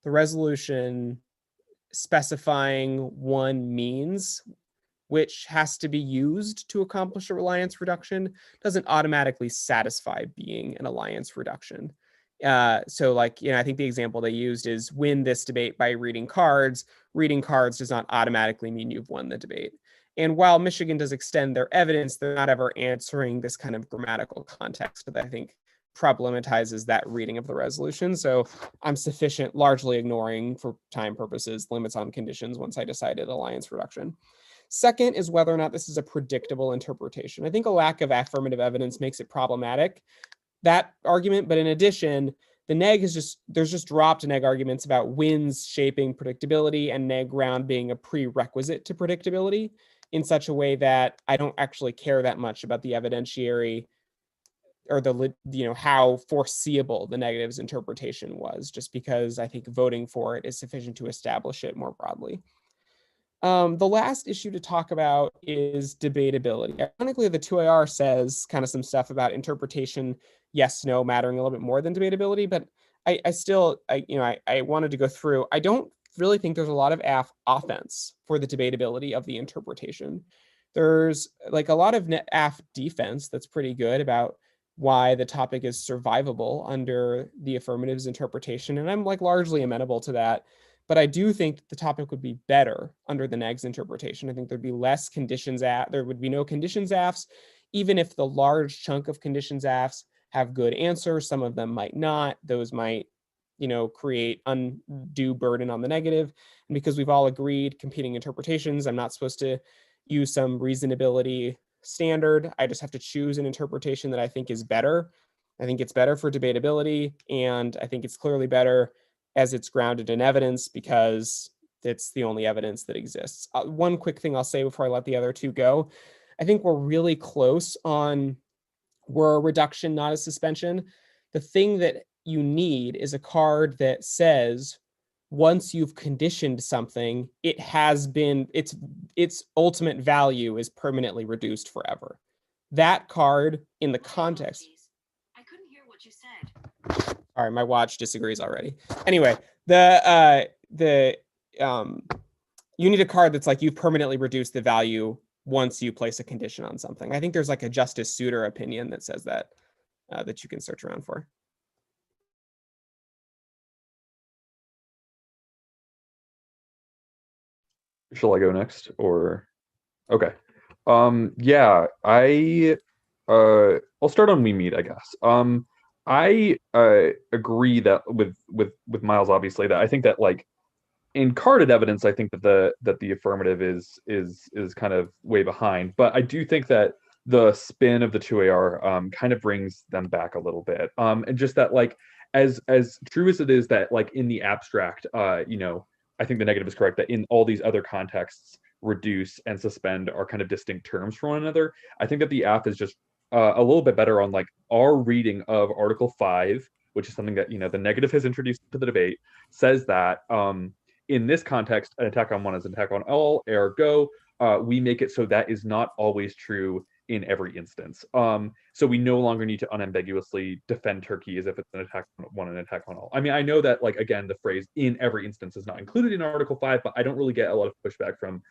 the resolution specifying one means, which has to be used to accomplish a alliance reduction, doesn't automatically satisfy being an alliance reduction. So like, I think the example they used is win this debate by reading cards. Reading cards does not automatically mean you've won the debate. And while Michigan does extend their evidence, they're not ever answering this kind of grammatical context that I think problematizes that reading of the resolution. So I'm largely ignoring for time purposes, limits on conditions once I decided alliance reduction. Second is whether or not this is a predictable interpretation. I think a lack of affirmative evidence makes it problematic, that argument. But in addition, the neg there's just dropped neg arguments about wins shaping predictability and neg round being a prerequisite to predictability in such a way that I don't actually care that much about the evidentiary or how foreseeable the negative's interpretation was, just because I think voting for it is sufficient to establish it more broadly. The last issue to talk about is debatability. Ironically, the 2AR says kind of some stuff about interpretation, yes, no, mattering a little bit more than debatability, but I wanted to go through. I don't really think there's a lot of offense for the debatability of the interpretation. There's like a lot of AF defense that's pretty good about why the topic is survivable under the affirmative's interpretation. And I'm like largely amenable to that. But I do think the topic would be better under the neg's interpretation. I think there'd be less conditions there would be no conditions AFs, even if the large chunk of conditions AFs have good answers. Some of them might not. Those might create undue burden on the negative. And because we've all agreed competing interpretations, I'm not supposed to use some reasonability standard. I just have to choose an interpretation that I think is better. I think it's better for debatability, and I think it's clearly better as it's grounded in evidence because it's the only evidence that exists. One quick thing I'll say before I let the other two go. I think we're really close on we're a reduction, not a suspension. The thing that you need is a card that says once you've conditioned something, it has been, its ultimate value is permanently reduced forever. That card in the context. I couldn't hear what you said. All right, my watch disagrees already. Anyway, you need a card that's like you've permanently reduced the value once you place a condition on something. I think there's like a Justice Souter opinion that says that that you can search around for. Shall I go next or? Okay. Yeah, I'll start on We Meet, I guess. I agree that with Miles, obviously, that I think that like in carded evidence, I think that the affirmative is kind of way behind. But I do think that the spin of the 2AR kind of brings them back a little bit. And just that like as true as it is that like in the abstract, I think the negative is correct that in all these other contexts, reduce and suspend are kind of distinct terms from one another. I think that the AF is just a little bit better on like our reading of Article 5, which is something that the negative has introduced to the debate, says that in this context, an attack on one is an attack on all, ergo, we make it so that is not always true in every instance. So we no longer need to unambiguously defend Turkey as if it's an attack on one and an attack on all. I mean, I know that, like, again, the phrase in every instance is not included in Article 5, but I don't really get a lot of pushback from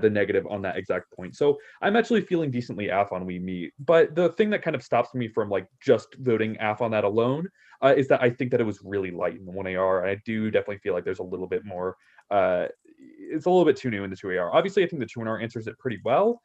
the negative on that exact point. So I'm actually feeling decently AF on We Meet. But the thing that kind of stops me from, like, just voting AF on that alone is that I think that it was really light in the 1AR. And I do definitely feel like there's a little bit more, it's a little bit too new in the 2AR. Obviously, I think the 2AR answers it pretty well.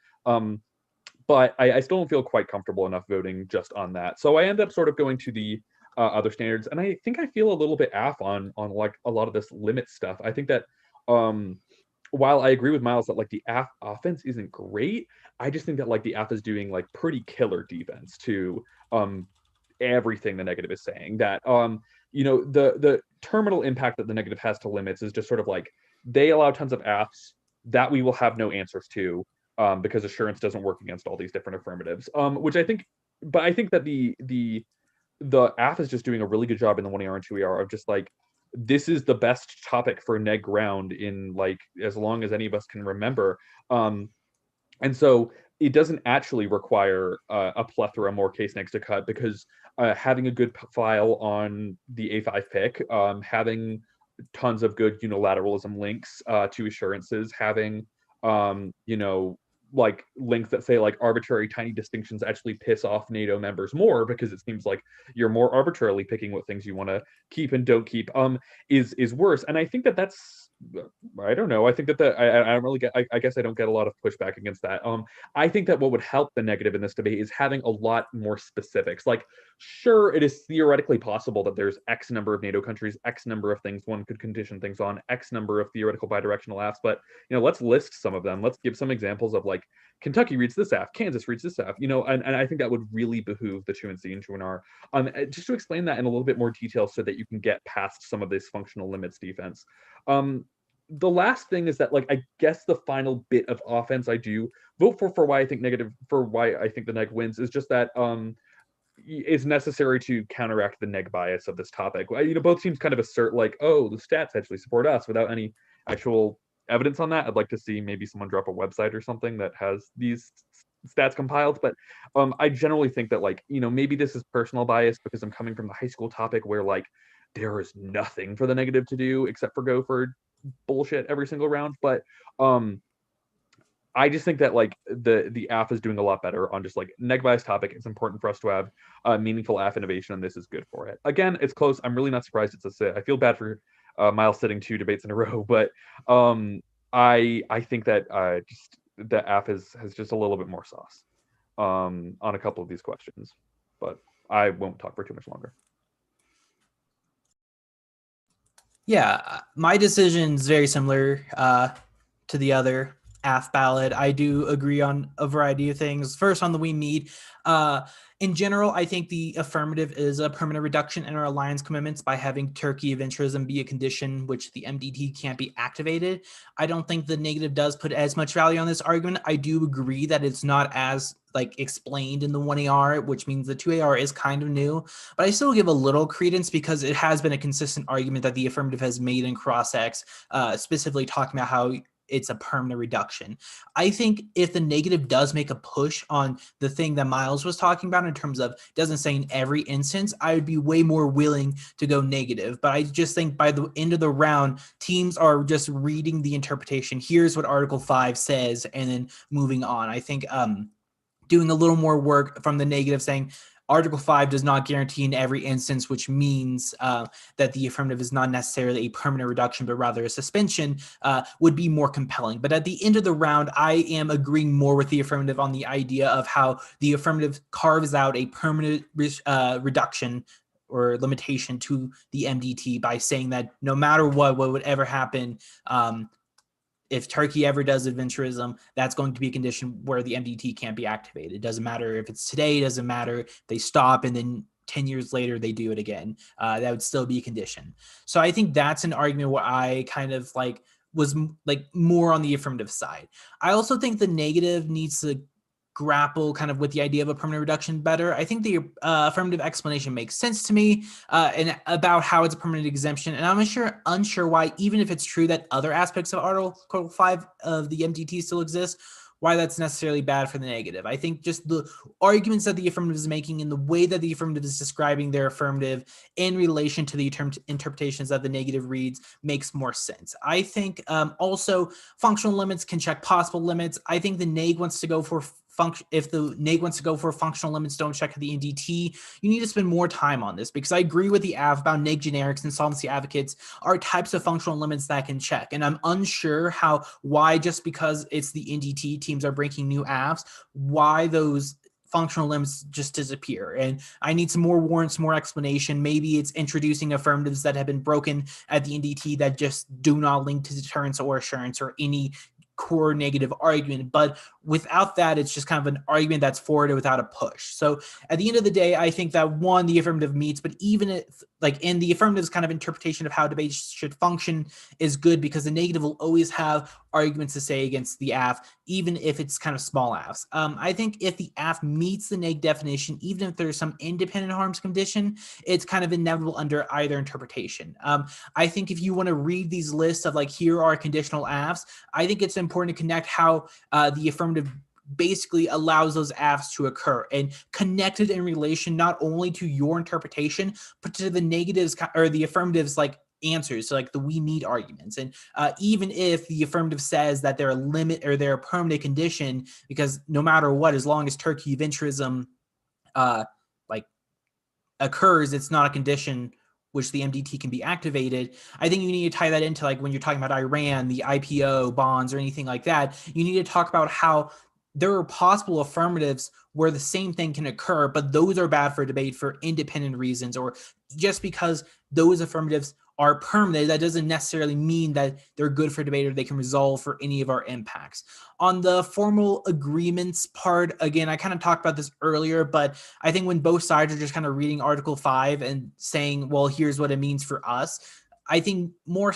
But I still don't feel quite comfortable enough voting just on that. So I end up sort of going to the other standards, and I think I feel a little bit AF on like a lot of this limit stuff. I think that while I agree with Miles that like the AF offense isn't great, I just think that like the AF is doing like pretty killer defense to everything the negative is saying. That the terminal impact that the negative has to limits is just sort of like they allow tons of AFs that we will have no answers to. Because assurance doesn't work against all these different affirmatives, which I think, but I think that the AF is just doing a really good job in the 1AR and 2AR of just like, this is the best topic for neg ground in like, as long as any of us can remember. And so it doesn't actually require a plethora more case negs to cut because having a good file on the A5 pick, having tons of good unilateralism links to assurances, having, like links that say like arbitrary tiny distinctions actually piss off NATO members more because it seems like you're more arbitrarily picking what things you want to keep and don't keep is worse. And I think that that's, I don't know. I think that I don't really get, I guess I don't get a lot of pushback against that. I think that what would help the negative in this debate is having a lot more specifics. Like, sure, it is theoretically possible that there's X number of NATO countries, X number of things one could condition things on, X number of theoretical bidirectional AFs, but let's list some of them. Let's give some examples of like Kentucky reads this AF, Kansas reads this AF, and I think that would really behoove the 2NC and 2NR. Just to explain that in a little bit more detail so that you can get past some of this functional limits defense. The last thing is that, like, I guess the final bit of offense I do vote for why I think the neg wins is just that it's necessary to counteract the neg bias of this topic. Both teams kind of assert like, oh, the stats actually support us without any actual evidence on that. I'd like to see maybe someone drop a website or something that has these stats compiled, but I generally think that like, maybe this is personal bias because I'm coming from the high school topic where like there is nothing for the negative to do except for go for bullshit every single round. But I just think that like the AF is doing a lot better on just like neg bias topic. It's important for us to have meaningful AF innovation, and this is good for it. Again, it's close. I'm really not surprised it's a sit. I feel bad for Miles sitting 2 debates in a row, but I think that just the AF has just a little bit more sauce on a couple of these questions, but I won't talk for too much longer. Yeah, my decision is very similar to the other AF ballot. I do agree on a variety of things. First, on the we need. In general, I think the affirmative is a permanent reduction in our alliance commitments by having Turkey eventualism be a condition which the MDT can't be activated. I don't think the negative does put as much value on this argument. I do agree that it's not as like explained in the 1AR, which means the 2AR is kind of new, but I still give a little credence because it has been a consistent argument that the affirmative has made in cross-ex, specifically talking about how it's a permanent reduction. I think if the negative does make a push on the thing that Miles was talking about in terms of doesn't say in every instance, I would be way more willing to go negative. But I just think by the end of the round, teams are just reading the interpretation. Here's what Article 5 says, and then moving on. I think doing a little more work from the negative saying Article 5 does not guarantee in every instance, which means that the affirmative is not necessarily a permanent reduction, but rather a suspension, would be more compelling. But at the end of the round, I am agreeing more with the affirmative on the idea of how the affirmative carves out a permanent reduction or limitation to the MDT by saying that no matter what would ever happen, if Turkey ever does adventurism, that's going to be a condition where the MDT can't be activated. It doesn't matter if it's today, it doesn't matter if they stop and then 10 years later they do it again. That would still be a condition. So I think that's an argument where I kind of like was like more on the affirmative side. I also think the negative needs to grapple kind of with the idea of a permanent reduction better. I think the affirmative explanation makes sense to me and about how it's a permanent exemption. And I'm unsure why, even if it's true that other aspects of Article 5 of the MDT still exist, why that's necessarily bad for the negative. I think just the arguments that the affirmative is making and the way that the affirmative is describing their affirmative in relation to the interpretations that the negative reads makes more sense. I think also functional limits can check possible limits. I think the neg wants to go for if the neg wants to go for functional limits, don't check the NDT. You need to spend more time on this because I agree with the AF about neg generics and solvency advocates are types of functional limits that can check. And I'm unsure why just because it's the NDT teams are breaking new AFs, why those functional limits just disappear. And I need some more warrants, more explanation. Maybe it's introducing affirmatives that have been broken at the NDT that just do not link to deterrence or assurance or any core negative argument. But without that, it's just kind of an argument that's forwarded without a push. So at the end of the day, I think that one, the affirmative meets, but even if like in the affirmative's kind of interpretation of how debates should function is good because the negative will always have arguments to say against the AF, even if it's kind of small AFs. I think if the AF meets the neg definition, even if there's some independent harms condition, it's kind of inevitable under either interpretation. I think if you want to read these lists of like, here are conditional AFs, I think it's important to connect how the affirmative basically allows those AFs to occur and connected in relation not only to your interpretation, but to the negatives or the affirmatives like answers, so like the we need arguments. And even if the affirmative says that they're a limit or they're a permanent condition, because no matter what, as long as Turkey eventualism like occurs, it's not a condition which the MDT can be activated. I think you need to tie that into like when you're talking about Iran, the IPO bonds or anything like that, you need to talk about how there are possible affirmatives where the same thing can occur, but those are bad for debate for independent reasons, or just because those affirmatives are permanent, that doesn't necessarily mean that they're good for debate or they can resolve for any of our impacts. On the formal agreements part, again, I kind of talked about this earlier, but I think when both sides are just kind of reading Article 5 and saying, well, here's what it means for us, I think more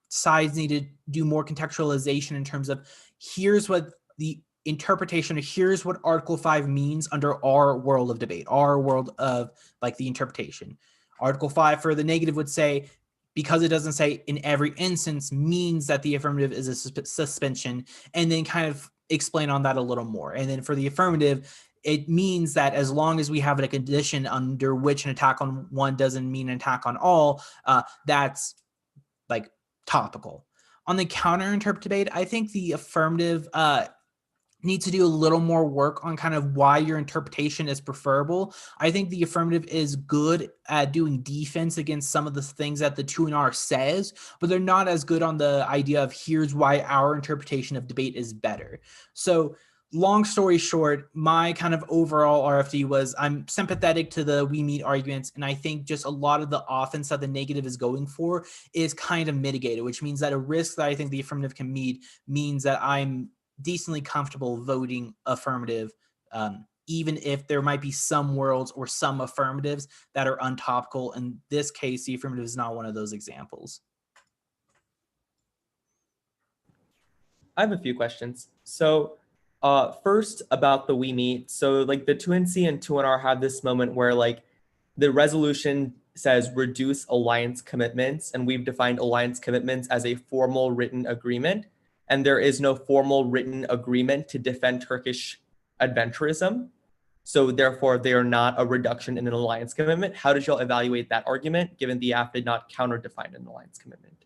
sides need to do more contextualization in terms of here's what the interpretation, here's what Article 5 means under our world of debate, our world of like the interpretation. Article 5 for the negative would say, because it doesn't say in every instance means that the affirmative is a suspension, and then kind of explain on that a little more. And then for the affirmative, it means that as long as we have a condition under which an attack on one doesn't mean an attack on all, that's like topical. On the counter-interpret debate, I think the affirmative need to do a little more work on kind of why your interpretation is preferable. I think the affirmative is good at doing defense against some of the things that the 2NR says, but they're not as good on the idea of here's why our interpretation of debate is better. So long story short, my kind of overall RFD was I'm sympathetic to the we meet arguments. And I think just a lot of the offense that the negative is going for is kind of mitigated, which means that a risk that I think the affirmative can meet means that I'm decently comfortable voting affirmative, even if there might be some worlds or some affirmatives that are untopical. In this case, the affirmative is not one of those examples. I have a few questions. So first about the we meet. So like the 2NC and 2NR have this moment where like the resolution says reduce alliance commitments, and we've defined alliance commitments as a formal written agreement. And there is no formal written agreement to defend Turkish adventurism. So therefore, they are not a reduction in an alliance commitment. How did y'all evaluate that argument, given the AFF did not counter-define an alliance commitment?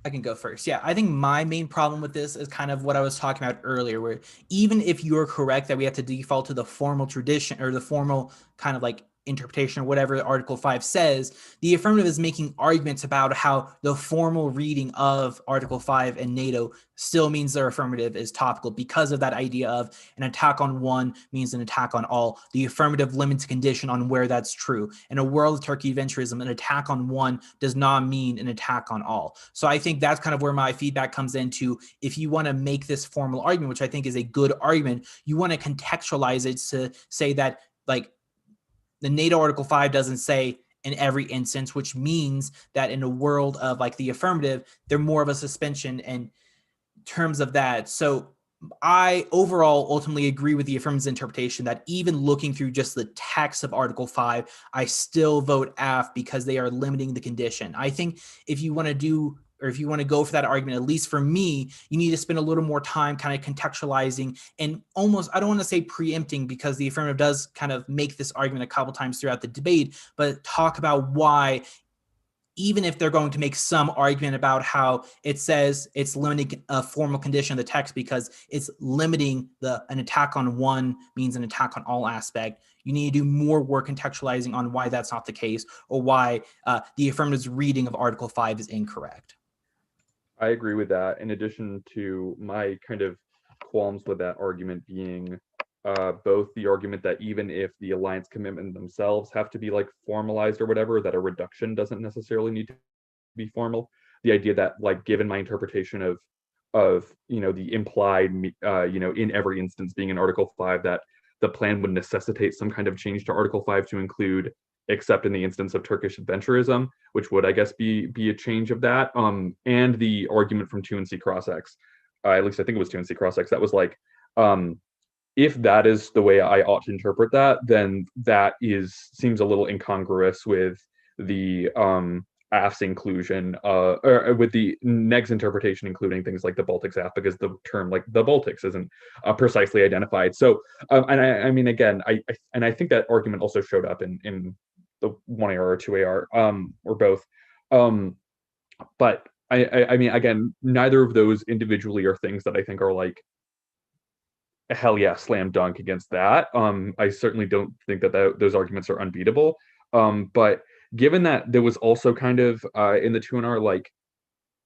I can go first. Yeah, I think my main problem with this is kind of what I was talking about earlier, where even if you're correct that we have to default to the formal tradition or the formal kind of like interpretation or whatever Article 5 says, the affirmative is making arguments about how the formal reading of Article 5 and NATO still means their affirmative is topical because of that idea of an attack on one means an attack on all. The affirmative limits condition on where that's true. In a world of Turkey adventurism, an attack on one does not mean an attack on all. So I think that's kind of where my feedback comes into. If you want to make this formal argument, which I think is a good argument, you want to contextualize it to say that like the NATO Article 5 doesn't say in every instance, which means that in a world of like the affirmative, they're more of a suspension in terms of that. So I overall ultimately agree with the affirmative's interpretation that even looking through just the text of Article 5, I still vote AF because they are limiting the condition. I think if you want to do, or if you want to go for that argument, at least for me, you need to spend a little more time kind of contextualizing and almost, I don't want to say preempting because the affirmative does kind of make this argument a couple times throughout the debate, but talk about why, even if they're going to make some argument about how it says it's limiting a formal condition of the text because it's limiting an attack on one means an attack on all aspect, you need to do more work contextualizing on why that's not the case or why the affirmative's reading of Article 5 is incorrect. I agree with that. In addition to my kind of qualms with that argument being both the argument that even if the alliance commitment themselves have to be like formalized or whatever, that a reduction doesn't necessarily need to be formal. The idea that like given my interpretation of the implied in every instance being in Article 5 that the plan would necessitate some kind of change to Article 5 to include except in the instance of Turkish adventurism, which would, I guess, be a change of that. And the argument from 2NC Cross X, at least I think it was 2NC Cross X, that was like, if that is the way I ought to interpret that, then that seems a little incongruous with the AF's inclusion, or with the NEG's interpretation, including things like the Baltics AF, because the term like the Baltics isn't precisely identified. So, and I mean, again, I think that argument also showed up in the 1AR or 2AR, or both. But I mean, again, neither of those individually are things that I think are like, hell yeah, slam dunk against that. I certainly don't think that those arguments are unbeatable. But given that there was also kind of in the 2NR, like,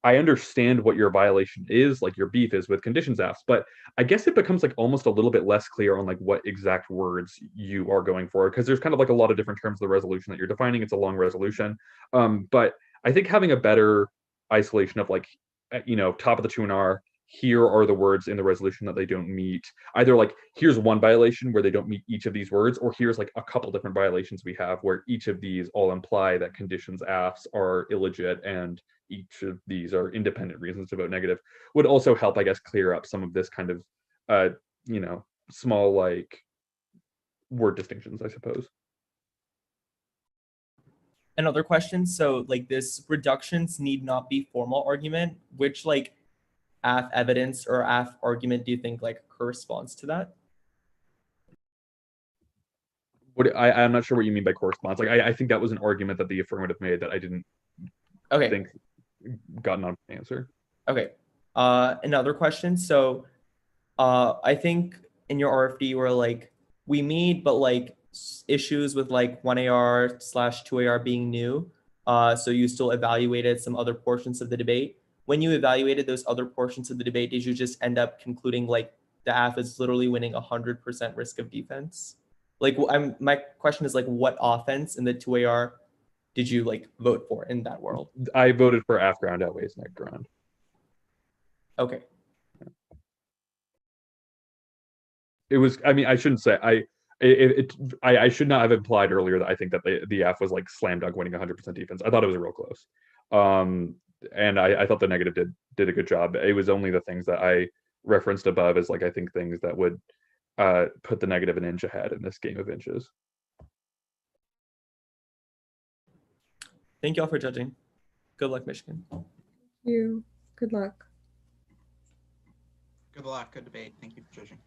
I understand what your violation is, like your beef is with conditions apps, but I guess it becomes like almost a little bit less clear on like what exact words you are going for, because there's kind of like a lot of different terms of the resolution that you're defining. It's a long resolution. But I think having a better isolation of like, top of the 2NR, here are the words in the resolution that they don't meet. Either like, here's one violation where they don't meet each of these words, or here's like a couple different violations we have where each of these all imply that conditions apps are illegit and each of these are independent reasons to vote negative, would also help, I guess, clear up some of this kind of, small like word distinctions, I suppose. Another question. So like this reductions need not be formal argument, which like AF evidence or AF argument do you think like corresponds to that? I'm not sure what you mean by corresponds. Like I think that was an argument that the affirmative made that I didn't think got an answer. Okay. Another question. So I think in your RFD you were like, we meet, but like issues with like 1AR/2AR being new. So you still evaluated some other portions of the debate. when you evaluated those other portions of the debate, did you just end up concluding like the AF is literally winning 100% risk of defense? Like, my question is like, what offense in the 2AR did you like vote for in that world? I voted for AF ground outweighs net ground. Okay. It was, I mean, I shouldn't say, I should not have implied earlier that I think that the AF was like slam dunk winning 100% defense. I thought it was real close. And I thought the negative did a good job. It was only the things that I referenced above as like, I think things that would put the negative an inch ahead in this game of inches. Thank you all for judging. Good luck, Michigan. Thank you. Good luck. Good luck. Good debate. Thank you for judging.